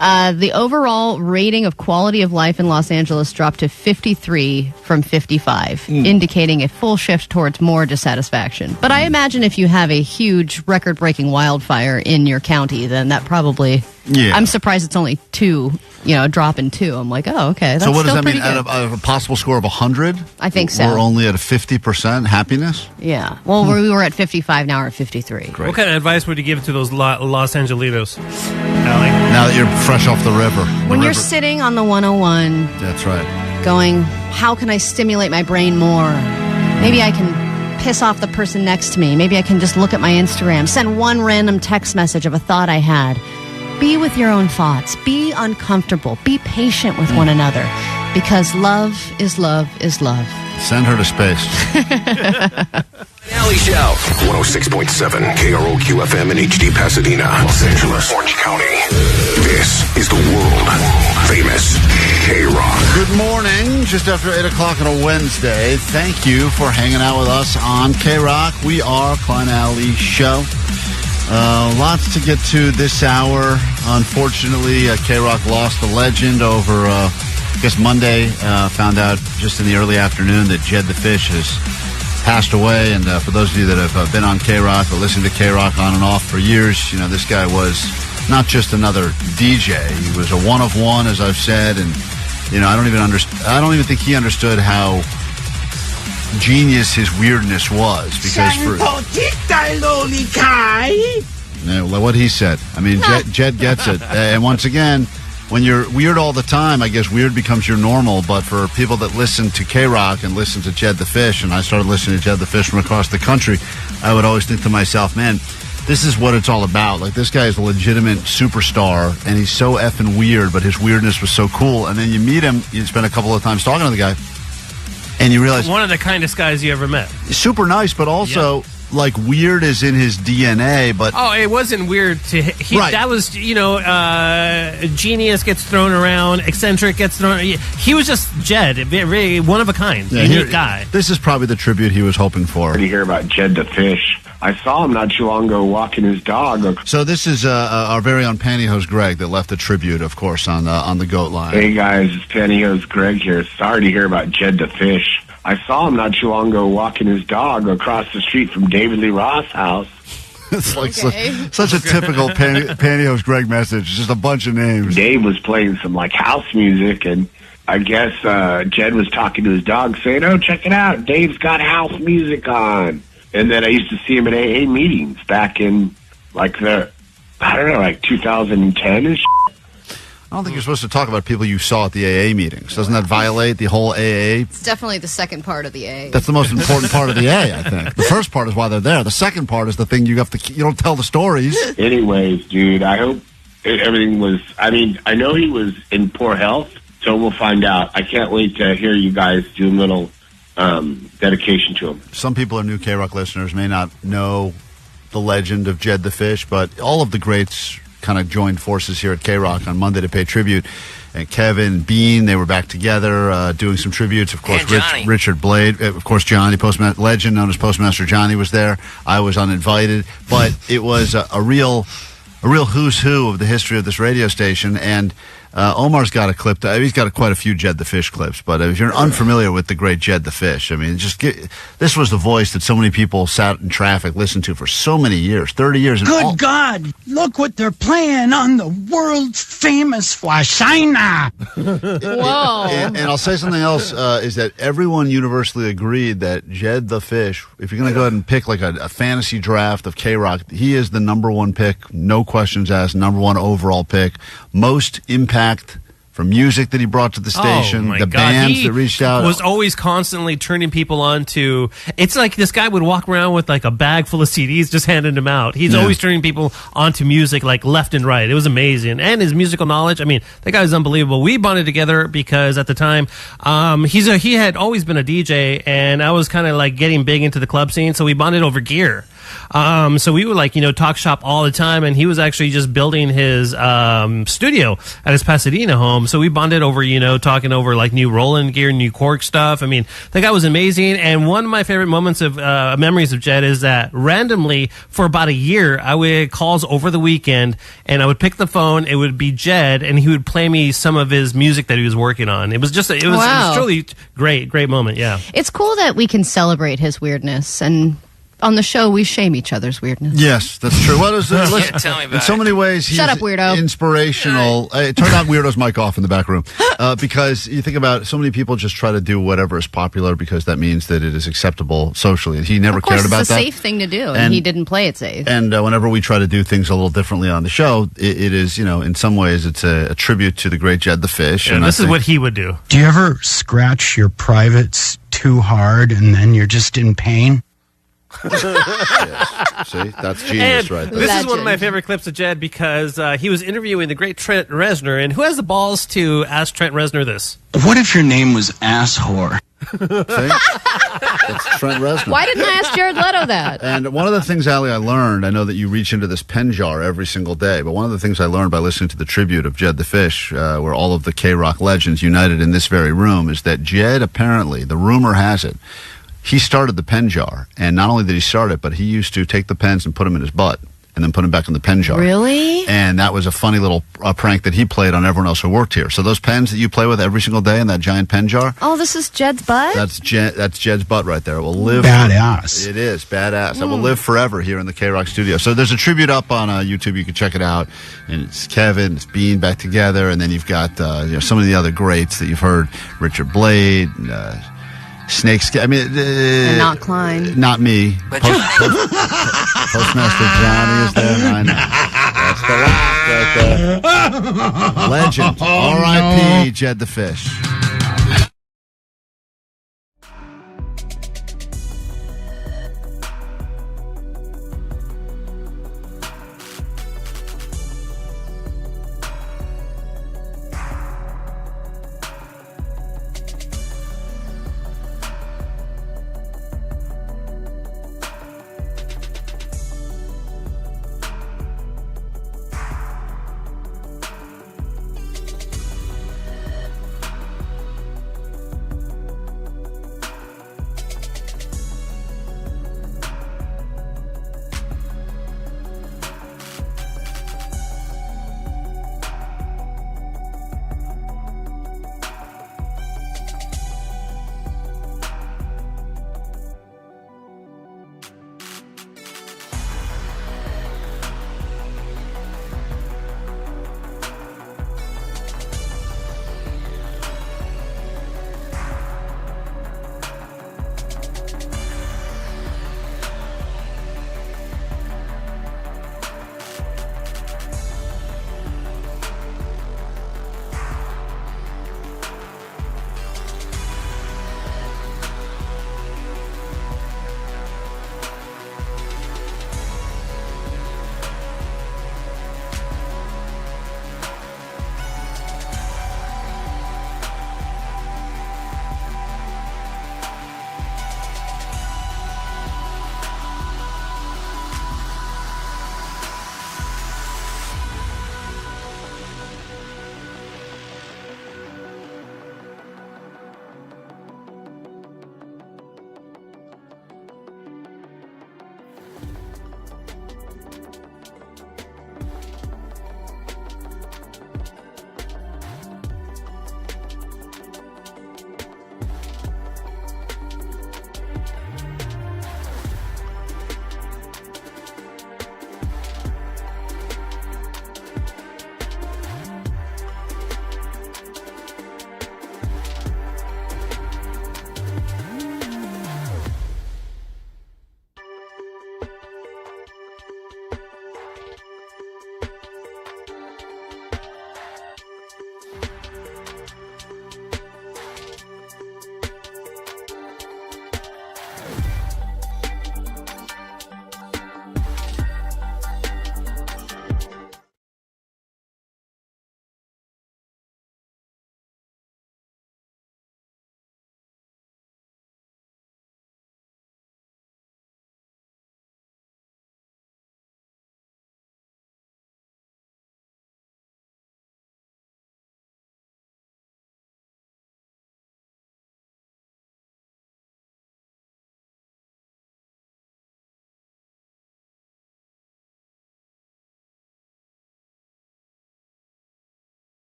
The overall rating of quality of life in Los Angeles dropped to 53 from 55, indicating a full shift towards more dissatisfaction. But I imagine if you have a huge record-breaking wildfire in your county, then that probably... Yeah. I'm surprised it's only 2, a drop in 2. I'm like, oh, okay. That's so what does that mean? good. Out of a possible score of 100? I think so. We're only at a 50% happiness? Yeah. Well, we were at 55, now we're at 53. Great. What kind of advice would you give to those Los Angelinos, Allie? Now that you're fresh off the river. When you're sitting on the 101... That's right. Going, how can I stimulate my brain more? Maybe I can piss off the person next to me. Maybe I can just look at my Instagram, send one random text message of a thought I had. Be with your own thoughts. Be uncomfortable. Be patient with one another. Because love is love is love. Send her to space. Alley Show. 106.7 KROQ FM in HD Pasadena, Los Angeles, Orange County. This is the world famous KROQ. Good morning. Just after 8 o'clock on a Wednesday. Thank you for hanging out with us on KROQ. We are Klein Alley Show. Lots to get to this hour. Unfortunately, KROQ lost the legend over, I guess Monday. Found out just in the early afternoon that Jed the Fish has passed away. And for those of you that have been on KROQ or listened to KROQ on and off for years, this guy was not just another DJ. He was a one of one, as I've said. And, I don't even think he understood how genius his weirdness was, because Yeah, well, what he said. I mean, Jed gets it. And once again, when you're weird all the time, I guess weird becomes your normal. But for people that listen to KROQ and listen to Jed the Fish, and I started listening to Jed the Fish from across the country, I would always think to myself, man, this is what it's all about. Like, this guy is a legitimate superstar, and he's so effing weird, but his weirdness was so cool. And then you meet him, you spend a couple of times talking to the guy, and you realize... One of the kindest guys you ever met. Super nice, but also... Yeah. Like, weird is in his DNA, but... Oh, it wasn't weird to... Right. That was, genius gets thrown around, eccentric gets thrown... He was just Jed, really one of a kind, unique guy. This is probably the tribute he was hoping for. Did you hear about Jed the Fish? I saw him not too long ago walking his dog. So this is our very own Pantyhose Greg that left a tribute, of course, on the GOAT line. Hey, guys, it's Pantyhose Greg here. Sorry to hear about Jed the Fish. I saw him not too long ago walking his dog across the street from David Lee Roth's house. It's like such a typical Pantyhose Greg message. Just a bunch of names. Dave was playing some house music, and I guess Jed was talking to his dog saying, "Oh, check it out, Dave's got house music on." And then I used to see him at AA meetings back in 2010-ish. I don't think you're supposed to talk about people you saw at the AA meetings. Doesn't that violate the whole AA? It's definitely the second part of the AA. That's the most important part of the AA, I think. The first part is why they're there. The second part is the thing you don't tell the stories. Anyways, dude, I hope everything was... I mean, I know he was in poor health, so we'll find out. I can't wait to hear you guys do a little dedication to him. Some people are new KROQ listeners, may not know the legend of Jed the Fish, but all of the greats kind of joined forces here at KROQ on Monday to pay tribute. And Kevin and Bean, they were back together doing some tributes. Of course, Richard Blade, of course, Johnny, legend known as Postmaster Johnny, was there. I was uninvited, but it was a real who's who of the history of this radio station. And Omar's got a clip. He's got quite a few Jed the Fish clips. But if you're unfamiliar with the great Jed the Fish, I mean, this was the voice that so many people sat in traffic, listened to for so many years, 30 years. Good God! Look what they're playing on the world famous Flashina. Whoa! And I'll say something else is that everyone universally agreed that Jed the Fish, if you're going to go ahead and pick like a fantasy draft of KROQ, he is the number one pick, no questions asked, number one overall pick, most impact from music that he brought to the station, bands that reached out. Was always constantly turning people on to... It's like this guy would walk around with like a bag full of CDs, just handing them out. He's always turning people onto music like left and right. It was amazing. And his musical knowledge, I mean, that guy was unbelievable. We bonded together because at the time, he had always been a DJ, and I was kind of like getting big into the club scene, so we bonded over gear. So we would talk shop all the time, and he was actually just building his studio at his Pasadena home. So we bonded over, talking over like new Roland gear, new KROQ stuff. I mean, the guy was amazing. And one of my favorite moments of memories of Jed is that randomly for about a year, I would get calls over the weekend, and I would pick the phone. It would be Jed, and he would play me some of his music that he was working on. It was just, it was truly great moment. Yeah. It's cool that we can celebrate his weirdness, and on the show, we shame each other's weirdness. Yes, that's true. What is this? Tell me about in so many ways, he's Shut up, weirdo. Inspirational. It turned out Weirdo's mic off in the back room because you think about it, so many people just try to do whatever is popular because that means that it is acceptable socially. He never cared about that. It's a safe thing to do, and he didn't play it safe. And whenever we try to do things a little differently on the show, it is, in some ways, it's a tribute to the great Jed the Fish. Yeah, and this is what he would do. Do you ever scratch your privates too hard and then you're just in pain? Yes. See, that's genius right there. This is one of my favorite clips of Jed because he was interviewing the great Trent Reznor, and who has the balls to ask Trent Reznor this? What if your name was Asshore? See? That's Trent Reznor. Why didn't I ask Jared Leto that? And one of the things, Allie, I learned, I know that you reach into this pen jar every single day, but one of the things I learned by listening to the tribute of Jed the Fish, where all of the KROQ legends united in this very room, is that Jed, apparently, the rumor has it, he started the pen jar, and not only did he start it, but he used to take the pens and put them in his butt and then put them back in the pen jar. Really? And that was a funny little prank that he played on everyone else who worked here. So those pens that you play with every single day in that giant pen jar. Oh, this is Jed's butt? That's Jed's butt right there. It will live. Badass. It is badass. It will live forever here in the KROQ studio. So there's a tribute up on YouTube. You can check it out. And it's Kevin, it's Bean back together, and then you've got some of the other greats that you've heard: Richard Blade. Snakes. I mean, and not Klein. Not me. Postmaster Johnny is there. I know. That's the laugh right there. Legend. R.I.P. Jed the Fish.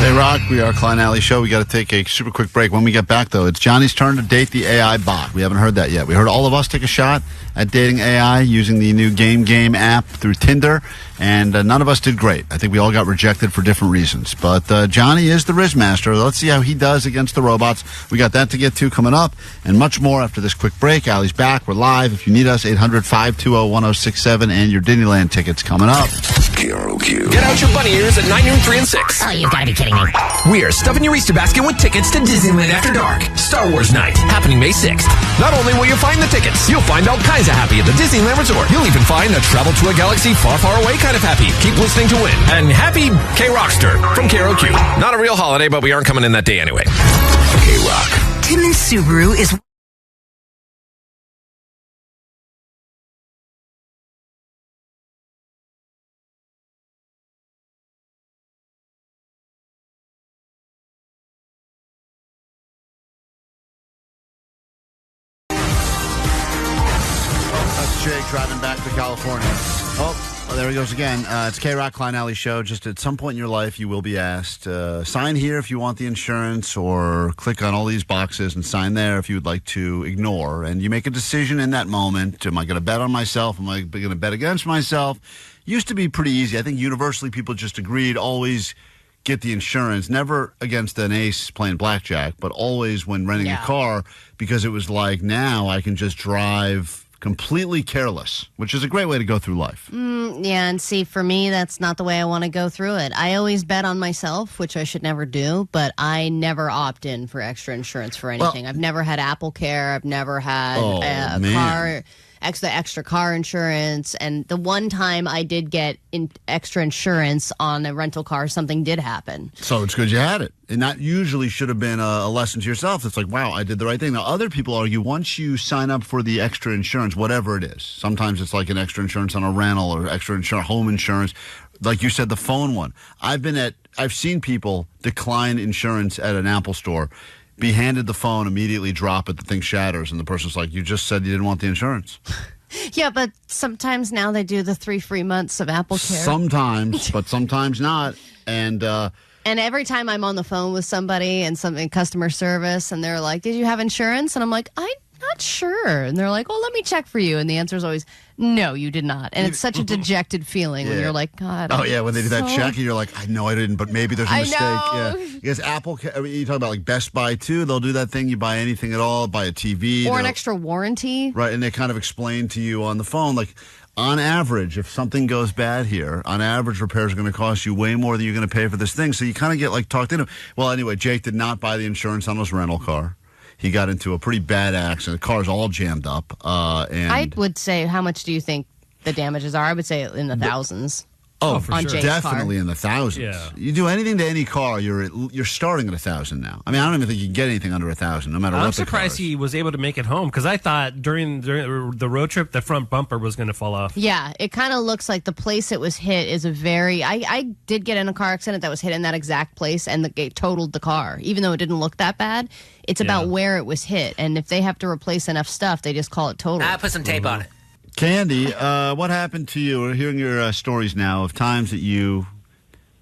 K-Rock, we are Klein Alley Show. We got to take a super quick break. When we get back, though, it's Johnny's turn to date the AI bot. We haven't heard that yet. We heard all of us take a shot at dating AI using the new Game app through Tinder, and none of us did great. I think we all got rejected for different reasons. But Johnny is the Riz Master. Let's see how he does against the robots. We got that to get to coming up, and much more after this quick break. Allie's back. We're live. If you need us, 800-520-1067, and your Disneyland tickets coming up. KROQ. Get out your bunny ears at 9 noon, 3 and 6. Oh, you've got to be kidding me. We're stuffing your Easter basket with tickets to Disneyland After Dark, Star Wars Night, happening May 6th. Not only will you find the tickets, you'll find all kinds of happy at the Disneyland Resort. You'll even find a travel to a galaxy far, far away kind of happy. Keep listening to win. And happy K-Rockster from KROQ. Not a real holiday, but we aren't coming in that day anyway. K-Rock. Timmins Subaru is... Jake driving back to California. Oh, there he goes again. It's K-Rock, Klein Alley Show. Just at some point in your life, you will be asked, sign here if you want the insurance, or click on all these boxes and sign there if you would like to ignore. And you make a decision in that moment. Am I going to bet on myself? Am I going to bet against myself? Used to be pretty easy. I think universally people just agreed always get the insurance, never against an ace playing blackjack, but always when renting a car, because it was like, now I can just drive completely careless, which is a great way to go through life. Yeah, and see, for me, that's not the way I want to go through it. I always bet on myself, which I should never do, but I never opt in for extra insurance for anything. I've never had Apple Care. I've never had the extra car insurance. And the one time I did get extra insurance on a rental car, something did happen. So it's good you had it. And that usually should have been a lesson to yourself. It's like, wow, I did the right thing. Now, other people argue once you sign up for the extra insurance, whatever it is, sometimes it's like an extra insurance on a rental or extra insurance, home insurance. Like you said, the phone one. I've seen people decline insurance at an Apple store, be handed the phone, immediately drop it, the thing shatters, and the person's like, you just said you didn't want the insurance. Yeah, but sometimes now they do the 3 free months of Apple Care. Sometimes, but sometimes not. And every time I'm on the phone with somebody and in customer service, and they're like, did you have insurance? And I'm like, I'm not sure. And they're like, well, let me check for you. And the answer is always, no, you did not. And it's such a dejected feeling when you're like, God. Oh, yeah, when they do that check, and you're like, I know I didn't, but maybe there's a mistake. know. Yeah. Because Apple, you talk about like Best Buy, too. They'll do that thing. You buy anything at all, buy a TV. Or an extra warranty. Right, and they kind of explain to you on the phone, like, on average, if something goes bad here, on average, repairs are going to cost you way more than you're going to pay for this thing. So you kind of get like talked into. Well, anyway, Jake did not buy the insurance on his rental car. He got into a pretty bad accident. The car's all jammed up. And I would say, how much do you think the damages are? I would say in the thousands. Oh, for on sure. Jake's Definitely car. in the thousands. Yeah. You do anything to any car, you're starting at 1,000 now. I mean, I don't even think you can get anything under 1,000, no matter what I'm the car surprised is. he was able to make it home, because I thought during the road trip, the front bumper was going to fall off. Yeah, it kind of looks like the place it was hit is a very... I did get in a car accident that was hit in that exact place, and it totaled the car. Even though it didn't look that bad, it's about where it was hit. And if they have to replace enough stuff, they just call it total. I put some tape on it. Candy, what happened to you? We're hearing your stories now of times that you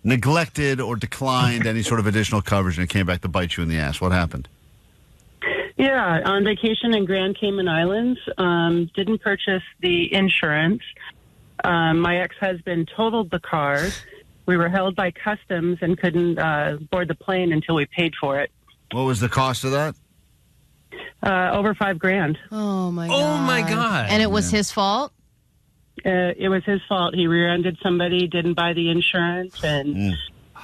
neglected or declined any sort of additional coverage and it came back to bite you in the ass. What happened? Yeah, on vacation in Grand Cayman Islands, didn't purchase the insurance. My ex-husband totaled the car. We were held by customs and couldn't board the plane until we paid for it. What was the cost of that? Over $5,000. Oh, my God. Oh, my God. And it was his fault? It was his fault. He rear-ended somebody, didn't buy the insurance, and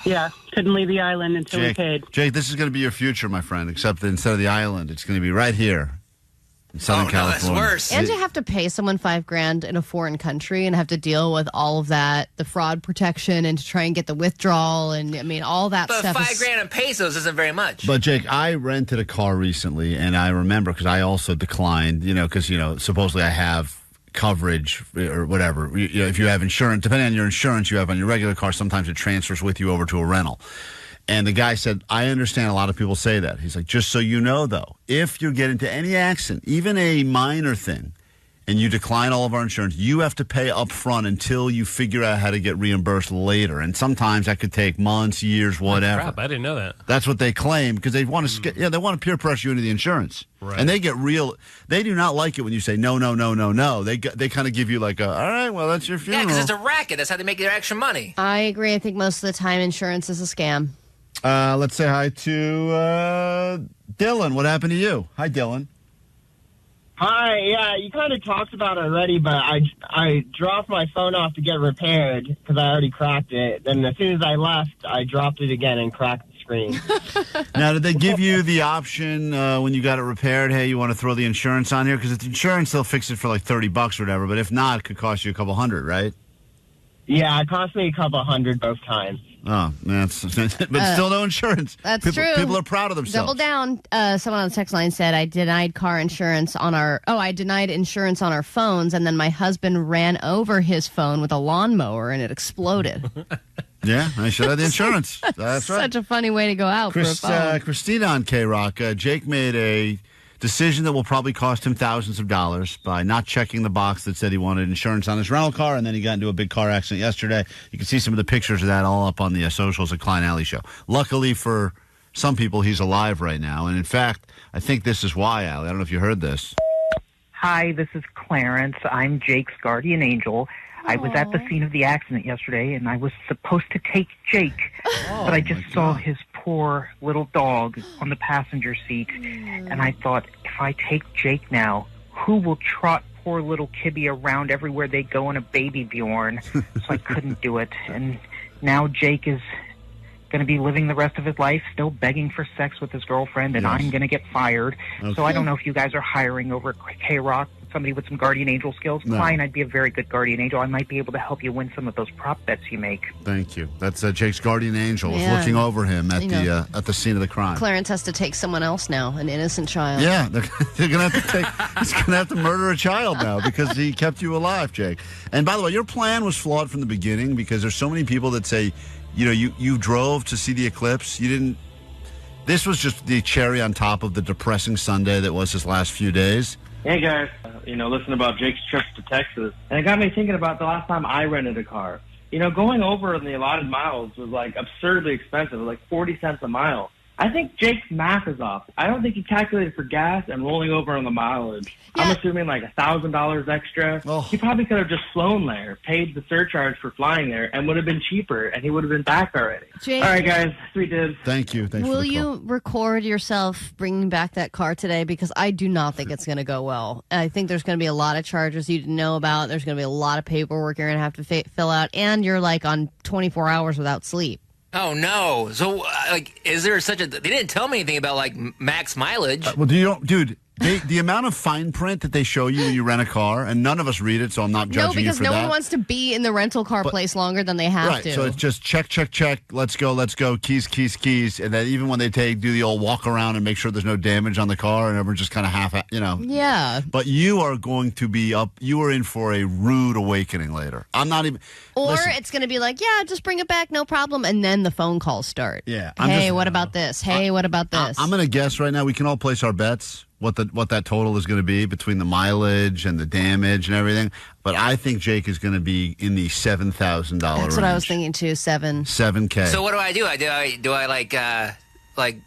couldn't leave the island until we paid. Jake, this is going to be your future, my friend, except that instead of the island, it's going to be right here in Southern California. That's worse. And to have to pay someone $5,000 in a foreign country and have to deal with all of that, the fraud protection, and to try and get the withdrawal, and I mean, all that But stuff. $5,000 in pesos isn't very much. But Jake, I rented a car recently, and I remember because I also declined, because supposedly I have coverage or whatever. If you have insurance, depending on your insurance you have on your regular car, sometimes it transfers with you over to a rental. And the guy said, I understand a lot of people say that. He's like, just so you know, though, if you get into any accident, even a minor thing, and you decline all of our insurance, you have to pay up front until you figure out how to get reimbursed later. And sometimes that could take months, years, whatever. Crap, I didn't know that. That's what they claim because they want to. They want to peer pressure you into the insurance, right. And they get real. They do not like it when you say no, no, no, no, no. They kind of give you like, all right, well, that's your funeral. Yeah, because it's a racket. That's how they make their extra money. I agree. I think most of the time insurance is a scam. Let's say hi to Dylan. What happened to you? Hi, Dylan. Hi, yeah, you kind of talked about it already, but I dropped my phone off to get repaired because I already cracked it. Then as soon as I left, I dropped it again and cracked the screen. Now, did they give you the option when you got it repaired, hey, you want to throw the insurance on here? Because it's insurance, they'll fix it for like $30 or whatever, but if not, it could cost you a couple $100, right? Yeah, it cost me a couple $100 both times. Oh, man, but still no insurance. That's true. People are proud of Double themselves. down. Someone on the text line said, I denied insurance on our phones, and then my husband ran over his phone with a lawnmower, and it exploded. Yeah, I should have the insurance. That's right. Such a funny way to go out for a phone. Christina on KROQ, Jake made a decision that will probably cost him thousands of dollars by not checking the box that said he wanted insurance on his rental car, and then he got into a big car accident yesterday. You can see some of the pictures of that all up on the socials at Klein Alley Show. Luckily for some people, he's alive right now, and in fact, I think this is why, Allie. I don't know if you heard this. Hi, this is Clarence. I'm Jake's guardian angel. I was at the scene of the accident yesterday, and I was supposed to take Jake, but I just saw his poor little dog on the passenger seat, and I thought, if I take Jake now, who will trot poor little Kibby around everywhere they go in a baby Bjorn? So I couldn't do it, and now Jake is going to be living the rest of his life still begging for sex with his girlfriend, and I'm going to get fired. Okay. So I don't know if you guys are hiring over at KROQ somebody with some guardian angel skills. No. Klein, I'd be a very good guardian angel. I might be able to help you win some of those prop bets you make. Thank you. That's Jake's guardian angel was Yeah. looking over him at You at the scene of the crime. Clarence has to take someone else now, an innocent child. Yeah, they're gonna have to he's gonna have to murder a child now because he kept you alive, Jake. And by the way, your plan was flawed from the beginning because there's so many people that say, you drove to see the eclipse. You didn't. This was just the cherry on top of the depressing Sunday that was his last few days. Hey guys, listen about Jake's trips to Texas, and it got me thinking about the last time I rented a car. Going over in the allotted miles was like absurdly expensive, like 40 cents a mile. I think Jake's math is off. I don't think he calculated for gas and rolling over on the mileage. Yeah. I'm assuming like $1,000 extra. Oh. He probably could have just flown there, paid the surcharge for flying there, and would have been cheaper, and he would have been back already. Jake, all right, guys, sweet dude. Thank you. Thanks. Will you record yourself bringing back that car today? Because I do not think it's going to go well. I think there's going to be a lot of charges you didn't know about. There's going to be a lot of paperwork you're going to have to fill out, and you're like on 24 hours without sleep. Oh no! So, is there such a? They didn't tell me anything about max mileage. Well, dude? The amount of fine print that they show you when you rent a car, and none of us read it, so I'm not judging you for that. No, because no one wants to be in the rental car place longer than they have to. So it's just check, let's go, keys, and then even when they do the old walk around and make sure there's no damage on the car, and everyone's just kind of half, Yeah. But you are going to be up. You are in for a rude awakening later. I'm not even. Or it's going to be like, yeah, just bring it back, no problem, and then the phone calls start. Yeah. Hey, what about this? Hey, what about this? I'm going to guess right now. We can all place our bets. What that total is going to be between the mileage and the damage and everything, but I think Jake is going to be in the $7,000 range. That's what I was thinking too. $7K. So what do I do? Do I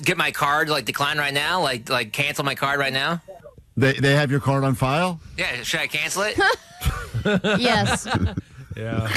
get my card decline right now? Like cancel my card right now? They have your card on file? Yeah. Should I cancel it? Yes. Yeah.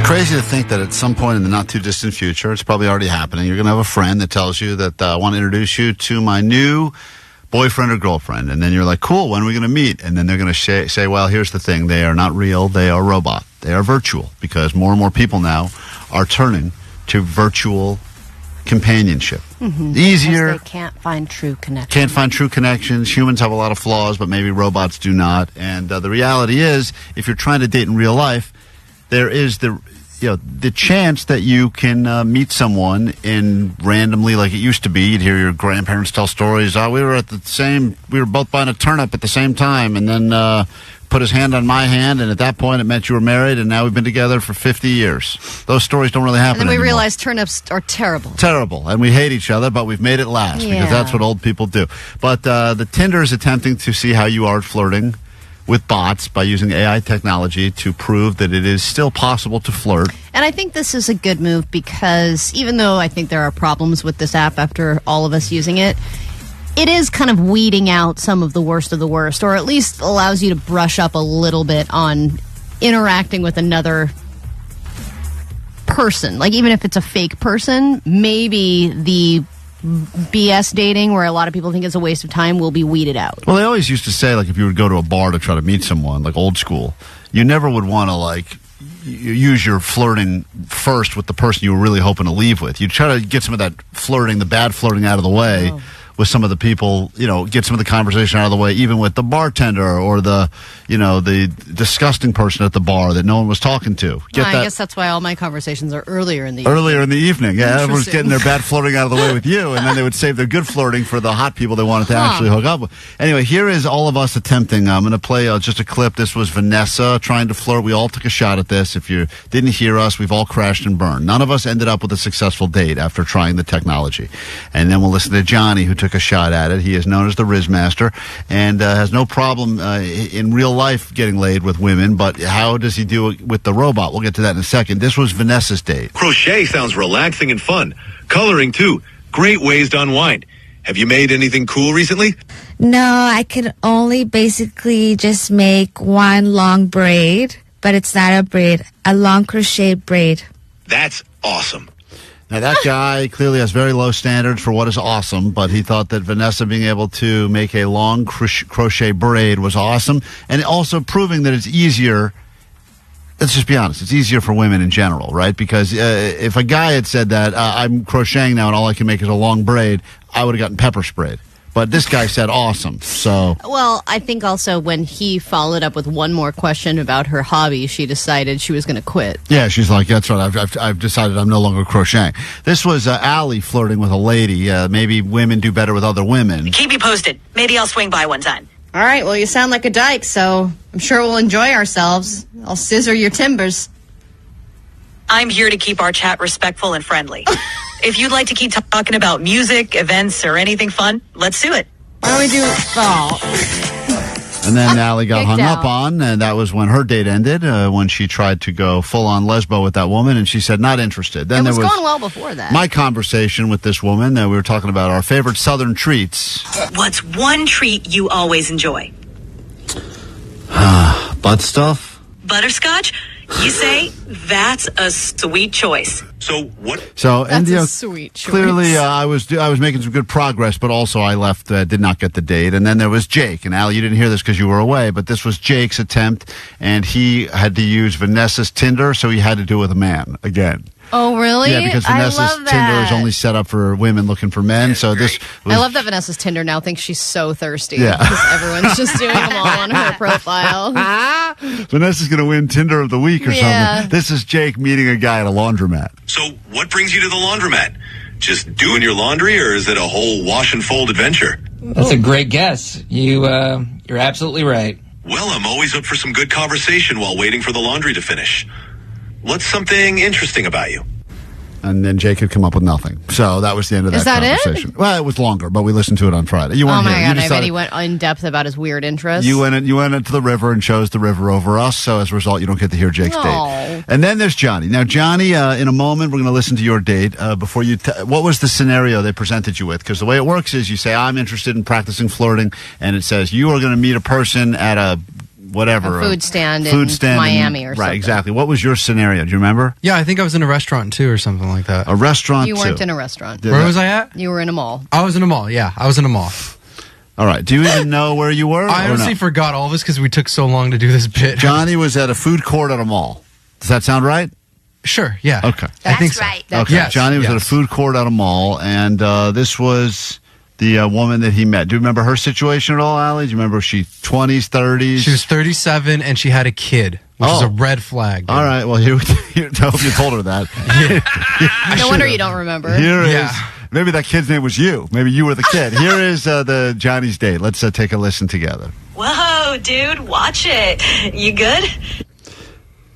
Crazy to think that at some point in the not too distant future, it's probably already happening, you're going to have a friend that tells you that I want to introduce you to my new boyfriend or girlfriend. And then you're like, cool, when are we going to meet? And then they're going to say, well, here's the thing. They are not real. They are robot. They are virtual, because more and more people now are turning to virtual companionship. Mm-hmm. Easier. Because they can't find true connections. Can't find true connections. Humans have a lot of flaws, but maybe robots do not. And the reality is, if you're trying to date in real life, there is the chance that you can meet someone in randomly, like it used to be. You'd hear your grandparents tell stories. We were both buying a turnip at the same time, and then put his hand on my hand, and at that point it meant you were married, and now we've been together for 50 years. Those stories don't really happen And then we anymore. realize turnips are terrible. Terrible, and we hate each other, but we've made it last because that's what old people do. But the Tinder is attempting to see how you are flirting with bots by using AI technology to prove that it is still possible to flirt. And I think this is a good move because even though I think there are problems with this app after all of us using it, it is kind of weeding out some of the worst, or at least allows you to brush up a little bit on interacting with another person. Like, even if it's a fake person, maybe the BS dating, where a lot of people think it's a waste of time, will be weeded out. Well, they always used to say, like, if you would go to a bar to try to meet someone, like old school, you never would want to, like, use your flirting first with the person you were really hoping to leave with. You'd try to get some of that flirting, the bad flirting, out of the way. With some of the people, get some of the conversation out of the way, even with the bartender or the disgusting person at the bar that no one was talking to. I guess that's why all my conversations are earlier in the evening. Yeah, everyone's getting their bad flirting out of the way with you, and then they would save their good flirting for the hot people they wanted to actually hook up with. Anyway, here is all of us attempting. I'm going to play just a clip. This was Vanessa trying to flirt. We all took a shot at this. If you didn't hear us, we've all crashed and burned. None of us ended up with a successful date after trying the technology. And then we'll listen to Johnny, who took a shot at it. He is known as the Riz Master and has no problem in real life getting laid with women, but how does he do it with the robot? We'll get to that in a second. This was Vanessa's date. Crochet sounds relaxing and fun. Coloring, too. Great ways to unwind. Have you made anything cool recently? No, I could only basically just make one long braid, but it's not a braid, a long crochet braid. That's awesome. Now, that guy clearly has very low standards for what is awesome, but he thought that Vanessa being able to make a long crochet braid was awesome, and also proving that it's easier. Let's just be honest. It's easier for women in general, right? Because if a guy had said that, I'm crocheting now and all I can make is a long braid, I would have gotten pepper sprayed. But this guy said awesome, so... Well, I think also when he followed up with one more question about her hobby, she decided she was going to quit. Yeah, she's like, that's right, I've decided I'm no longer crocheting. This was Allie flirting with a lady. Maybe women do better with other women. Keep me posted. Maybe I'll swing by one time. All right, well, you sound like a dyke, so I'm sure we'll enjoy ourselves. I'll scissor your timbers. I'm here to keep our chat respectful and friendly. If you'd like to keep talking about music, events, or anything fun, let's do it. Why don't we do And then Allie got hung out. up on, and that was when her date ended, when she tried to go full-on lesbo with that woman, and she said, not interested. Then It was there was going well before that. my conversation with this woman. We were talking about our favorite Southern treats. What's one treat you always enjoy? Butt stuff? Butterscotch? You say that's a sweet choice. So what? So, That's and a you know, sweet choice. clearly I was making some good progress, but also I left, did not get the date. And then there was Jake. And Al, you didn't hear this because you were away, but this was Jake's attempt, and he had to use Vanessa's Tinder, so he had to do it with a man again. Oh, really? Yeah, because I Vanessa's love Tinder that. is only set up for women looking for men. So this was, I love that Vanessa's Tinder now thinks she's so thirsty. Yeah. Because everyone's just doing them all on her profile. Vanessa's going to win Tinder of the week or Yeah. something. This is Jake meeting a guy at a laundromat. So what brings you to the laundromat? Just doing your laundry, or is it a whole wash and fold adventure? That's a great guess. You're absolutely right. Well, I'm always up for some good conversation while waiting for the laundry to finish. What's something interesting about you? And then Jake had come up with nothing. So that was the end of that Is that it? conversation. Well, it was longer, but we listened to it on Friday. You Oh weren't my here. God, You I bet he decided- went in depth about his weird interests. You went into the river and chose the river over us. So as a result, you don't get to hear Jake's Aw. date. And then there's Johnny. Now, Johnny, in a moment, we're going to listen to your date. Before you, what was the scenario they presented you with? Because the way it works is you say, I'm interested in practicing flirting. And it says, you are going to meet a person at a whatever. A food stand in Miami or right, something. exactly. What was your scenario? Do you remember? Yeah, I think I was in a restaurant too or something like that. A restaurant You weren't in a restaurant. Where was I at? You were in a mall. I was in a mall, yeah. I was in a mall. All right. Do you even know where you were? I or honestly no? forgot all this because we took so long to do this bit. Johnny was at a food court at a mall. Does that sound right? Sure, yeah. Okay. I think so. Okay. Yes, Johnny was yes. at a food court at a mall, and this was the woman that he met. Do you remember her situation at all, Allie? Do you remember she 20s, 30s? She was 37 and she had a kid. which is a red flag. Dude. All right. Well, I hope you told her that. No wonder you don't remember. Here is. Maybe that kid's name was you. Maybe you were the kid. Here is the Johnny's date. Let's take a listen together. Whoa, dude, watch it. You good?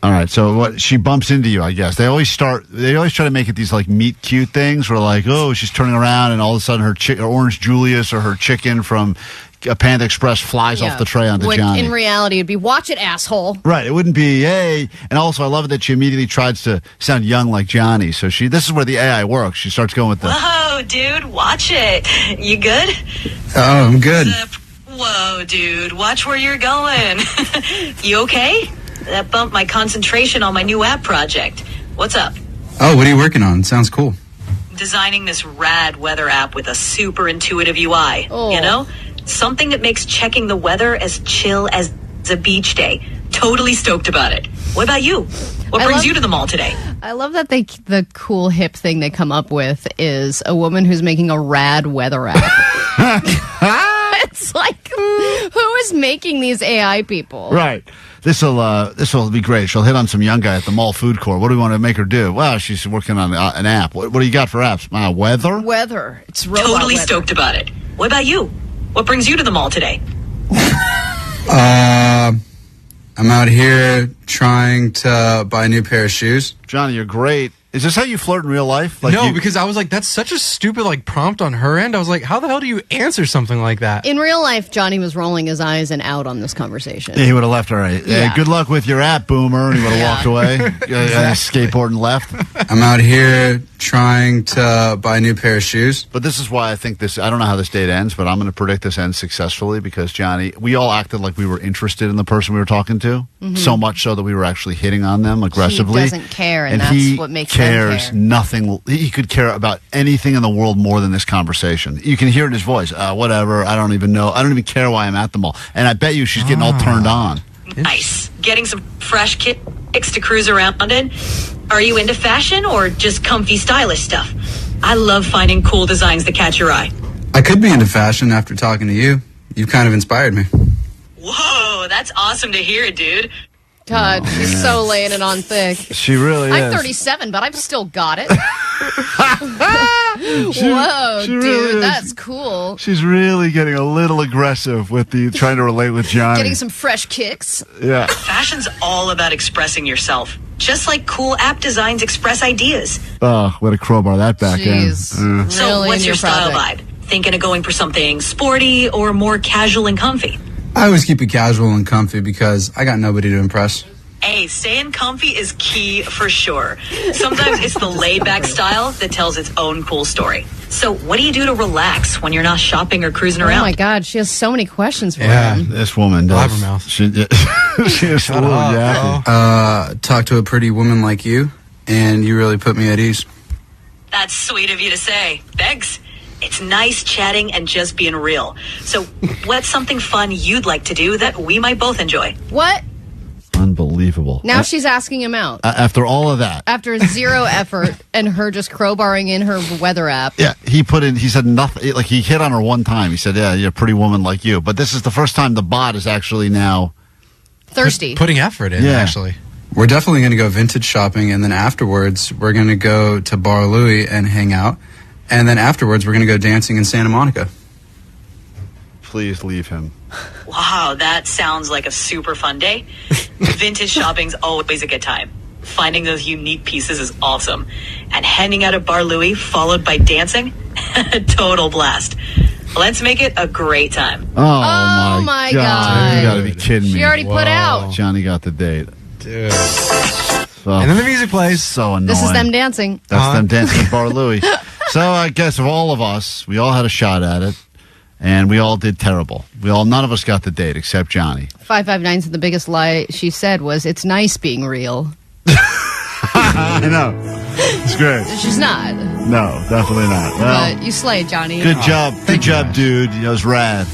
All right, so what? She bumps into you, I guess. They always try to make it these like meet cute things where like, oh, she's turning around and all of a sudden her orange Julius or her chicken from Panda Express flies off the tray onto Johnny. In reality, it'd be, watch it, asshole. Right, it wouldn't be, hey. And also, I love it that she immediately tries to sound young like Johnny. So this is where the AI works. She starts going with the... Whoa, dude, watch it. You good? Oh, I'm good. Whoa, dude, watch where you're going. You okay? That bumped my concentration on my new app project. What's up? Oh, what are you working on? Sounds cool. Designing this rad weather app with a super intuitive UI. You know? Something that makes checking the weather as chill as a beach day. Totally stoked about it. What about you? What brings you to the mall today? I love that the cool hip thing they come up with is a woman who's making a rad weather app. It's like, who is making these AI people? Right. This will be great. She'll hit on some young guy at the mall food court. What do we want to make her do? Well, she's working on an app. What do you got for apps? Weather? Weather. It's robot Totally weather. stoked about it. What about you? What brings you to the mall today? I'm out here trying to buy a new pair of shoes. Johnny, you're great. Is this how you flirt in real life? No, because I was like, that's such a stupid prompt on her end. I was like, how the hell do you answer something like that? In real life, Johnny was rolling his eyes and out on this conversation. Yeah, he would have left. All right. Yeah. Good luck with your app, boomer. And he would have walked away. Skateboard and left. I'm out here trying to buy a new pair of shoes. But this is why I think I don't know how this date ends, but I'm going to predict this ends successfully because, Johnny, we all acted like we were interested in the person we were talking to. Mhm. So much so that we were actually hitting on them aggressively. He doesn't care, and that's he what makes cares them care. nothing. He could care about anything in the world more than this conversation. You can hear it in his voice. Whatever. I don't even know. I don't even care why I'm at the mall. And I bet you she's getting all turned on. Nice. Getting some fresh kicks to cruise around in. Are you into fashion or just comfy, stylish stuff? I love finding cool designs that catch your eye. I could be into fashion after talking to you. You've kind of inspired me. Whoa, that's awesome to hear, dude. God, she's so laying it on thick. She really is. I'm 37, but I've still got it. Whoa, she dude, really is. that's cool. She's really getting a little aggressive with trying to relate with Johnny. Getting some fresh kicks. Yeah. Fashion's all about expressing yourself. Just like cool app designs express ideas. Oh, way to crowbar that back Jeez. in. So Really what's in your your style project. vibe? Thinking of going for something sporty or more casual and comfy? I always keep it casual and comfy because I got nobody to impress. Hey, staying comfy is key for sure. Sometimes it's the laid-back style that tells its own cool story. So what do you do to relax when you're not shopping or cruising Oh around? my God, she has so many questions for Yeah, him. this woman does. Blabbermouth. She is a little yappy. Talk to a pretty woman like you, and you really put me at ease. That's sweet of you to say. Thanks. It's nice chatting and just being real. So what's something fun you'd like to do that we might both enjoy? What? Unbelievable. Now she's asking him out. After all of that. After zero effort and her just crowbarring in her weather app. Yeah, he said nothing. Like, he hit on her one time. He said, yeah, you're a pretty woman like you. But this is the first time the bot is actually now thirsty. Putting effort in, Yeah. actually. We're definitely going to go vintage shopping, and then afterwards, we're going to go to Bar Louie and hang out. And then afterwards, we're going to go dancing in Santa Monica. Please leave him. Wow, that sounds like a super fun day. Vintage shopping's always a good time. Finding those unique pieces is awesome. And hanging out at Bar Louie followed by dancing? Total blast. Let's make it a great time. Oh, my God. God. You got to be kidding me. She already put out. Johnny got the date. Dude. So, And then the music plays. So annoying. This is them dancing. That's them dancing at Bar Louie. So I guess of all of us, we all had a shot at it, and we all did terrible. None of us got the date except Johnny. 559 said the biggest lie she said was, it's nice being real. I know. It's great. She's not. No, definitely not. Well, But you slayed, Johnny. good job. Good job, dude. It was rad.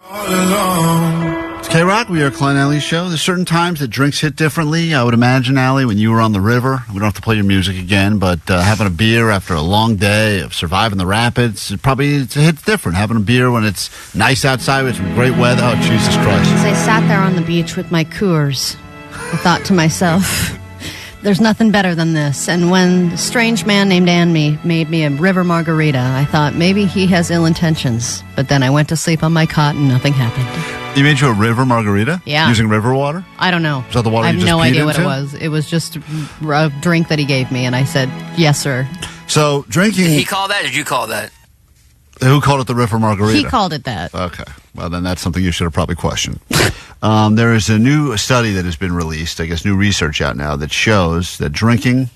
It's K-Rock. We are Klein Alley's show. There's certain times that drinks hit differently. I would imagine, Allie, when you were on the river, we don't have to play your music again, but having a beer after a long day of surviving the rapids, it hits different. Having a beer when it's nice outside with some great weather. Oh, Jesus Christ. As I sat there on the beach with my Coors, I thought to myself, there's nothing better than this. And when a strange man named Andy made me a river margarita, I thought maybe he has ill intentions. But then I went to sleep on my cot and nothing happened. You made you a river margarita? Yeah. Using river water? I don't know. Is that the water I you have just no peed idea what it into? was. It was just a drink that he gave me, and I said, yes, sir. So, drinking... Did he call that, or did you call that? Who called it the river margarita? He called it that. Okay. Well, then that's something you should have probably questioned. There is a new study that has been released, I guess new research out now, that shows that drinking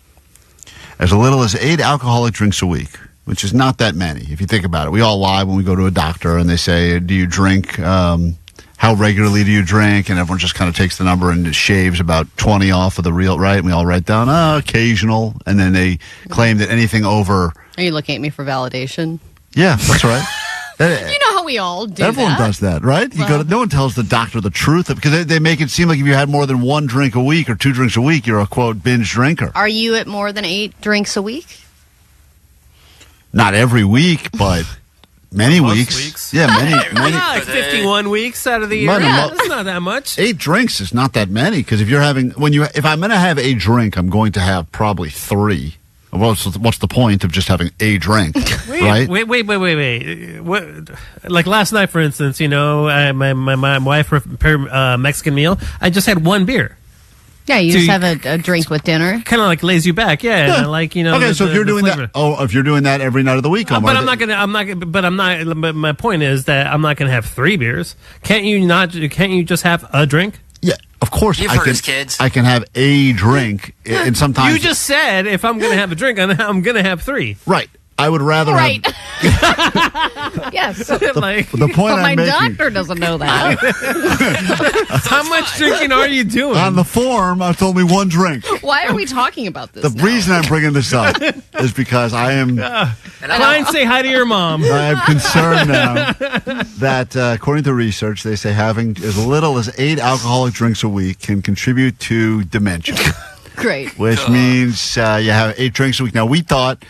as little as 8 alcoholic drinks a week, which is not that many, if you think about it. We all lie when we go to a doctor and they say, do you drink... how regularly do you drink? And everyone just kind of takes the number and shaves about 20 off of the real, right? And we all write down, occasional. And then they claim that anything over... Are you looking at me for validation? Yeah, that's right. You know how we all do Everyone that. does that, right? No one tells the doctor the truth because they make it seem like if you had more than 1 drink a week or 2 drinks a week, you're a, quote, binge drinker. Are you at more than 8 drinks a week? Not every week, but... Many weeks. Yeah, many. Like 51 weeks out of the year. That's not that much. 8 drinks is not that many because if I'm going to have a drink, I'm going to have probably 3. What's the point of just having a drink, right? Wait. What? Like last night, for instance, my wife prepared a Mexican meal. I just had 1 beer. Yeah, you just have a drink with dinner. Kind of like lays you back, yeah. And I like, Okay, so if you're doing that, if you're doing that every night of the week, but my point is that I'm not gonna have 3 beers. Can't you just have a drink? Yeah, of course. You've heard his kids. I can have a drink, and sometimes you just said if I'm gonna have a drink, I'm gonna have 3. Right. I would rather right. have... Yes. The point but my I'm making... doctor doesn't know that. How much drinking are you doing? On the form, I told me 1 drink. Why are we talking about this The reason I'm bringing this up is because I am... Klein, say hi to your mom. I am concerned now that, according to research, they say having as little as 8 alcoholic drinks a week can contribute to dementia. Great. Which means you have 8 drinks a week. Now, we thought...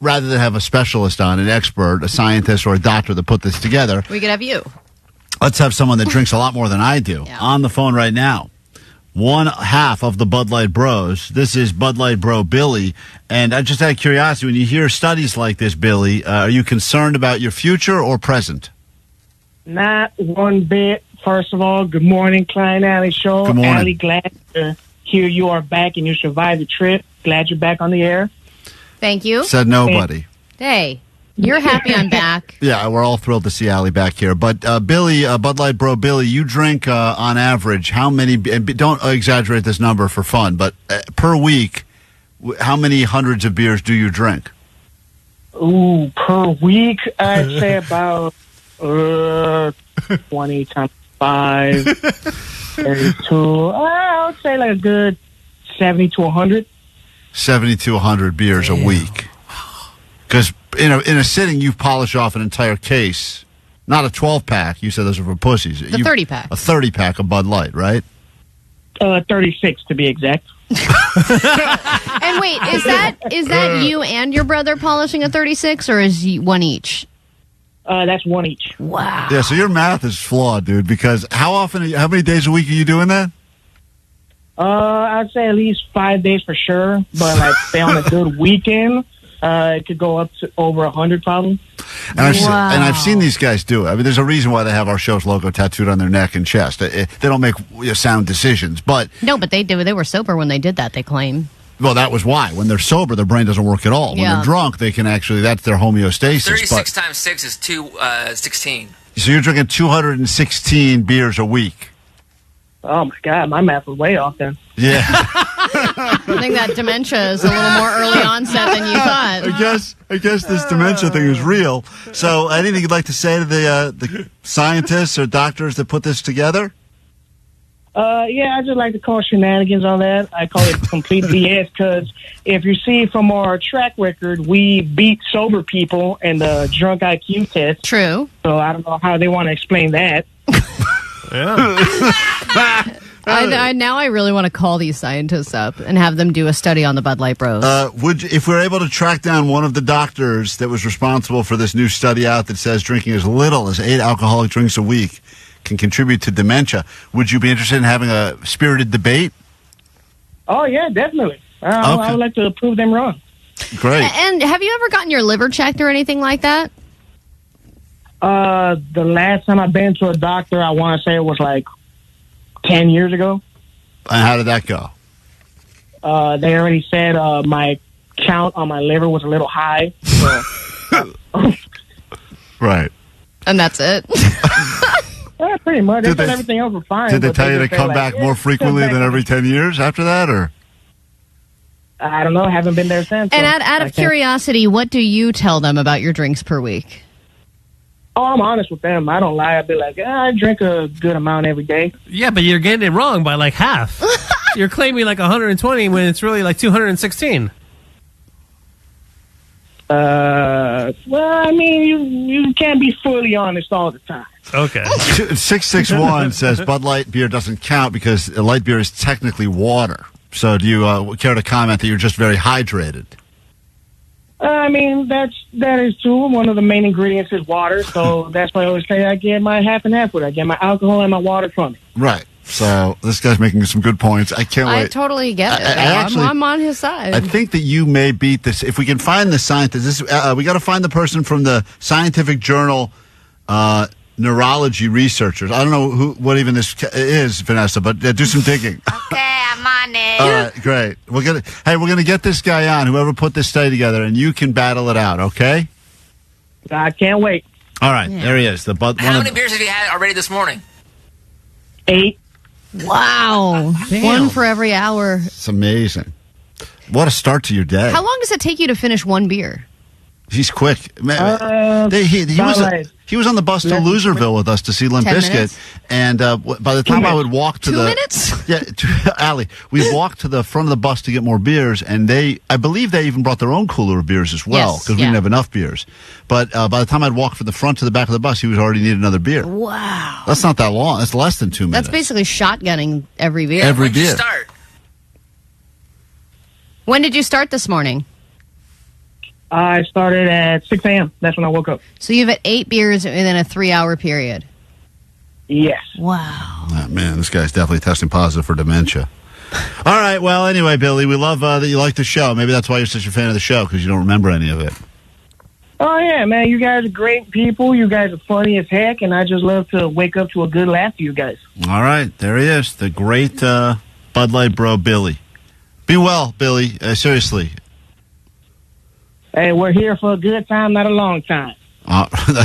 rather than have a specialist on, an expert, a scientist, or a doctor that put this together, we could have you. Let's have someone that drinks a lot more than I do on the phone right now. 1/2 of the Bud Light Bros. This is Bud Light Bro Billy. And I just out of curiosity, when you hear studies like this, Billy, are you concerned about your future or present? Not one bit. First of all, good morning, Klein Alley Show. Good morning. Allie, glad to hear you are back and you survived the trip. Glad you're back on the air. Thank you. Said nobody. Hey, you're happy I'm back. Yeah, we're all thrilled to see Allie back here. But Billy, Bud Light Bro Billy, you drink on average how many, and don't exaggerate this number for fun, but per week, how many hundreds of beers do you drink? Ooh, per week, I'd say about 20 times 5, 32. I would say like a good 70 to 100. 70 to 100 beers a week. Because in a sitting, you polish off an entire case. Not a 12-pack. You said those are for pussies. The 30-pack. A 30-pack of Bud Light, right? 36 to be exact. And wait, is that you and your brother polishing a 36, or is one each? That's 1 each. Wow. Yeah, so your math is flawed, dude, because how many days a week are you doing that? I'd say at least 5 days for sure. But like, say on a good weekend, it could go up to over 100 probably. And I've seen these guys do it. I mean, there's a reason why they have our show's logo tattooed on their neck and chest. They don't make sound decisions, but no, but they do. They were sober when they did that. They claim. Well, that was why. When they're sober, their brain doesn't work at all. When they're drunk, they can actually. That's their homeostasis. 36 times 6 is 16. So you're drinking 216 beers a week. Oh my God, my math was way off then. Yeah. I think that dementia is a little more early onset than you thought. I guess this dementia thing is real. So, anything you'd like to say to the scientists or doctors that put this together? Yeah, I just like to call shenanigans on that. I call it complete BS because if you see from our track record, we beat sober people in the drunk IQ test. True. So I don't know how they want to explain that. Now I really want to call these scientists up and have them do a study on the Bud Light Bros. If we're able to track down one of the doctors that was responsible for this new study out that says drinking as little as 8 alcoholic drinks a week can contribute to dementia, would you be interested in having a spirited debate? Oh, yeah, definitely. I would like to prove them wrong. Great. And have you ever gotten your liver checked or anything like that? The last time I've been to a doctor, I want to say it was like 10 years ago. And how did that go? They already said my count on my liver was a little high. So. Right. And that's it? Yeah, pretty much. They said everything else was fine. Did they tell you to come back more frequently than every 10 years after that, or? I don't know. I haven't been there since. And out of curiosity, what do you tell them about your drinks per week? Oh, I'm honest with them. I don't lie. I'd be like, I drink a good amount every day. Yeah, but you're getting it wrong by like half. You're claiming like 120 when it's really like 216. Well, I mean, you can't be fully honest all the time. Okay. 661 says Bud Light beer doesn't count because light beer is technically water. So do you care to comment that you're just very hydrated? I mean, that is true. One of the main ingredients is water, so that's why I always say I get my half and half with it. I get my alcohol and my water from it. Right. So this guy's making some good points. I can't wait. I totally get it. Actually, I'm on his side. I think that you may beat this. If we can find the scientist, we got to find the person from the scientific journal neurology researchers. I don't know what even this is, Vanessa, but do some digging. Okay, I'm on it. All right, great. We're gonna get this guy on, whoever put this study together, and you can battle it out, okay? I can't wait. All right, there he is. How many beers have you had already this morning? 8. Wow. Damn. One for every hour. It's amazing. What a start to your day. How long does it take you to finish one beer? He's quick. He was on the bus to Loserville with us to see Limp 10 Bizkit, minutes? and by the time I would walk to 2 the minutes? Allie, we walked to the front of the bus to get more beers, and I believe they even brought their own cooler of beers as well because we didn't have enough beers. But by the time I'd walk from the front to the back of the bus, he was already needed another beer. Wow. That's not that long. That's less than 2 minutes. That's basically shotgunning every beer. Every beer. When did you start? When did you start this morning? I started at 6 a.m. That's when I woke up. So you've had 8 beers within a 3-hour period. Yes. Wow. Oh, man, this guy's definitely testing positive for dementia. All right. Well, anyway, Billy, we love that you like the show. Maybe that's why you're such a fan of the show, because you don't remember any of it. Oh, yeah, man. You guys are great people. You guys are funny as heck, and I just love to wake up to a good laugh to you guys. All right. There he is, the great Bud Light bro, Billy. Be well, Billy. Seriously. Hey, we're here for a good time, not a long time.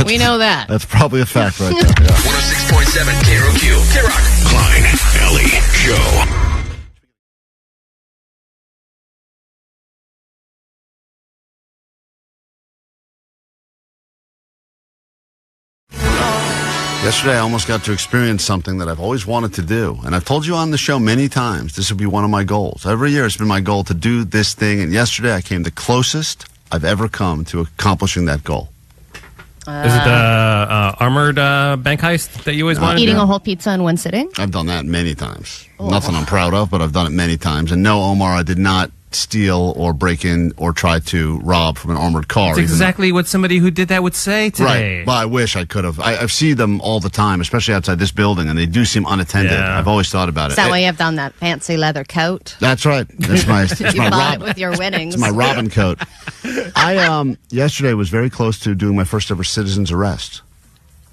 We know that. That's probably a fact right there. Yeah. 106.7 KROQ. KROQ. Klein, Alley, Show. Yesterday, I almost got to experience something that I've always wanted to do. And I've told you on the show many times, this would be one of my goals. Every year, it's been my goal to do this thing. And yesterday, I came the closest I've ever come to accomplishing that goal. Is it the armored bank heist that you always wanted? Eating a whole pizza in one sitting? I've done that many times. Nothing I'm proud of, but I've done it many times. And no, Omar, I did not steal or break in or try to rob from an armored car. That's exactly what somebody who did that would say today. Right. Well, I wish I could have. I see them all the time, especially outside this building, and they do seem unattended. Yeah. I've always thought about Is it. that why you have on that fancy leather coat? That's right. That's my. It's You my bought Robin. it with your winnings. It's my Robin coat. I yesterday was very close to doing my first ever citizen's arrest.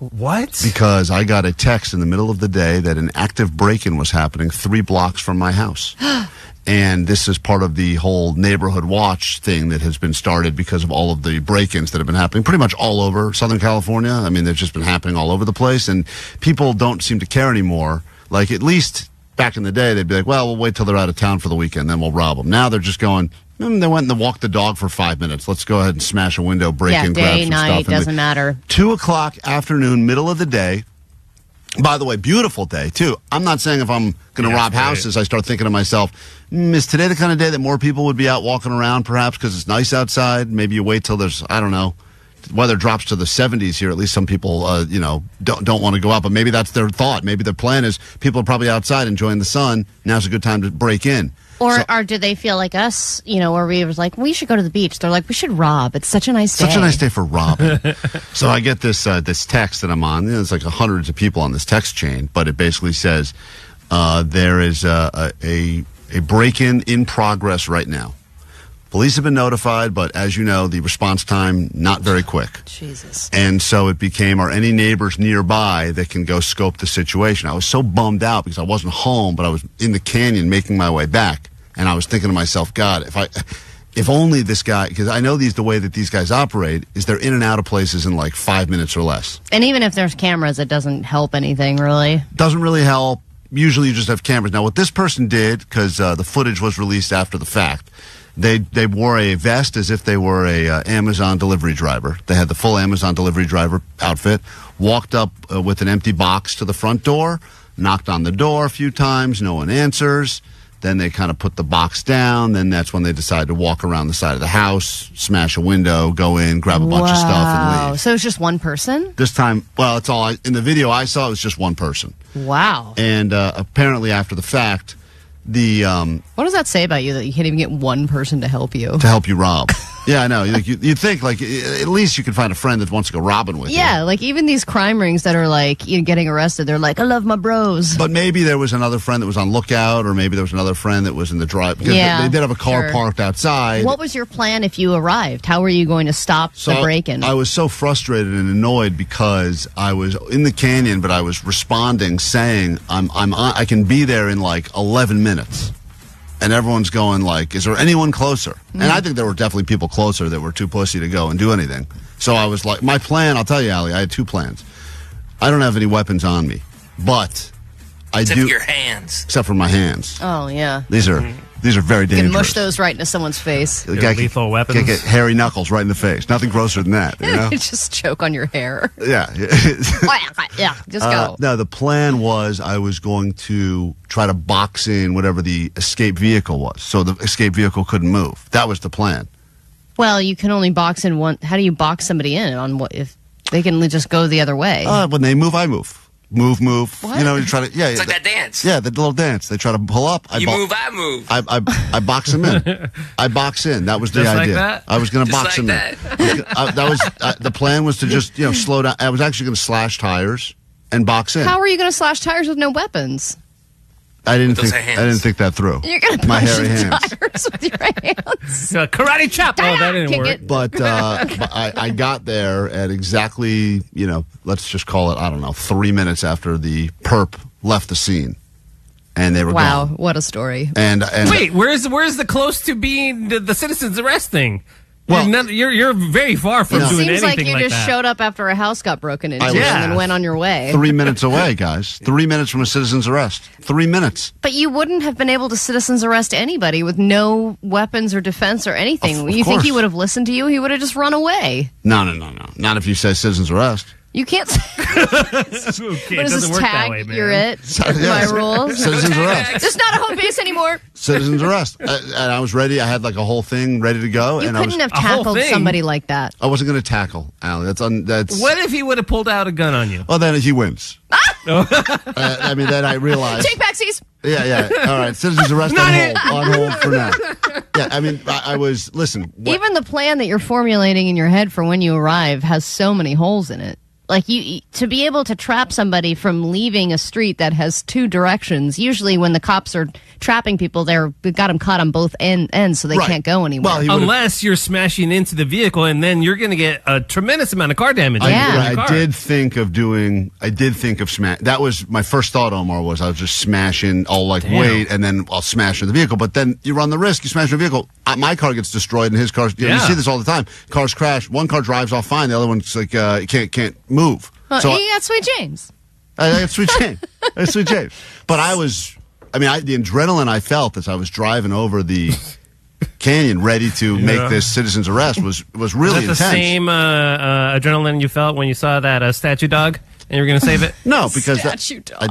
What? Because I got a text in the middle of the day that an active break-in was happening 3 blocks from my house. And this is part of the whole neighborhood watch thing that has been started because of all of the break-ins that have been happening pretty much all over Southern California. I mean, they've just been happening all over the place, and people don't seem to care anymore. Like, at least back in the day, they'd be like, well, we'll wait till they're out of town for the weekend, then we'll rob them. Now they're just going, they went and walked the dog for 5 minutes. Let's go ahead and smash a window, break in, grab day, some night, stuff. doesn't matter. 2 o'clock afternoon, middle of the day, By the way, beautiful day, too. I'm not saying if I'm going to rob houses, I start thinking to myself, is today the kind of day that more people would be out walking around, perhaps, because it's nice outside? Maybe you wait till there's, I don't know, weather drops to the 70s here. At least some people, don't want to go out. But maybe that's their thought. Maybe their plan is people are probably outside enjoying the sun. Now's a good time to break in. Or do they feel like us, where we was like, we should go to the beach. They're like, we should rob. It's such a nice day. Such a nice day for robbing. So I get this text that I'm on. There's like hundreds of people on this text chain, but it basically says there is a break-in in progress right now. Police have been notified, but as you know, the response time, not very quick. Jesus. And so it became, are any neighbors nearby that can go scope the situation? I was so bummed out because I wasn't home, but I was in the canyon making my way back. And I was thinking to myself, God, if only this guy, because I know the way that these guys operate is they're in and out of places in like 5 minutes or less. And even if there's cameras, it doesn't help anything, really. Doesn't really help. Usually you just have cameras. Now, what this person did, because the footage was released after the fact, they wore a vest as if they were a Amazon delivery driver. They had the full Amazon delivery driver outfit, walked up with an empty box to the front door, knocked on the door a few times, no one answers. Then they kind of put the box down. Then that's when they decide to walk around the side of the house, smash a window, go in, grab a bunch of stuff, and leave. So it's just one person? This time, well, it's all in the video I saw. It was just one person. Wow. And apparently, after the fact, what does that say about you that you can't even get one person to help you? To help you rob. Yeah, I know. You'd think, at least you could find a friend that wants to go robbing with you. Yeah, even these crime rings that are, getting arrested, they're like, I love my bros. But maybe there was another friend that was on lookout, or maybe there was another friend that was in the drive. Because they did have a car parked outside. What was your plan if you arrived? How were you going to stop the break-in? I was so frustrated and annoyed because I was in the canyon, but I was responding, saying, I can be there in 11 minutes. And everyone's going is there anyone closer? And I think there were definitely people closer that were too pussy to go and do anything. So I was my plan, I'll tell you, Allie, I had two plans. I don't have any weapons on me, but I do. Except for your hands. Except for my hands. Oh, yeah. These are very dangerous. You can mush those right into someone's face. Lethal weapons. Get hairy knuckles right in the face. Nothing grosser than that, you know? Just choke on your hair. Yeah. Yeah, just go. No, the plan was I was going to try to box in whatever the escape vehicle was, so the escape vehicle couldn't move. That was the plan. Well, you can only box in one. How do you box somebody in on what if they can just go the other way? When they move, I move. Move. What? You try to. Yeah, it's like that dance. Yeah, the little dance. They try to pull up. You move, I move. I box them in. I box in. That was the just idea. Like that? I was going to box them that. in. That was the plan. Was to just slow down. I was actually going to slash tires and box in. How are you going to slash tires with no weapons? I didn't think that through. You're going to punch the tires with your hands. Karate chop. Oh, that didn't work. But I got there at exactly, let's just call it, I don't know, 3 minutes after the perp left the scene. And they were gone. Wow, what a story. And wait, where's the close to being the citizens arrest thing? Well, you're very far from doing anything like that. Seems like you just showed up after a house got broken into and then went on your way. 3 minutes away, guys. 3 minutes from a citizen's arrest. 3 minutes. But you wouldn't have been able to citizen's arrest anybody with no weapens or defense or anything. You think he would have listened to you? He would have just run away. No. Not if you say citizen's arrest. You can't say okay, what is this tag? Way, man. You're it. My rules. Citizen's arrest. It's not a home base anymore. Citizen's arrest. And I was ready. I had a whole thing ready to go. You and couldn't have tackled somebody like that. I wasn't going to tackle, Allie. That's. What if he would have pulled out a gun on you? Well, then he wins. Then I realized. Take backsies. Yeah. All right. Citizen's arrest on hold for now. Yeah, I was, listen. Even the plan that you're formulating in your head for when you arrive has so many holes in it. To be able to trap somebody from leaving a street that has two directions, usually when the cops are trapping people, they've got them caught on both ends so they can't go anywhere. Well, unless you're smashing into the vehicle, and then you're going to get a tremendous amount of car damage. I did think of smash. That was my first thought, Omar, was I was just smashing. I'll wait, and then I'll smash in the vehicle. But then you run the risk. You smash the vehicle. My car gets destroyed, and his car. You see this all the time. Cars crash. One car drives off fine. The other one's can't move. Well, so you got Sweet James. I got Sweet James. But the adrenaline I felt as I was driving over the canyon ready to make this citizen's arrest was really intense. Was that the same adrenaline you felt when you saw that statue dog And you were going to save it? No, because Statue dog.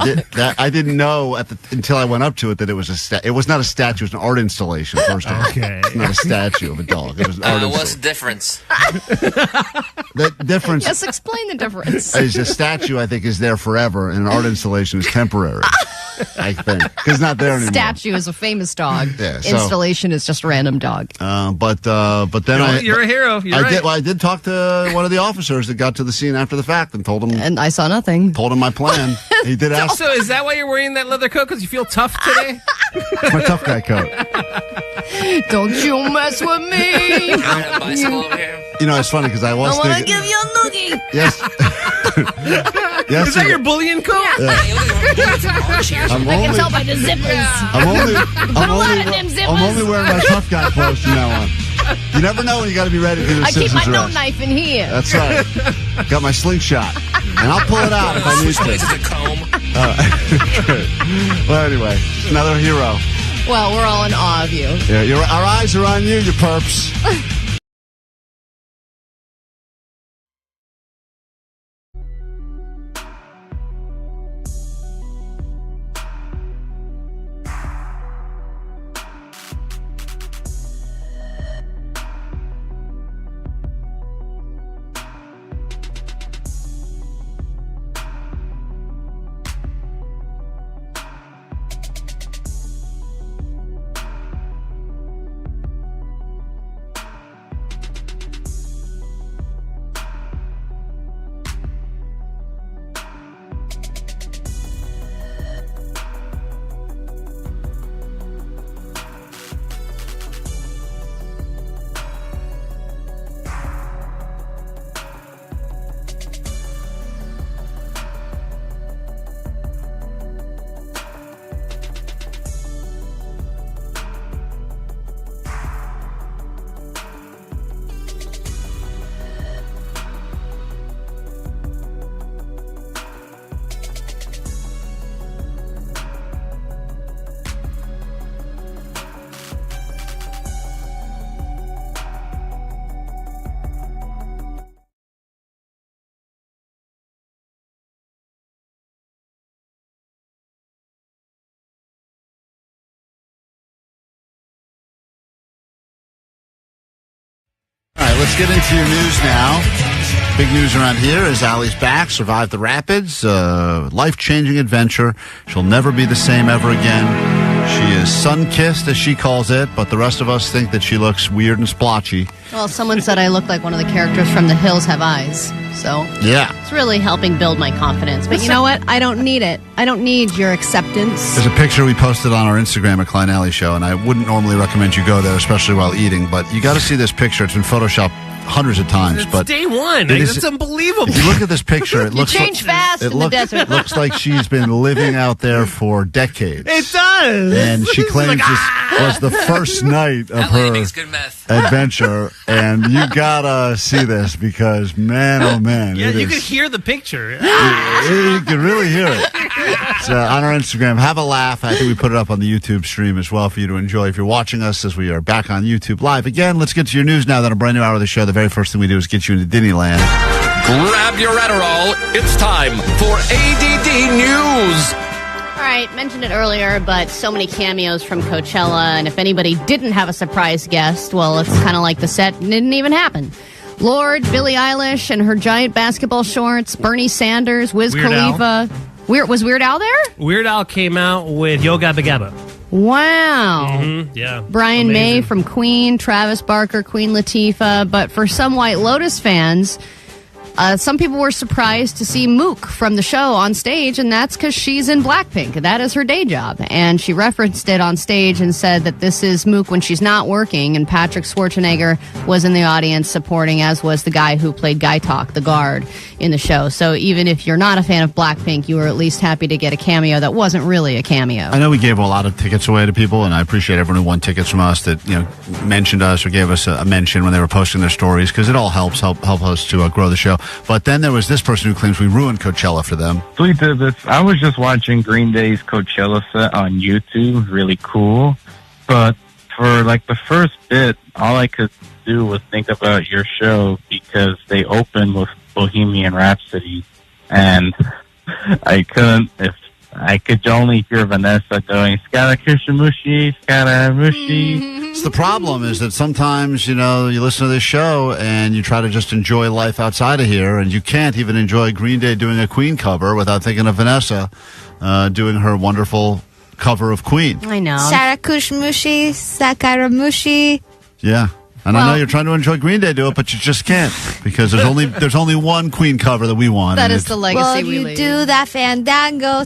I didn't know until I went up to it that it was it was not a statue, it was an art installation, first of all. Okay. It's not a statue of a dog. It was an art What's installation. the difference? The difference Yes, explain the difference. is a statue, I think, is there forever, and an art installation is temporary. I think. Because it's not there anymore. Statue is a famous dog. Yeah, so- Installation is just random dog. But then You're a hero. You're right. I did talk to one of the officers that got to the scene after the fact and told him. And I saw nothing. Told him my plan. He did ask. So is that why you're wearing that leather coat? Because you feel tough today? It's my tough guy coat. Don't you mess with me. Bicycle over here. You know, it's funny because I was I want to thinking. give you a noogie. Yes. Yes. Is that your bullion coat? I'm I can only, tell by the zippers. I'm only wearing my tough guy clothes from now on. You never know when you got to be ready for the I keep my citizen's note arrest. knife in here. That's right. Got my slingshot, and I'll pull it out if I need This is to. a comb. Well, anyway, another hero. Well, we're all in awe of you. Yeah, our eyes are on you, you perps. All right, let's get into your news now. Big news around here is Allie's back, survived the rapids, life-changing adventure. She'll never be the same ever again. She is sun-kissed, as she calls it, but the rest of us think that she looks weird and splotchy. Well, someone said I look like one of the characters from The Hills Have Eyes. So Yeah. it's really helping build my confidence. But you know what? I don't need it. I don't need your acceptance. There's a picture we posted on our Instagram at Klein Alley Show, and I wouldn't normally recommend you go there, especially while eating, but you got to see this picture. It's been photoshopped hundreds of times. It's but day one. It's unbelievable. If you look at this picture, it looks change fast in the desert. It looks like she's been living out there for decades. It does. And she claims this was the first night of her adventure. And you gotta see this because, man, oh man. Yeah, it you is- could hear the picture. you can really hear it. It's on our Instagram. Have a laugh. I think we put it up on the YouTube stream as well for you to enjoy if you're watching us as we are back on YouTube Live. Again, let's get to your news now. Then a brand new hour of the show. The very first thing we do is get you into Disneyland. Grab your Adderall. It's time for ADD News. All right, mentioned it earlier, but so many cameos from Coachella, and if anybody didn't have a surprise guest, well, it's kind of like the set didn't even happen. Lorde, Billie Eilish and her giant basketball shorts, Bernie Sanders, Wiz Weird Al. Khalifa. Was Weird Al there? Weird Al came out with Yo Gabba Gabba. Wow. Yeah. Brian Amazing. May from Queen, Travis Barker, Queen Latifah. But for some White Lotus fans, some people were surprised to see Mook from the show on stage, and that's because she's in Blackpink. That is her day job. And she referenced it on stage and said that this is Mook when she's not working, and Patrick Schwarzenegger was in the audience supporting, as was the guy who played Guy Talk, the guard, in the show. So even if you're not a fan of Blackpink, you were at least happy to get a cameo that wasn't really a cameo. I know we gave a lot of tickets away to people, and I appreciate everyone who won tickets from us that mentioned us or gave us a mention when they were posting their stories because it all help us to grow the show. But then there was this person who claims we ruined Coachella for them. Sweet did this. I was just watching Green Day's Coachella set on YouTube. Really cool. But for like the first bit, all I could do was think about your show because they opened with Bohemian Rhapsody. and I couldn't. If I could only hear Vanessa going "Skadakushimushi, skadamushi." It's the problem is that sometimes, you listen to this show and you try to just enjoy life outside of here, and you can't even enjoy Green Day doing a Queen cover without thinking of Vanessa doing her wonderful cover of Queen. I know. Sarakushmushi, Sakaramushi. Yeah. And I know you're trying to enjoy Green Day do it, but you just can't because there's only one Queen cover that we want. That is the legacy we you leave. do that fandango?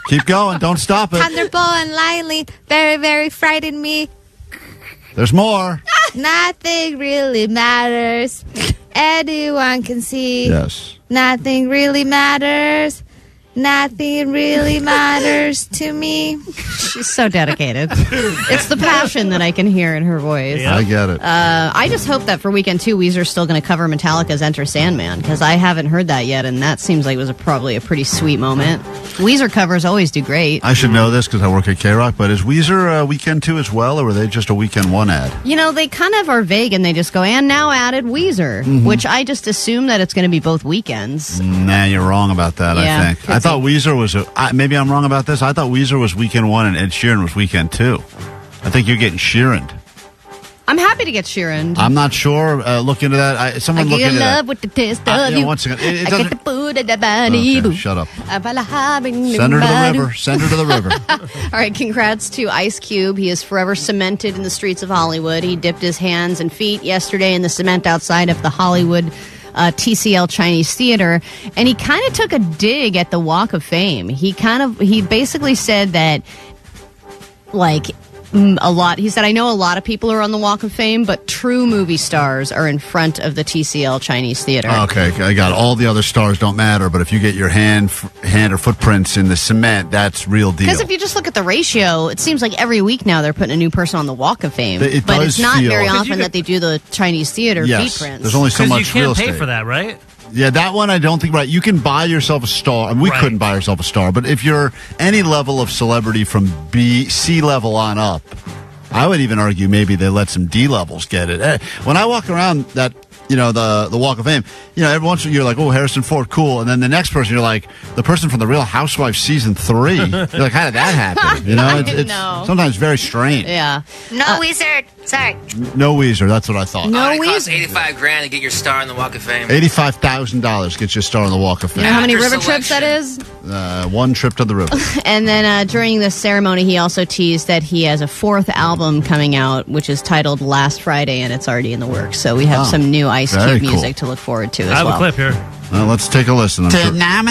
Keep going. Don't stop it. Thunderbolt and lightly, very, very frightened me. There's more. Nothing really matters. Anyone can see. Yes. Nothing really matters. Nothing really matters to me. She's so dedicated. It's the passion that I can hear in her voice. I get it. I just hope that for weekend 2, Weezer's still going to cover Metallica's Enter Sandman, because I haven't heard that yet, and that seems like it was probably a pretty sweet moment. Weezer covers always do great. I should know this because I work at KROQ, but is Weezer weekend 2 as well, or were they just a weekend 1 ad? They kind of are vague, and they just go, and now added Weezer, which I just assume that it's going to be both weekends. Nah, you're wrong about that, Yeah, I think. I thought Weezer was, maybe I'm wrong about this, I thought Weezer was weekend 1 and Ed Sheeran was weekend 2. I think you're getting Sheeran. I'm happy to get Sheeran. I'm not sure. Look into that. Someone look into that. I get love with the taste of you. One second. It I doesn't... get the food at the body. Okay, shut up. Send her to the river. Send her to the river. All right, congrats to Ice Cube. He is forever cemented in the streets of Hollywood. He dipped his hands and feet yesterday in the cement outside of the Hollywood TCL Chinese Theater, and he kind of took a dig at the Walk of Fame. He basically said that, he said, I know a lot of people are on the Walk of Fame, but true movie stars are in front of the TCL Chinese Theater. Okay, I got it. All the other stars don't matter, but if you get your hand or footprints in the cement, that's real deal. Because if you just look at the ratio, it seems like every week now they're putting a new person on the Walk of Fame. It but does it's not feel- very often that they do the Chinese Theater Yes, feet prints. there's only so much you real can't pay estate. for that, right? Yeah, that one I don't think right. You can buy yourself a star. I mean, we Right. couldn't buy ourselves a star, but if you're any level of celebrity from C level on up, I would even argue maybe they let some D levels get it. When I walk around that, the Walk of Fame, every once in a while you're like, oh, Harrison Ford, cool. And then the next person, you're like, the person from The Real Housewives season 3. You're like, how did that happen? It's sometimes very strange. Yeah. No wizard. Sorry. No Weezer, that's what I thought. No it costs Weezer. $85,000 to get your star on the Walk of Fame. $85,000 gets you a star on the Walk of You Fame. know how many After river trips that is? One trip to the river. And then during the ceremony, he also teased that he has a 4th album coming out, which is titled Last Friday, and it's already in the works. So we have some new Ice very Cube cool. music to look forward to as I have well. a clip here. Let's take a listen. I'm sure- That's not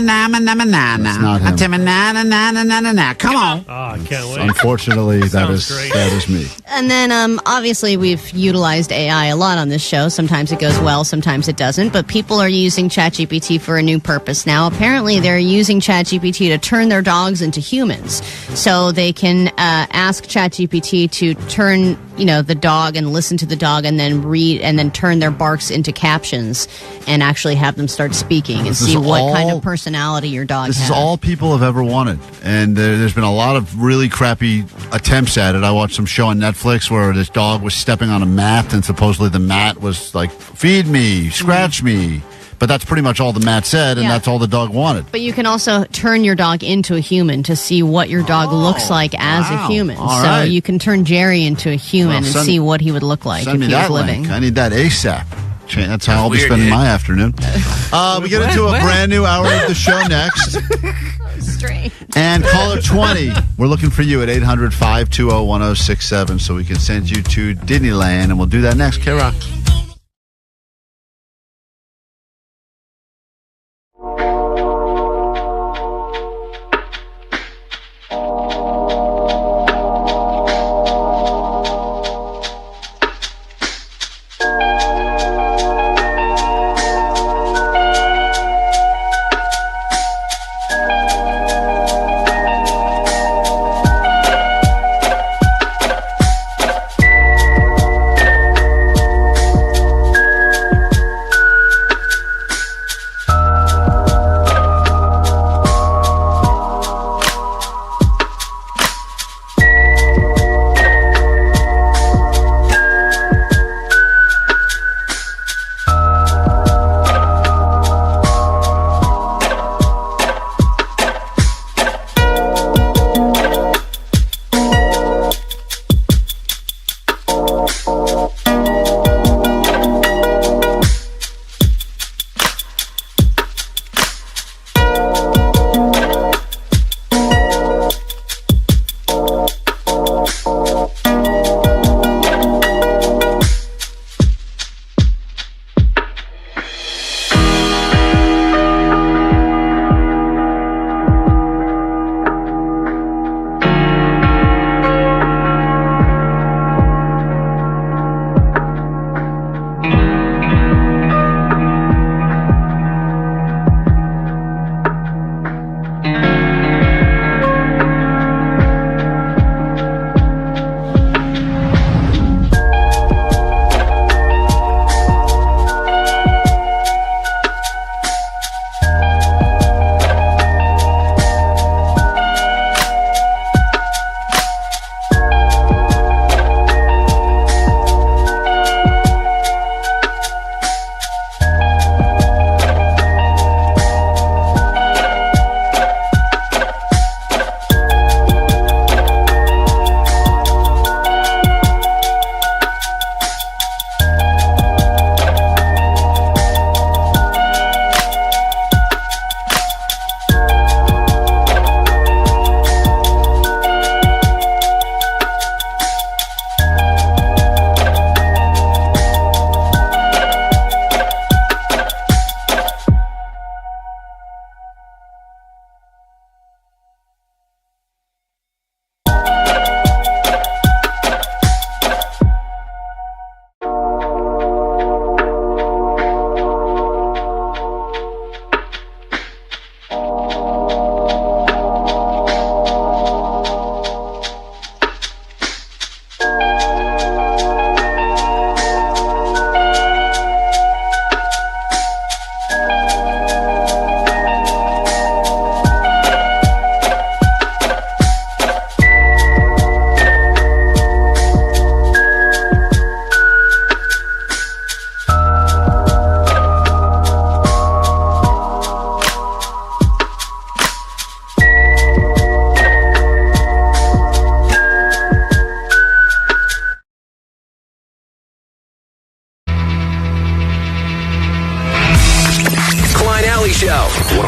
him. Come on. Oh, I can't wait. Unfortunately, that Sounds great. is me. And then, obviously, we've utilized AI a lot on this show. Sometimes it goes well, sometimes it doesn't. But people are using ChatGPT for a new purpose now. Apparently, they're using ChatGPT to turn their dogs into humans. So they can ask ChatGPT to turn, the dog and listen to the dog and then read and then turn their barks into captions and actually have them start speaking and This is see what all- kind of personality your dog This has. is all people have ever wanted. And there's been a lot of really crappy attempts at it. I watched some show on Netflix where this dog was stepping on a mat, and supposedly the mat was like, feed me, scratch me. But that's pretty much all the mat said, and Yeah. that's all the dog wanted. But you can also turn your dog into a human to see what your dog looks like as wow. a human. All so right. you can turn Jerry into a human Well, and send- see what he would look like Send if me he was that living. link. I need that ASAP. That's how I'll be weird, spending dude. my afternoon. We get into a brand new hour of the show next. Strange. And caller 20, we're looking for you at 800-520-1067 so we can send you to Disneyland, and we'll do that next. KROQ.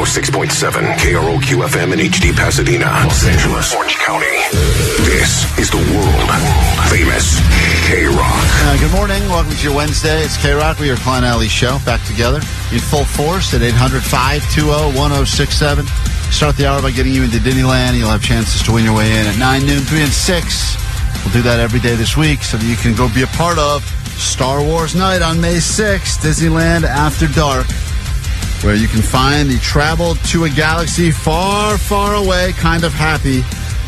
106.7 KROQ FM in HD Pasadena, Los Angeles, Orange County. This is the world famous KROQ. Good morning. Welcome to your Wednesday. It's KROQ. We are Klein Alley Show. Back together in full force at 800-520-1067. Start the hour by getting you into Disneyland. You'll have chances to win your way in at 9, noon, 3, and 6. We'll do that every day this week so that you can go be a part of Star Wars Night on May 6th, Disneyland After Dark, where you can find the travel to a galaxy far, far away kind of happy.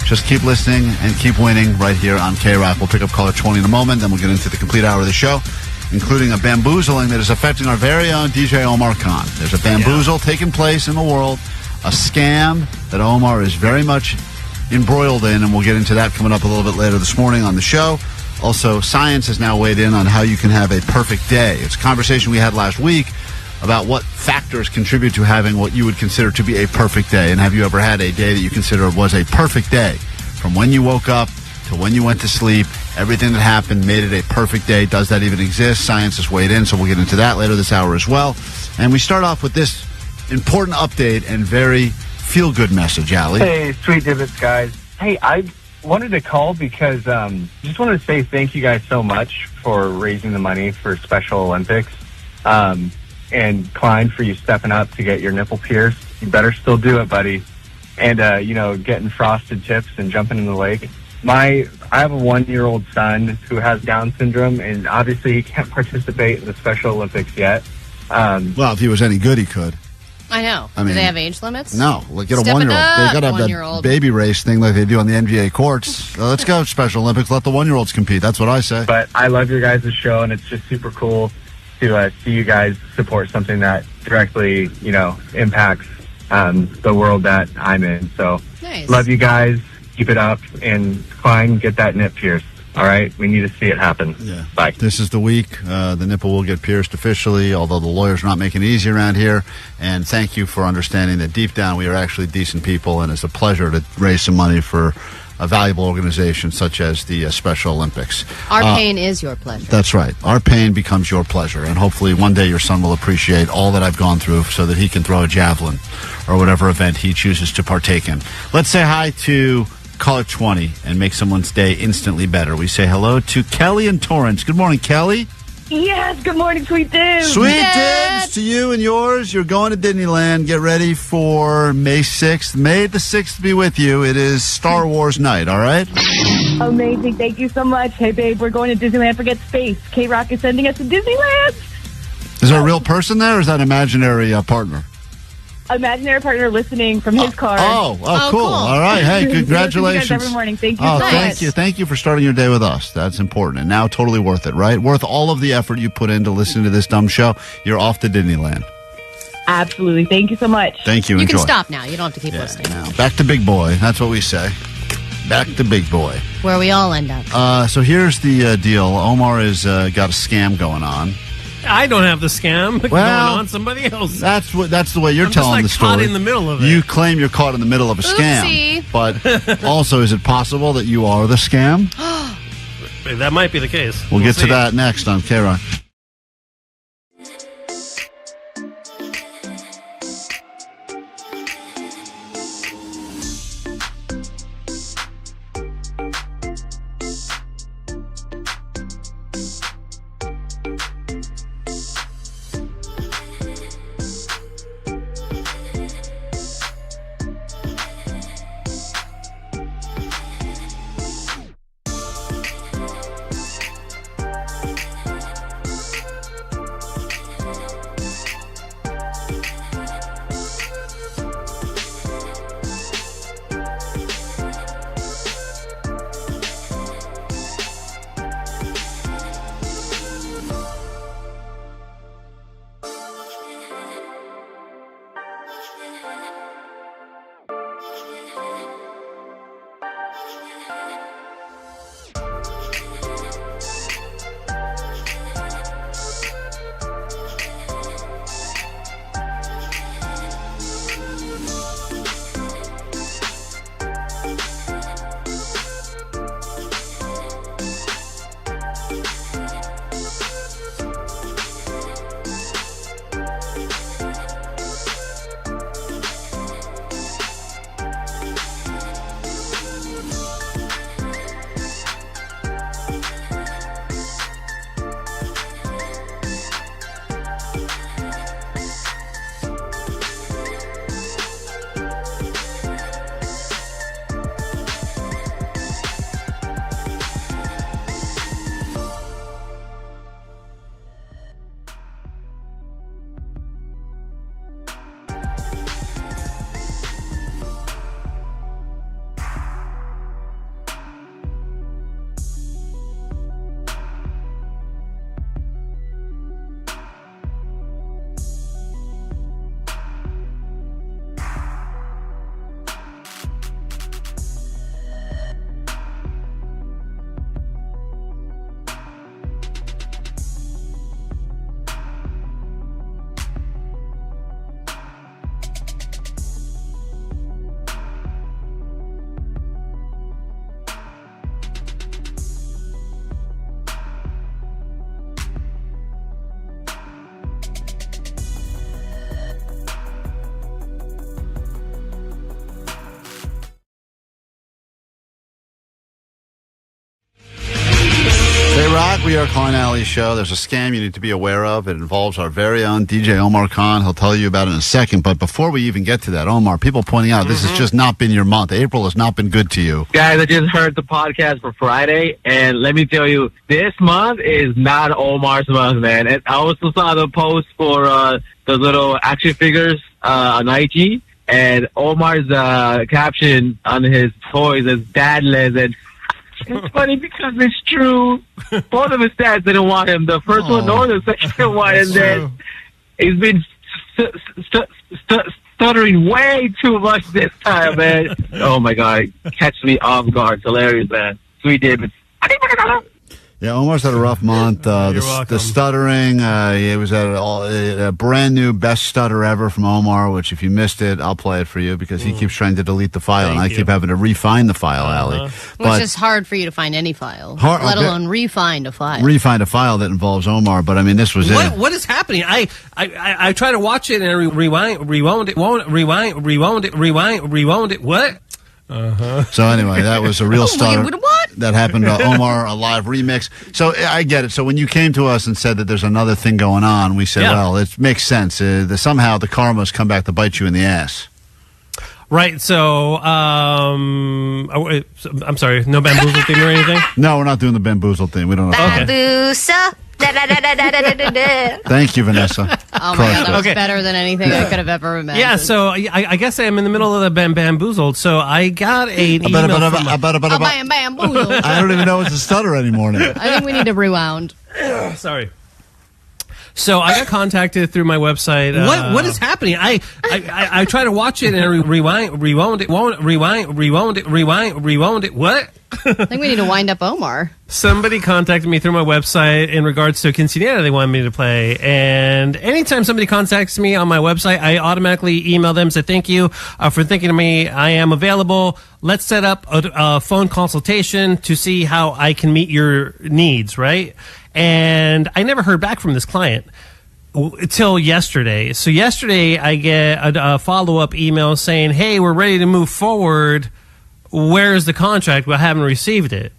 Just keep listening and keep winning right here on KROQ. We'll pick up caller 20 in a moment, then we'll get into the complete hour of the show, including a bamboozling that is affecting our very own DJ Omar Khan. There's a bamboozle taking place in the world, a scam that Omar is very much embroiled in, and we'll get into that coming up a little bit later this morning on the show. Also, science has now weighed in on how you can have a perfect day. It's a conversation we had last week about what factors contribute to having what you would consider to be a perfect day. And have you ever had a day that you consider was a perfect day? From when you woke up to when you went to sleep, everything that happened made it a perfect day. Does that even exist? Science has weighed in, so we'll get into that later this hour as well. And we start off with this important update and very feel-good message, Allie. Hey, sweet divots, guys. Hey, I wanted to call because just wanted to say thank you guys so much for raising the money for Special Olympics. And Klein, for you stepping up to get your nipple pierced. You better still do it, buddy. And, getting frosted tips and jumping in the lake. I have a 1-year-old son who has Down syndrome, and obviously he can't participate in the Special Olympics yet. Well, if he was any good, he could. I know. I mean, do they have age limits? No. Look at a Step it 1-year-old. They up, got to have that 1-year-old. baby race thing like they do on the NBA courts. Let's go, Special Olympics. Let the 1-year-olds compete. That's what I say. But I love your guys' show, and it's just super cool to see you guys support something that directly, impacts the world that I'm in. So nice. Love you guys. Keep it up. And Klein, get that nip pierced. All right? We need to see it happen. Yeah. Bye. This is the week. The nipple will get pierced officially, although the lawyers are not making it easy around here. And thank you for understanding that deep down we are actually decent people, and it's a pleasure to raise some money for a valuable organization such as the Special Olympics. Our pain is your pleasure. That's right. Our pain becomes your pleasure, and hopefully one day your son will appreciate all that I've gone through so that he can throw a javelin or whatever event he chooses to partake in. Let's say hi to caller 20 and make someone's day instantly better. We say hello to Kelly in Torrance. Good morning, Kelly. Yes, good morning, Sweet Dibs. Sweet Dibs to you and yours. You're going to Disneyland. Get ready for May 6th. May the 6th be with you. It is Star Wars night, all right? Amazing. Thank you so much. Hey, babe, we're going to Disneyland. Forget space. KROQ is sending us to Disneyland. Is there a real person there, or is that an imaginary partner? Imaginary partner listening from his car. Oh, cool. All right. Hey, congratulations. You guys every morning. Thank you so much. Thank you. Thank you for starting your day with us. That's important. And now totally worth it, right? Worth all of the effort you put in to listen to this dumb show. You're off to Disneyland. Absolutely. Thank you so much. Thank you. You Enjoy. can stop now. You don't have to keep listening. Now, back to Big Boy. That's what we say. Back to Big Boy. Where we all end up. So here's the deal. Omar has got a scam going on. I don't have the scam going on. Somebody else. That's the way you're I'm telling just, the story. Caught in the middle of it. You claim you're caught in the middle of a scam, but also, is it possible that you are the scam? That might be the case. We'll get see. to that next on KROQ. K-Rock, we are Klein Alley Show. There's a scam you need to be aware of. It involves our very own DJ Omar Khan. He'll tell you about it in a second. But before we even get to that, Omar, people pointing out this has just not been your month. April has not been good to you. Guys, I just heard the podcast for Friday, and let me tell you, this month is not Omar's month, man. And I also saw the post for the little action figures on IG, and Omar's caption on his toys is dadless, and it's funny because it's true. Both of his dads didn't want him. The first one nor the second one. And then he's been stuttering way too much this time, man. Oh, my God. Catch me off guard. It's hilarious, man. Sweet David. Yeah, Omar's had a rough month. The stuttering, it was at a brand new best stutter ever from Omar, which if you missed it, I'll play it for you because he keeps trying to delete the file, and I keep having to refine the file, Allie. Which is hard for you to find any file, let alone refine a file. Refine a file that involves Omar, but I mean, this was it. What is happening? I try to watch it and I rewound it. What? So anyway, that was a real stutter. That happened to Omar, a live remix. So I get it. So when you came to us and said that there's another thing going on, we said, well, it makes sense. Somehow the karma's come back to bite you in the ass. Right. So, I'm sorry, no bamboozle thing or anything? No, we're not doing the bamboozle thing. We don't know. Bamboozle. Thank you, Vanessa. Oh my God, that was better than anything I could have ever imagined. Yeah, so I guess I'm in the middle of the bamboozled. So I got an email bamboozled. I don't even know it's a stutter anymore now. I think we need to rewound. Sorry. So I got contacted through my website. What is happening? I try to watch it and I rewound it. What? I think we need to wind up Omar. Somebody contacted me through my website in regards to a quinceañera they wanted me to play. And anytime somebody contacts me on my website, I automatically email them, say thank you for thinking of me. I am available. Let's set up a phone consultation to see how I can meet your needs, right? And I never heard back from this client until yesterday. So yesterday I get a follow-up email saying, hey, we're ready to move forward. Where's the contract? Well, I haven't received it.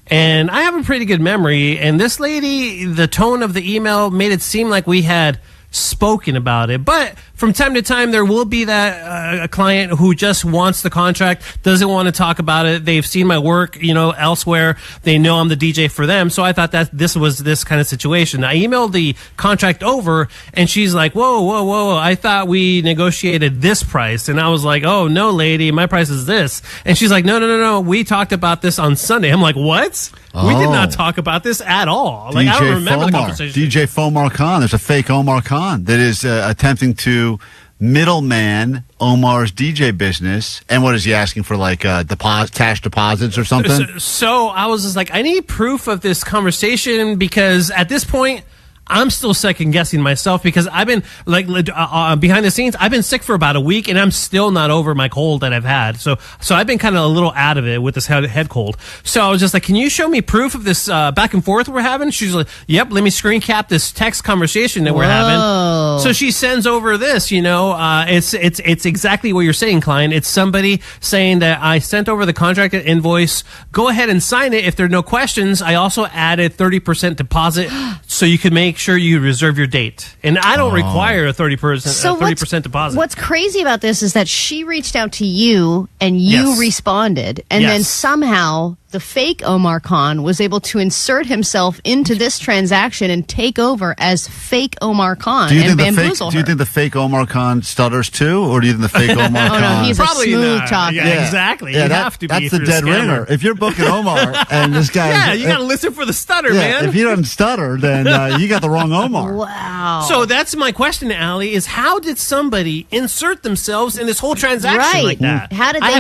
And I have a pretty good memory. And this lady, the tone of the email made it seem like we had spoken about it. But from time to time, there will be that a client who just wants the contract, doesn't want to talk about it. They've seen my work, elsewhere. They know I'm the DJ for them. So I thought that this was this kind of situation. I emailed the contract over, and she's like, whoa. I thought we negotiated this price. And I was like, oh, no, lady, my price is this. And she's like, no. We talked about this on Sunday. I'm like, what? We did not talk about this at all. Like, I don't remember the conversation. DJ Omar Khan. There's a fake Omar Khan that is attempting to middleman Omar's DJ business. And what is he asking for, like cash deposits or something? So I was just like, I need proof of this conversation because at this point, I'm still second guessing myself because I've been behind the scenes. I've been sick for about a week and I'm still not over my cold that I've had. So I've been kind of a little out of it with this head cold. So I was just like, can you show me proof of this back and forth we're having? She's like, yep, let me screen cap this text conversation that we're having. So she sends over this, it's exactly what you're saying, Klein. It's somebody saying that I sent over the contract and invoice. Go ahead and sign it. If there are no questions, I also added 30% deposit so you could make sure you reserve your date. And I don't require a 30% deposit. What's crazy about this is that she reached out to you and you responded. And then somehow the fake Omar Khan was able to insert himself into this transaction and take over as fake Omar Khan and bamboozle her. Do you think the fake Omar Khan stutters too? Or do you think the fake Omar Khan... Oh, no, he's probably a smooth talker. Yeah, exactly. Yeah, you have to be. That's the dead ringer. If you're booking Omar and this guy... Yeah, you got to listen for the stutter, man. If he doesn't stutter, then you got the wrong Omar. Wow. So that's my question, Allie, is how did somebody insert themselves in this whole transaction like that? How did they know? I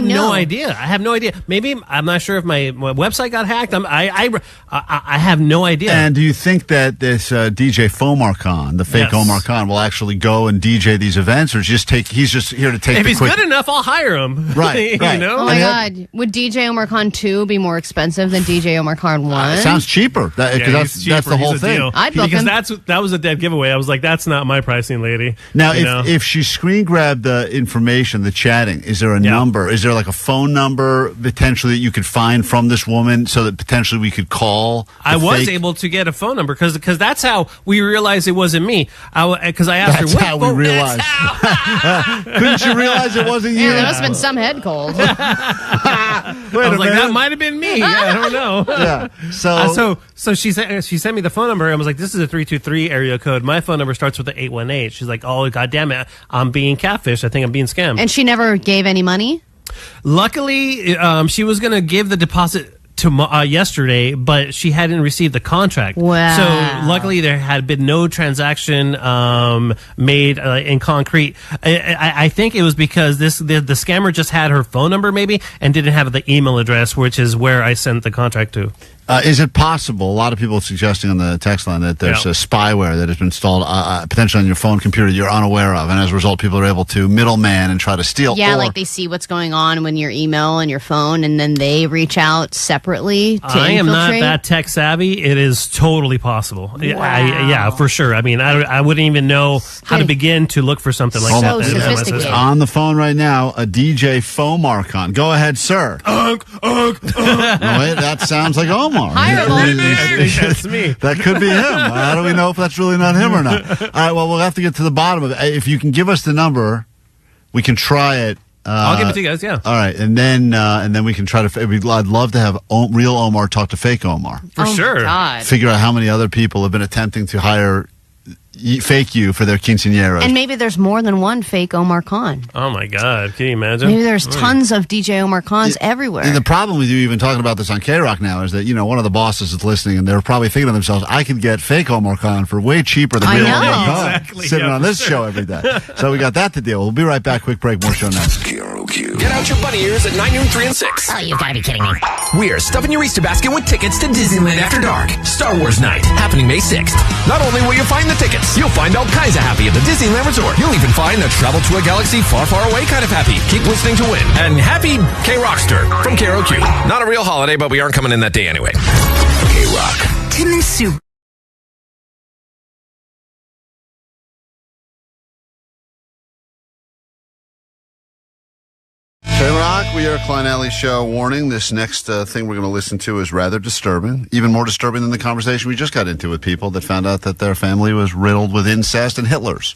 have no idea. Maybe, I'm not sure if my website got hacked. I have no idea. And do you think that this DJ Omar Khan, the fake Omar Khan, will actually go and DJ these events, or he's just here to take? If he's good enough, I'll hire him. Right. You know? Oh my God, would DJ Omar Khan 2 be more expensive than DJ Omar Khan 1? It sounds cheaper. That's the whole thing. I'd book because him. that was a dead giveaway. I was like, that's not my pricing, lady. Now, if she screen grabbed the information, the chatting, is there a number? Is there like a phone number potentially that you could find from this woman so that potentially we could call? I was able to get a phone number because that's how we realized it wasn't me. Because I asked her, That's how we realized. Couldn't you realize it wasn't you? Yeah, there must have been some head cold. I was like, that might have been me. I don't know. Yeah. So she sent me the phone number. I was like, this is a 323 area code. My phone number starts with the 818. She's like, oh, God damn it. I'm being catfished. I think I'm being scammed. And she never gave any money? Luckily, she was going to give the deposit to yesterday, but she hadn't received the contract. Wow. So luckily there had been no transaction made in concrete. I think it was because the scammer just had her phone number maybe and didn't have the email address, which is where I sent the contract to. Is it possible, a lot of people are suggesting on the text line that there's a spyware that has been installed potentially on your phone computer you're unaware of, and as a result people are able to middleman and try to steal? Yeah, like they see what's going on when your email and your phone, and then they reach out separately to I am not infiltrate? that tech savvy. It is totally possible. Wow. Yeah, for sure. I mean, I wouldn't even know how to begin to look for something like that. Sophisticated. On the phone right now, a DJ Fomarcon. Go ahead, sir. No, wait, that sounds like Omar. I think that's me. That could be him. How do we know if that's really not him or not? All right, well, we'll have to get to the bottom of it. If you can give us the number, we can try it. I'll give it to you guys, yeah. All right, and then we can try to. I'd love to have real Omar talk to fake Omar. For sure. God. Figure out how many other people have been attempting to hire fake you for their quinceañeras. And maybe there's more than one fake Omar Khan. Oh, my God. Can you imagine? Maybe there's tons of DJ Omar Khans everywhere. And the problem with you even talking about this on KROQ now is that, one of the bosses is listening and they're probably thinking to themselves, I could get fake Omar Khan for way cheaper than real Omar Khan sitting on this show every day. So we got that to deal. We'll be right back. Quick break. More show next. KROQ. Get out your bunny ears at 9, noon, 3, and 6. Oh, you've got to be kidding me. We're stuffing your Easter basket with tickets to Disneyland After Dark, Star Wars Night, happening May 6th. Not only will you find the tickets, you'll find all kinds of happy at the Disneyland Resort. You'll even find a travel to a galaxy far, far away kind of happy. Keep listening to win. And happy K-Rockster from KROQ. Not a real holiday, but we aren't coming in that day anyway. K-Rock. Tim and Sue. KROQ, we are Klein Alley Show. Warning, this next thing we're going to listen to is rather disturbing. Even more disturbing than the conversation we just got into with people that found out that their family was riddled with incest and Hitlers.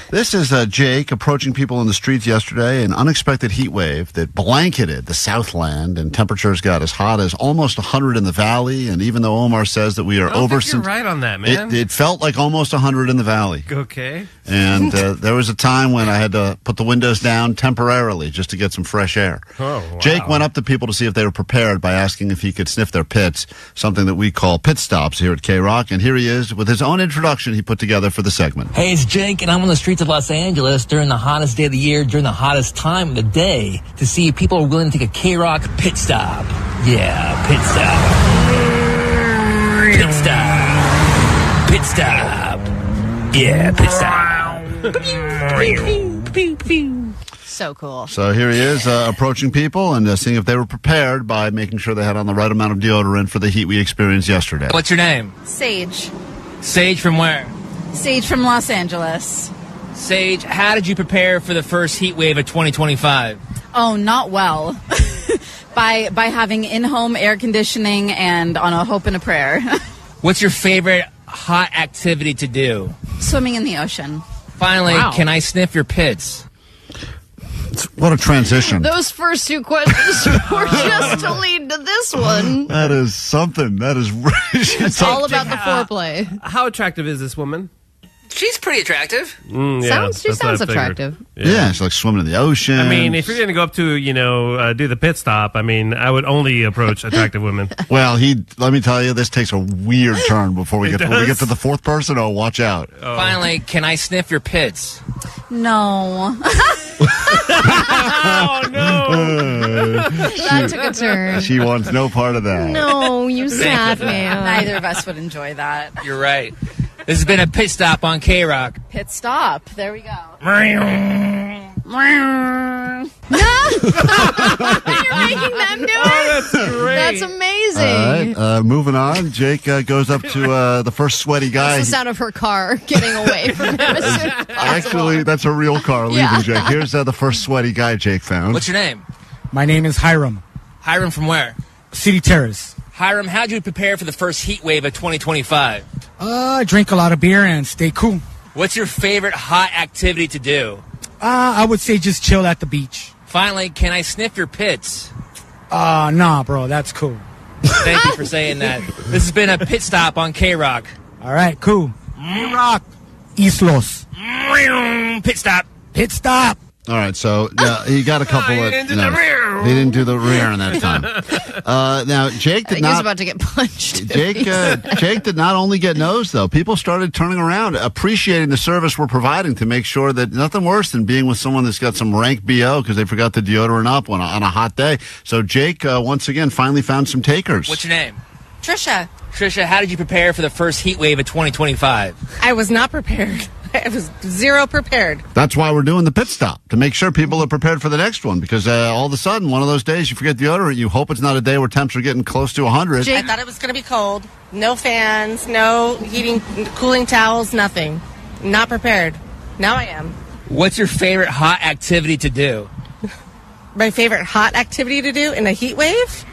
This is Jake approaching people in the streets yesterday. An unexpected heat wave that blanketed the Southland, and temperatures got as hot as almost 100 in the valley. And even though Omar says that we are over, you're right on that, man. It felt like almost 100 in the valley. Okay. And there was a time when I had to put the windows down temporarily just to get some fresh air. Oh, wow. Jake went up to people to see if they were prepared by asking if he could sniff their pits, something that we call pit stops here at KROQ. And here he is with his own introduction he put together for the segment. Hey, it's Jake, and I'm on the streets of Los Angeles during the hottest day of the year, during the hottest time of the day, to see if people are willing to take a KROQ pit stop. Yeah, pit stop. Pit stop. Pit stop. Yeah, pit stop. So cool. So here he is approaching people and seeing if they were prepared by making sure they had on the right amount of deodorant for the heat we experienced yesterday. What's your name? Sage. Sage from where? Sage from Los Angeles. Sage, how did you prepare for the first heat wave of 2025? Oh, not well. by having in-home air conditioning and on a hope and a prayer. What's your favorite hot activity to do? Swimming in the ocean. Finally, Can I sniff your pits? What a transition. Those first two questions were just to lead to this one. That is something. That is It's all about the foreplay. How attractive is this woman? She's pretty attractive. She sounds attractive. Yeah, she's like swimming in the ocean. I mean, if you're going to go up to, do the pit stop, I mean, I would only approach attractive women. Well, let me tell you, this takes a weird turn before we get to, when we get to the fourth person. Oh, watch out. Oh. Finally, can I sniff your pits? No. Oh, no. That took a turn. She wants no part of that. No, you sad man. Neither of us would enjoy that. You're right. This has been a pit stop on KROQ. Pit stop. There we go. No! You're making them do it? Oh, that's great. That's amazing. All right, moving on. Jake goes up to the first sweaty guy. That's the sound of her car getting away from him as soon as possible. Actually, that's a real car leaving Jake. Here's the first sweaty guy Jake found. What's your name? My name is Hiram. Hiram from where? City Terrace. Hiram, how'd you prepare for the first heat wave of 2025? I drink a lot of beer and stay cool. What's your favorite hot activity to do? I would say just chill at the beach. Finally, can I sniff your pits? Nah, bro, that's cool. Thank you for saying that. This has been a pit stop on KROQ. All right, cool. KROQ. Islos. Pit stop. Pit stop. All right, so he got a couple of. He didn't do the rear in that time. Now Jake did He was about to get punched. Jake did not only get no's though. People started turning around, appreciating the service we're providing to make sure that nothing worse than being with someone that's got some rank BO because they forgot the deodorant up on a hot day. So Jake once again finally found some takers. What's your name? Trisha. Trisha, how did you prepare for the first heat wave of 2025? I was not prepared. I was zero prepared. That's why we're doing the pit stop, to make sure people are prepared for the next one, because all of a sudden, one of those days you forget deodorant, you hope it's not a day where temps are getting close to 100. I thought it was going to be cold. No fans, no heating, cooling towels, nothing. Not prepared. Now I am. What's your favorite hot activity to do? My favorite hot activity to do in a heat wave?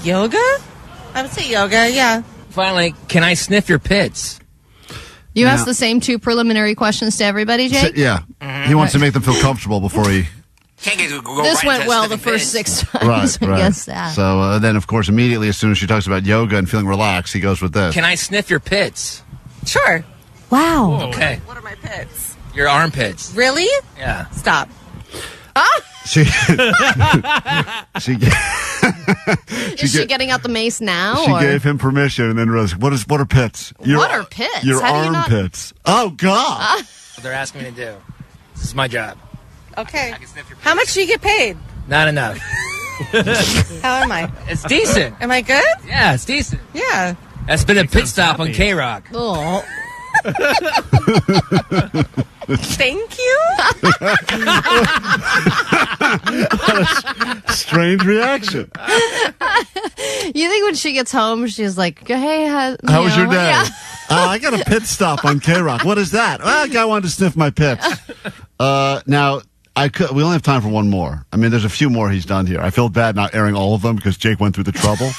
Yoga? I would say yoga, yeah. Finally, can I sniff your pits? You asked the same 2 preliminary questions to everybody, Jake? Yeah. He wants to make them feel comfortable before he... This went well the first 6 times. Right. I guess that. So then, of course, immediately as soon as she talks about yoga and feeling relaxed, he goes with this. Can I sniff your pits? Sure. Wow. Whoa. Okay. What are my pits? Your armpits. Really? Yeah. Stop. She Is she getting out the mace now? She or? gave him permission and then realized, what are pits? What are pits? Your How do you not- armpits. Oh, God. What they're asking me to do. This is my job. Okay. How much do you get paid? Not enough. How am I? It's decent. Am I good? Yeah, it's decent. Yeah. That's been a pit stop on KROQ. Oh. Thank you. Strange reaction. You think when she gets home, she's like, hey, How was your day? Yeah. I got a pit stop on KROQ. What is that? Well, a guy wanted to sniff my pits. Now, we only have time for one more. I mean, there's a few more he's done here. I feel bad not airing all of them because Jake went through the trouble.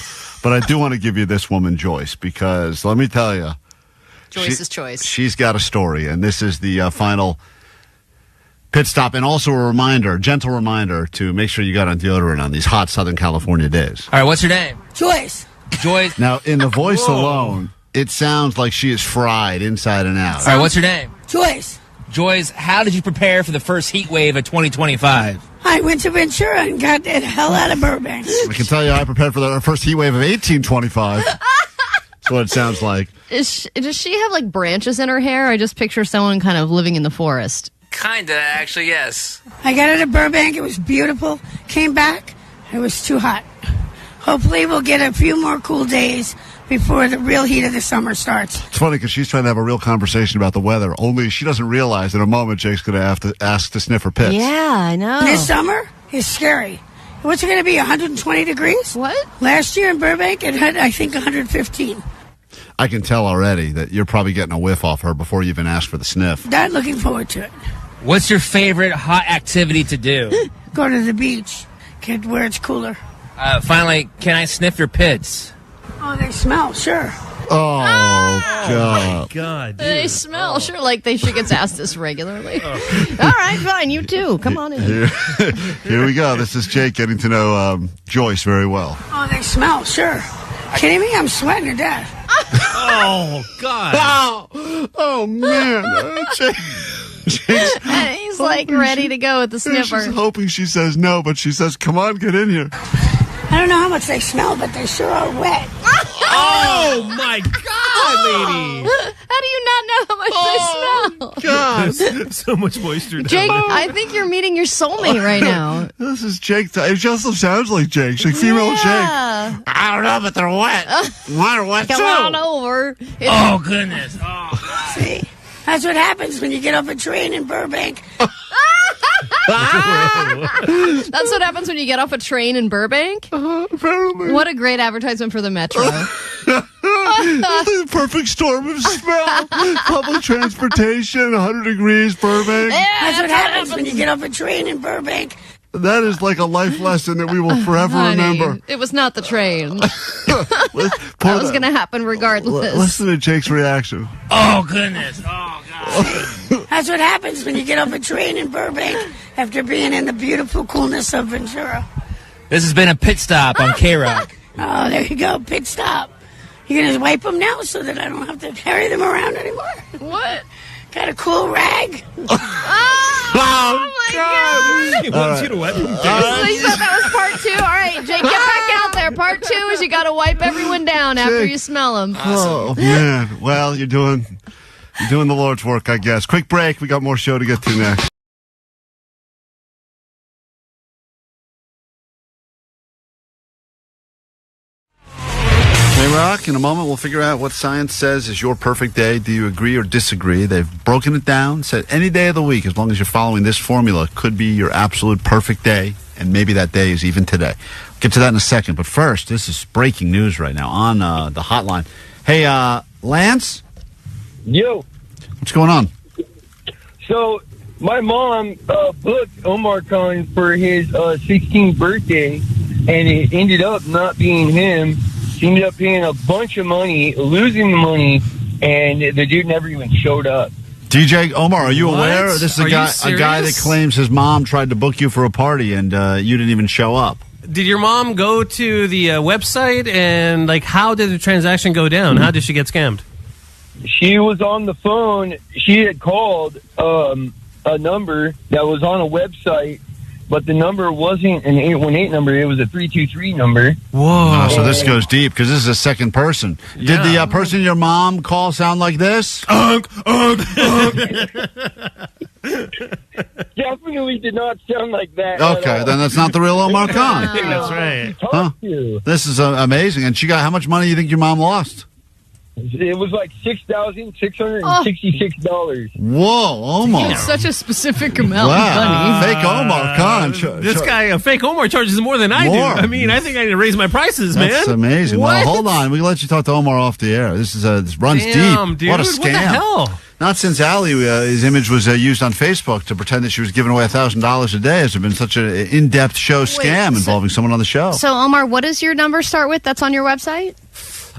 But I do want to give you this woman, Joyce, because let me tell you. Joyce's choice. She's got a story, and this is the final pit stop, and also a gentle reminder to make sure you got on deodorant on these hot Southern California days. All right, what's your name? Joyce. Joyce. Now, in the voice alone, it sounds like she is fried inside and out. All right, what's your name? Joyce. Joyce, how did you prepare for the first heat wave of 2025? I went to Ventura and got the hell out of Burbank. I can tell you I prepared for the first heat wave of 1825. That's what it sounds like. Does she have like branches in her hair? I just picture someone kind of living in the forest. Kinda, actually, yes. I got out of Burbank. It was beautiful. Came back. It was too hot. Hopefully we'll get a few more cool days before the real heat of the summer starts. It's funny because she's trying to have a real conversation about the weather, only she doesn't realize in a moment Jake's going to have to ask to sniff her pits. Yeah, I know. This summer is scary. What's it going to be, 120 degrees? What? Last year in Burbank, it had, I think, 115. I can tell already that you're probably getting a whiff off her before you even ask for the sniff. Not looking forward to it. What's your favorite hot activity to do? Go to the beach. Get where it's cooler. Finally, can I sniff your pits? Oh, they smell, sure. Oh, God. God, dude. They smell. Sure, like she gets asked this regularly. All right, fine. You too. Come on in. Here we go. This is Jake getting to know Joyce very well. Oh, they smell, sure. Kidding me? I'm sweating to death. Oh, God. Oh man. He's like ready to go with the sniffer. She's hoping she says no, but she says, come on, get in here. I don't know how much they smell, but they sure are wet. Oh, my God, lady. How do you not know how much they smell? God. So much moisture. Jake, I think you're meeting your soulmate right now. This is Jake. It just sounds like Jake. She's like female Jake. I don't know, but they're wet. Mine are wet, Come too. on over. Oh, goodness. Oh. See? That's what happens when you get off a train in Burbank. That's what happens when you get off a train in Burbank? Apparently. What a great advertisement for the Metro. The perfect storm of smell. Public transportation, 100 degrees, Burbank. That's what happens when you get off a train in Burbank. That is like a life lesson that we will forever remember. It was not the train. That was going to happen regardless. Listen to Jake's reaction. Oh, goodness. Oh, God. That's what happens when you get off a train in Burbank after being in the beautiful coolness of Ventura. This has been a pit stop on KROQ. Oh, there you go. Pit stop. You're going to wipe them now so that I don't have to carry them around anymore? What? Got a cool rag? Oh my God. He wants you to wipe him down. So you thought that was part 2? All right, Jake, get back out there. Part 2 is you got to wipe everyone down after you smell them. Oh, man. Well, you're doing the Lord's work, I guess. Quick break. We got more show to get to next. KROQ, in a moment, we'll figure out what science says is your perfect day. Do you agree or disagree? They've broken it down, said any day of the week, as long as you're following this formula, could be your absolute perfect day, and maybe that day is even today. I'll get to that in a second, but first, this is breaking news right now on the hotline. Hey, Lance? Yo. What's going on? So, my mom booked Omar Khan for his 16th birthday, and it ended up not being him. She ended up paying a bunch of money, losing the money, and the dude never even showed up. DJ Omar, are you aware? This is a guy that serious? claims his mom tried to book you for a party, and you didn't even show up. Did your mom go to the website, and like, how did the transaction go down? How did she get scammed? She was on the phone. She had called a number that was on a website, but the number wasn't an 818 number. It was a 323 number. Whoa. Oh, so this goes deep because this is a second person. Yeah. Did the person your mom call sound like this? Definitely did not sound like that. Okay, then that's not the real Omar Khan. That's right. Huh? This is amazing. And she got, how much money do you think your mom lost? It was like $6,666. Whoa, Omar. It's such a specific amount of Wow. money. Fake Omar Khan. This guy, fake Omar, charges more than I do. I mean, I think I need to raise my prices, man. That's amazing. What? Well, hold on. We can let you talk to Omar off the air. This runs Damn, deep. dude. What a scam. What the hell? Not since Allie, his image was used on Facebook to pretend that she was giving away $1,000 a day. Has there been such an in-depth show scam involving someone on the show? So, Omar, what does your number start with that's on your website?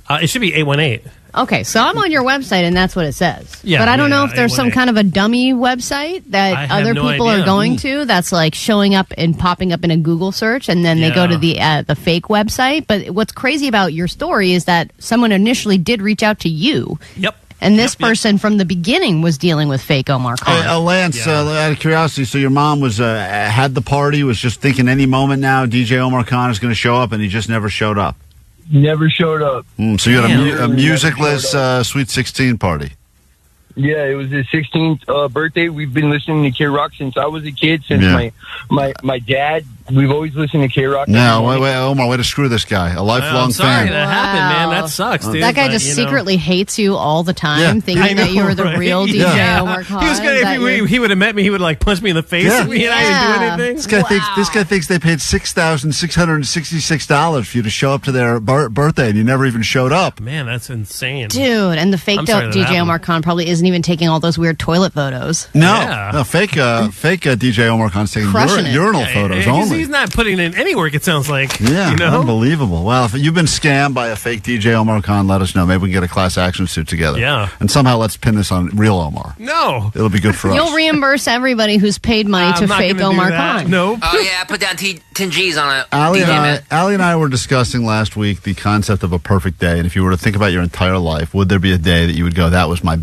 It should be 818. Okay, so I'm on your website, and that's what it says. Yeah, but I don't know if there's some 818. kind of a dummy website that have other no people idea. are going to that's like showing up and popping up in a Google search, and then they go to the fake website. But what's crazy about your story is that someone initially did reach out to you. Yep. And this person from the beginning was dealing with fake Omar Khan. Lance, out of curiosity, so your mom was had the party, was just thinking any moment now DJ Omar Khan is going to show up, and he just never showed up. Never showed up. So you had a musicless Sweet 16 party. Yeah, it was his 16th birthday. We've been listening to KROQ since I was a kid. Since my dad, we've always listened to KROQ. No, wait, Omar, way to screw this guy. A lifelong I'm sorry fan. that happened, man. That sucks, dude. That guy But, just you know. secretly hates you all the time, thinking that you were the right? real DJ Yeah. Omar Khan. He was gonna, if he would have met me, he would like punch me in the face Yeah. and I didn't do anything. This guy thinks they paid $6,666 for you to show up to their birthday, and you never even showed up. Man, that's insane. Dude, and the fake I'm sorry that DJ happened. Omar Khan probably isn't even taking all those weird toilet photos. No, fake DJ Omar Khan's taking Crushing it. urinal photos only. He's not putting in any work, it sounds like. Yeah, you know? unbelievable. Well, if you've been scammed by a fake DJ Omar Khan, let us know. Maybe we can get a class action suit together. Yeah. And somehow let's pin this on real Omar. No. It'll be good for us. You'll reimburse everybody who's paid money to I'm not fake gonna do Omar that. Khan. Nope. Oh, yeah, I put down 10 G's on it. Allie and I were discussing last week the concept of a perfect day, and if you were to think about your entire life, would there be a day that you would go, that was my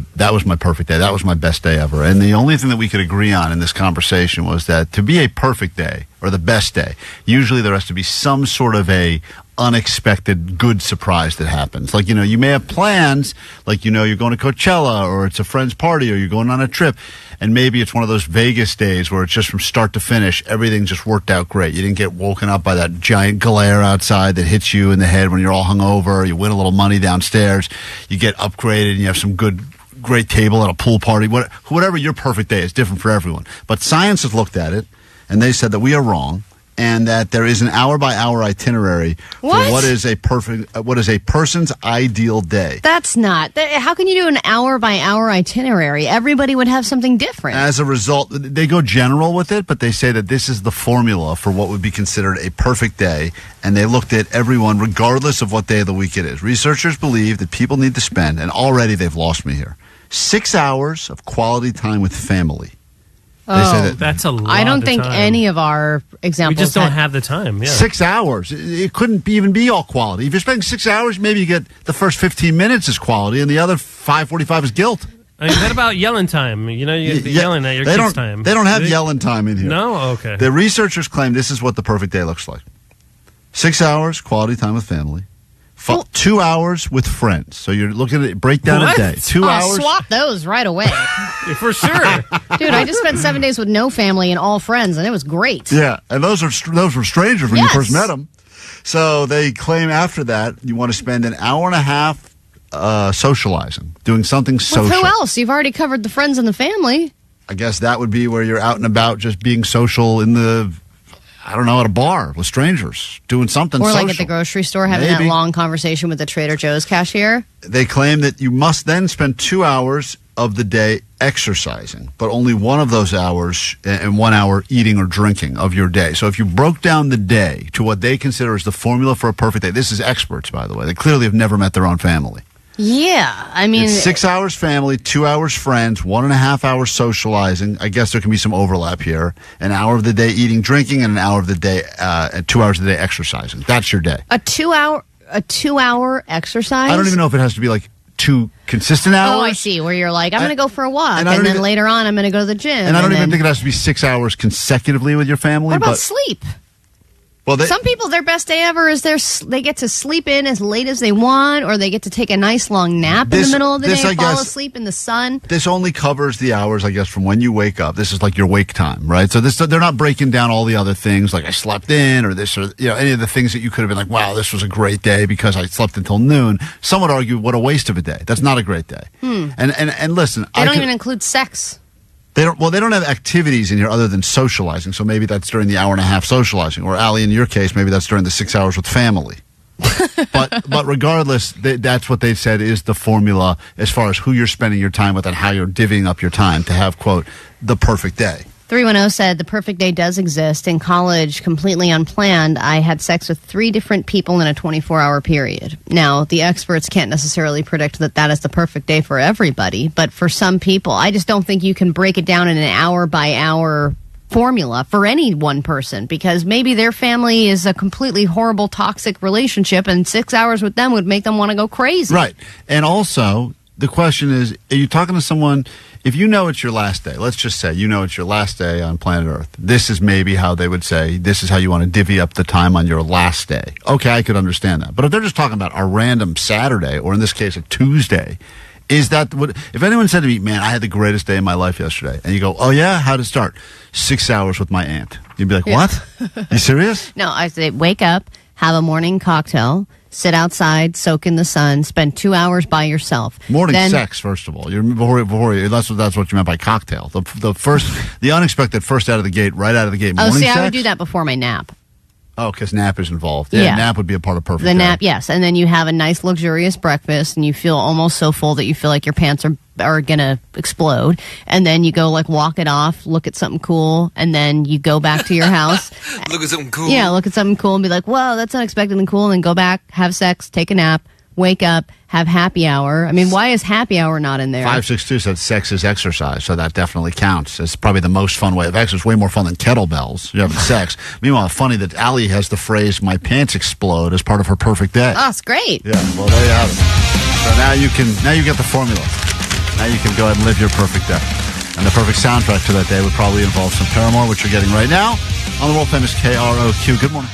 perfect day, that was my best day ever? And the only thing that we could agree on in this conversation was that to be a perfect day or the best day, usually there has to be some sort of a unexpected good surprise that happens. Like, you may have plans, like, you're going to Coachella, or it's a friend's party, or you're going on a trip, and maybe it's one of those Vegas days where it's just from start to finish, everything just worked out great. You didn't get woken up by that giant glare outside that hits you in the head when you're all hungover, you win a little money downstairs, you get upgraded, and you have some great table at a pool party. Whatever your perfect day is, different for everyone. But science has looked at it, and they said that we are wrong. and that there is an hour-by-hour itinerary for what is a person's ideal day. That's not. How can you do an hour-by-hour itinerary? Everybody would have something different. As a result, they go general with it, but they say that this is the formula for what would be considered a perfect day, and they looked at everyone regardless of what day of the week it is. Researchers believe that people need to spend, and already they've lost me here, 6 hours of quality time with family. They say that's a lot. I don't think time. any of our examples. We just don't have the time. Yeah. 6 hours. It couldn't even be all quality. If you're spending 6 hours, maybe you get the first 15 minutes is quality, and the other 5:45 is guilt. I mean, what about yelling time? You know, you're yelling at your kids' time. They don't have yelling time in here. No? Okay. The researchers claim this is what the perfect day looks like. 6 hours, quality time with family. 2 hours with friends. So you're looking at break down a day. 2 hours. Swap those right away. For sure. Dude, I just spent 7 days with no family and all friends, and it was great. Yeah, and those were strangers when you first met them. So they claim after that you want to spend an hour and a half socializing, doing something social. With who else? You've already covered the friends and the family. I guess that would be where you're out and about, just being social in the, I don't know, at a bar with strangers, doing something social. Or like at the grocery store, having that long conversation with the Trader Joe's cashier. They claim that you must then spend 2 hours of the day exercising, but only one of those hours and 1 hour eating or drinking of your day. So if you broke down the day to what they consider as the formula for a perfect day, this is experts, by the way. They clearly have never met their own family. Yeah, I mean... It's 6 hours family, 2 hours friends, 1.5 hours socializing. I guess there can be some overlap here. An hour of the day eating, drinking, and an hour of the day, 2 hours of the day exercising. That's your day. A two hour exercise? I don't even know if it has to be like 2 consistent hours. Oh, I see. Where you're like, I'm going to go for a walk, and then later on I'm going to go to the gym. And I don't even think it has to be 6 hours consecutively with your family. What about sleep? Well, some people, their best day ever is they get to sleep in as late as they want, or they get to take a nice long nap in the middle of the day and fall asleep in the sun. This only covers the hours, I guess, from when you wake up. This is like your wake time, right? So they're not breaking down all the other things, like I slept in, or this, or any of the things that you could have been like, wow, this was a great day because I slept until noon. Some would argue, what a waste of a day. That's not a great day. And listen, they don't even include sex. They don't have activities in here other than socializing. So maybe that's during the hour and a half socializing. Or Allie, in your case, maybe that's during the 6 hours with family. but regardless, that's what they said is the formula as far as who you're spending your time with and how you're divvying up your time to have, quote, the perfect day. 310 said the perfect day does exist. In college, completely unplanned, I had sex with 3 different people in a 24-hour period. Now, the experts can't necessarily predict that is the perfect day for everybody, but for some people, I just don't think you can break it down in an hour-by-hour formula for any one person, because maybe their family is a completely horrible, toxic relationship, and 6 hours with them would make them want to go crazy. Right. And also, the question is, are you talking to someone... If you know it's your last day, let's just say you know it's your last day on planet Earth. This is maybe how they would say, this is how you want to divvy up the time on your last day. Okay, I could understand that. But if they're just talking about a random Saturday, or in this case, a Tuesday, is that what, if anyone said to me, man, I had the greatest day of my life yesterday, and you go, oh yeah, how'd it start? 6 hours with my aunt. You'd be like, what? You serious? No, I say, wake up, have a morning cocktail, sit outside, soak in the sun, spend 2 hours by yourself. Morning sex, first of all. That's what you meant by cocktail. The unexpected first out of the gate, right out of the gate. Morning sex? I would do that before my nap. Oh, because nap is involved. Yeah, nap would be a part of perfect day. Nap, yes. And then you have a nice, luxurious breakfast, and you feel almost so full that you feel like your pants are going to explode. And then you go, like, walk it off, look at something cool, and then you go back to your house. Look at something cool. Yeah, look at something cool and be like, whoa, that's unexpected and cool. And then go back, have sex, take a nap, wake up, have happy hour. I mean, why is happy hour not in there? 562 said sex is exercise, so that definitely counts. It's probably the most fun way of exercise. Way more fun than kettlebells. You're having sex. Meanwhile, funny that Allie has the phrase "my pants explode" as part of her perfect day. Oh, it's great. Yeah, well, there you have it. So now you get the formula. Now you can go ahead and live your perfect day. And the perfect soundtrack to that day would probably involve some Paramore, which you're getting right now on the world famous KROQ. Good morning.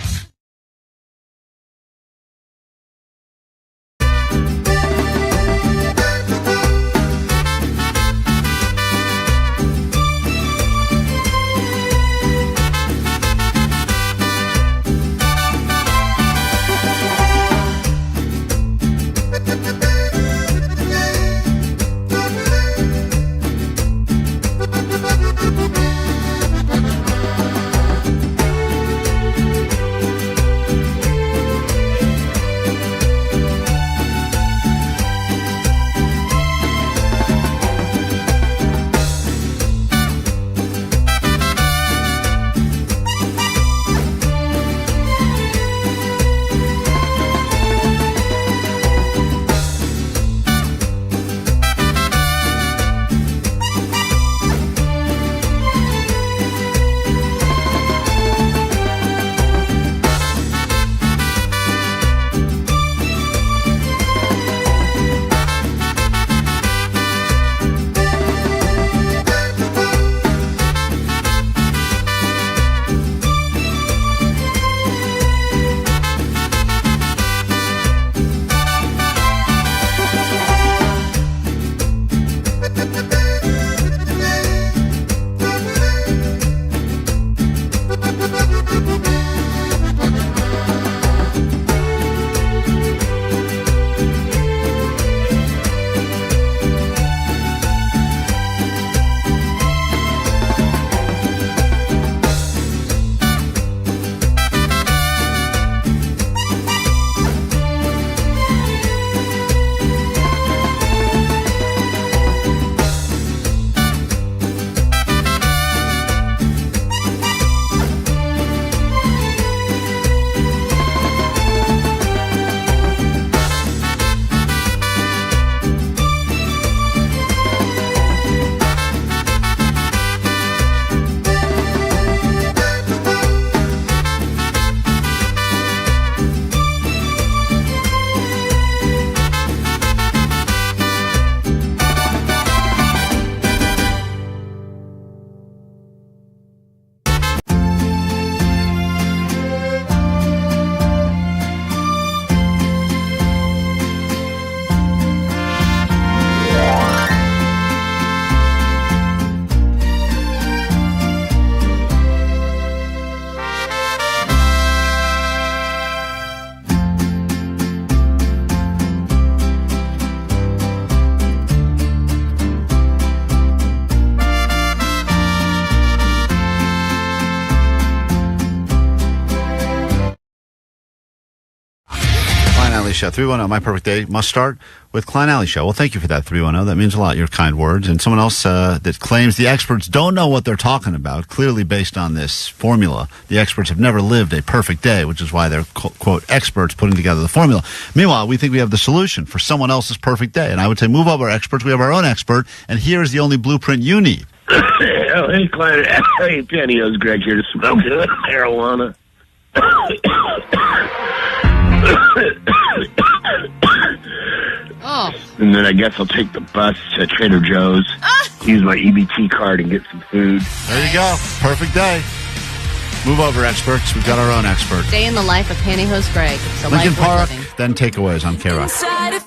Alley Show. 310, my perfect day must start with Klein Alley Show. Well, thank you for that, 310. That means a lot, your kind words. And someone else that claims the experts don't know what they're talking about, clearly based on this formula. The experts have never lived a perfect day, which is why they're, quote, experts putting together the formula. Meanwhile, we think we have the solution for someone else's perfect day. And I would say move over, experts. We have our own expert, and here is the only blueprint you need. Oh, hey, Klein. Hey, Pantyhose Greg here to smoke marijuana. Oh. And then I guess I'll take the bus to Trader Joe's, use my EBT card, and get some food. There you go. Perfect day. Move over, experts. We've got our own expert. Day in the life of Pantyhose Greg. It's a Lincoln life Park, worth living. then takeaways on KROQ.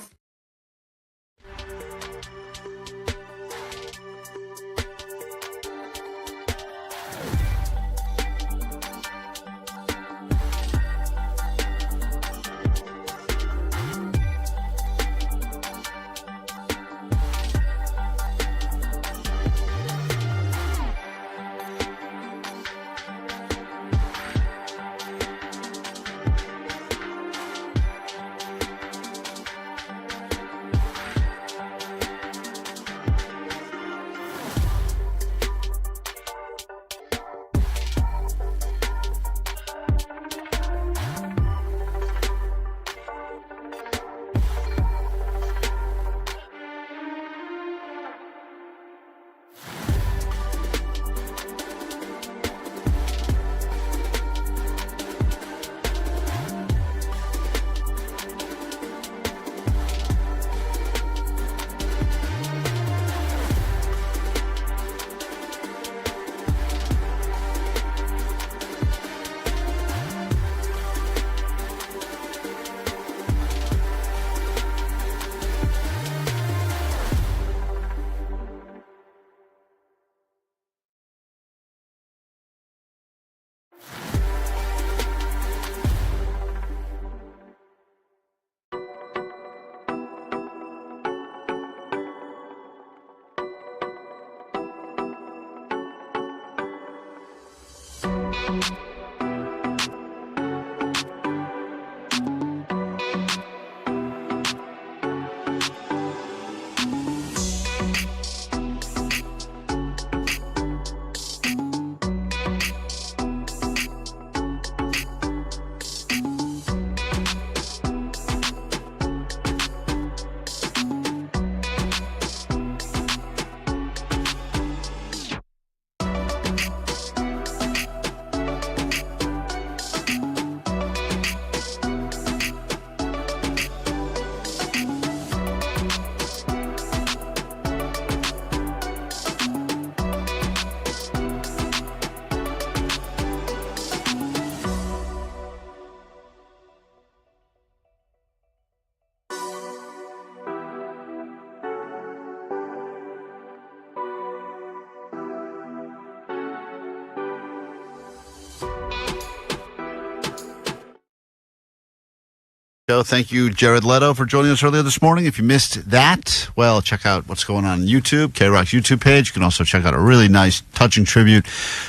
Thank you, Jared Leto, for joining us earlier this morning. If you missed that, well, check out what's going on YouTube, KROQ's YouTube page. You can also check out a really nice, touching tribute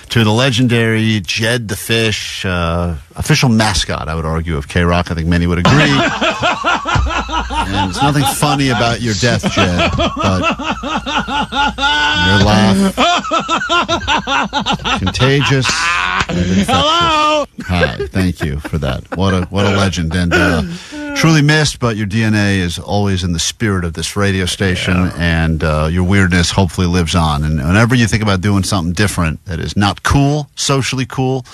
to the legendary Jed the Fish, official mascot, I would argue, of KROQ. I think many would agree. And there's nothing funny about your death, Jed, but your laugh, contagious. Hello. Hi, thank you for that. What a legend, and truly missed. But your DNA is always in the spirit of this radio station, and your weirdness hopefully lives on. And whenever you think about doing something different that is not cool, socially cool,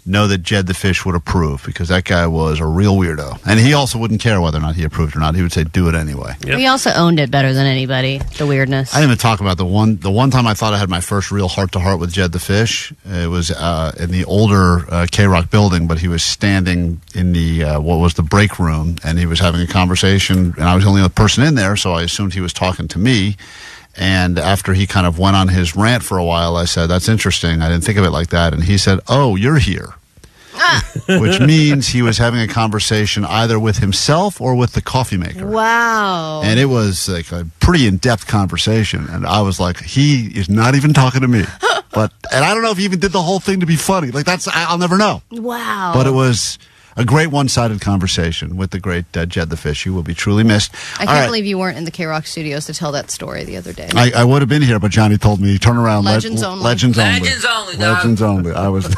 know that Jed the Fish would approve, because that guy was a real weirdo. And he also wouldn't care whether or not he approved or not. He would say, do it anyway. He also owned it better than anybody, the weirdness. I didn't even talk about the one time I thought I had my first real heart-to-heart with Jed the Fish. It was in the older KROQ building, but he was standing in the what was the break room, and he was having a conversation, and I was the only other person in there, so I assumed he was talking to me. And after he kind of went on his rant for a while, I said, that's interesting. I didn't think of it like that. And he said, oh, you're here. Which means he was having a conversation either with himself or with the coffee maker. Wow. And it was like a pretty in-depth conversation. And I was like, he is not even talking to me. And I don't know if he even did the whole thing to be funny. Like, I'll never know. Wow. But it was, a great one-sided conversation with the great Jed the Fish. You will be truly missed. I can't believe you weren't in the KROQ studios to tell that story the other day. I would have been here, but Johnny told me, turn around. Legends only. Legends only. Legends only, dog. Legends only. I was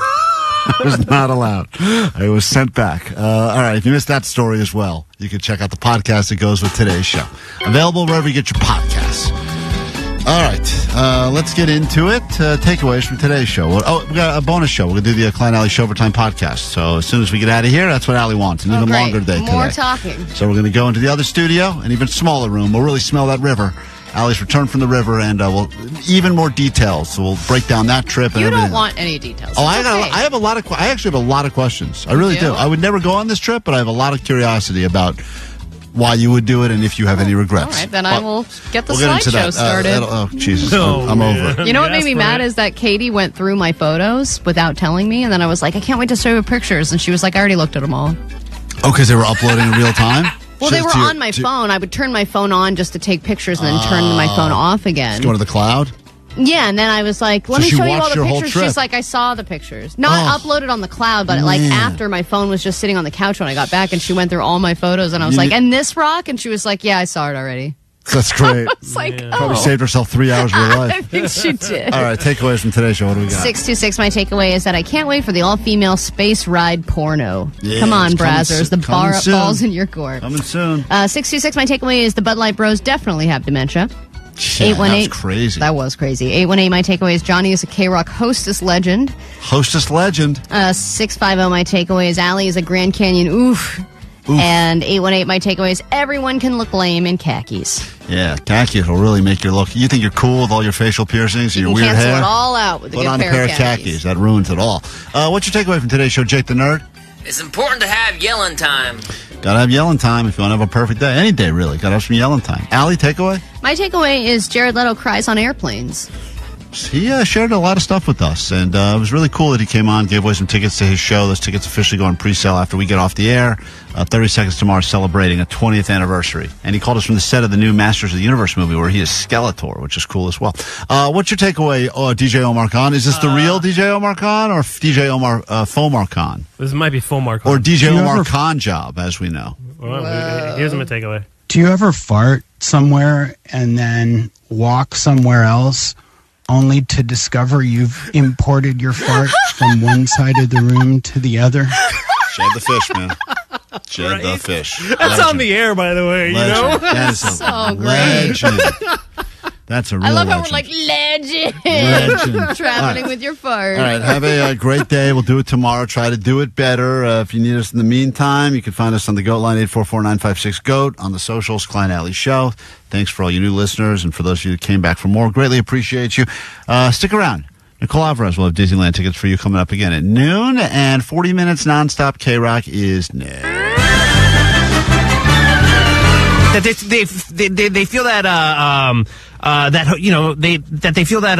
not allowed. I was sent back. All right, if you missed that story as well, you can check out the podcast that goes with today's show. Available wherever you get your podcasts. All right, let's get into it. Takeaways from today's show. We got a bonus show. We're going to do the Klein Alley Showtime podcast. So as soon as we get out of here, that's what Allie wants. An even longer day today. More talking. So we're going to go into the other studio, an even smaller room. We'll really smell that river. Allie's returned from the river, and we'll even more details. So we'll break down that trip. And you everything. don't want any details. Oh, I have a lot of. I actually have a lot of questions. I really do. I would never go on this trip, but I have a lot of curiosity about why you would do it and if you have any regrets. All right, then I will get the get into slideshow that. started. Oh, Jesus. I'm over it. You know what made me mad is that Katie went through my photos without telling me, and then I was like, I can't wait to show you pictures. And she was like, I already looked at them all. Oh, because they were uploading in real time? Well, they were on my phone. I would turn my phone on just to take pictures and then turn my phone off again. Just go to the cloud? Yeah, and then I was like, let me show you all the pictures. Trip. She's like, I saw the pictures. Not uploaded on the cloud, but like after my phone was just sitting on the couch when I got back, and she went through all my photos, and I was like, and this rock? And she was like, yeah, I saw it already. That's great. I was like, Probably saved herself 3 hours of her life. I think she did. All right, takeaways from today's show. What do we got? 626, my takeaway is that I can't wait for the all-female space ride porno. Yeah, Come on, it's coming Brazzers. The coming bar soon. balls in your court. Coming soon. 626, my takeaway is the Bud Light Bros definitely have dementia. Yeah, that was crazy. That was crazy. 818, my takeaway is Johnny is a KROQ hostess legend. Hostess legend. 650, my takeaway is Allie is a Grand Canyon oof. And 818, my takeaway is everyone can look lame in khakis. Yeah, khakis will really make you look. You think you're cool with all your facial piercings and your weird hair? You can cancel it all out with a Put good on pair a pair of khakis. That ruins it all. What's your takeaway from today's show, Jake the Nerd? It's important to have yelling time. Gotta have yelling time if you want to have a perfect day. Any day, really. Gotta have some yelling time. Allie, takeaway? My takeaway is Jared Leto cries on airplanes. He shared a lot of stuff with us, and it was really cool that he came on, gave away some tickets to his show. Those tickets officially go on pre-sale after we get off the air. 30 Seconds to Mars celebrating a 20th anniversary. And he called us from the set of the new Masters of the Universe movie where he is Skeletor, which is cool as well. What's your takeaway, DJ Omar Khan? Is this the real DJ Omar Khan or DJ Omar Fomar Khan? This might be Fomar Khan. Or DJ Omar Khan job, as we know. Well, here's my takeaway. Do you ever fart somewhere and then walk somewhere else only to discover you've imported your fart from one side of the room to the other? Jed the Fish, man. Jed the Fish. That's on the air, by the way, you know? That is so legend. That's a real I love how legend. we're like, Legend. traveling All right. with your fart. All right, have a great day. We'll do it tomorrow. Try to do it better. If you need us in the meantime, you can find us on the GOAT line, 844-956-GOAT, on the socials, Klein Alley Show. Thanks for all you new listeners, and for those of you who came back for more, greatly appreciate you. Stick around. Nicole Alvarez will have Disneyland tickets for you coming up again at noon, and 40 minutes nonstop KROQ is next. That they feel that that you know they feel that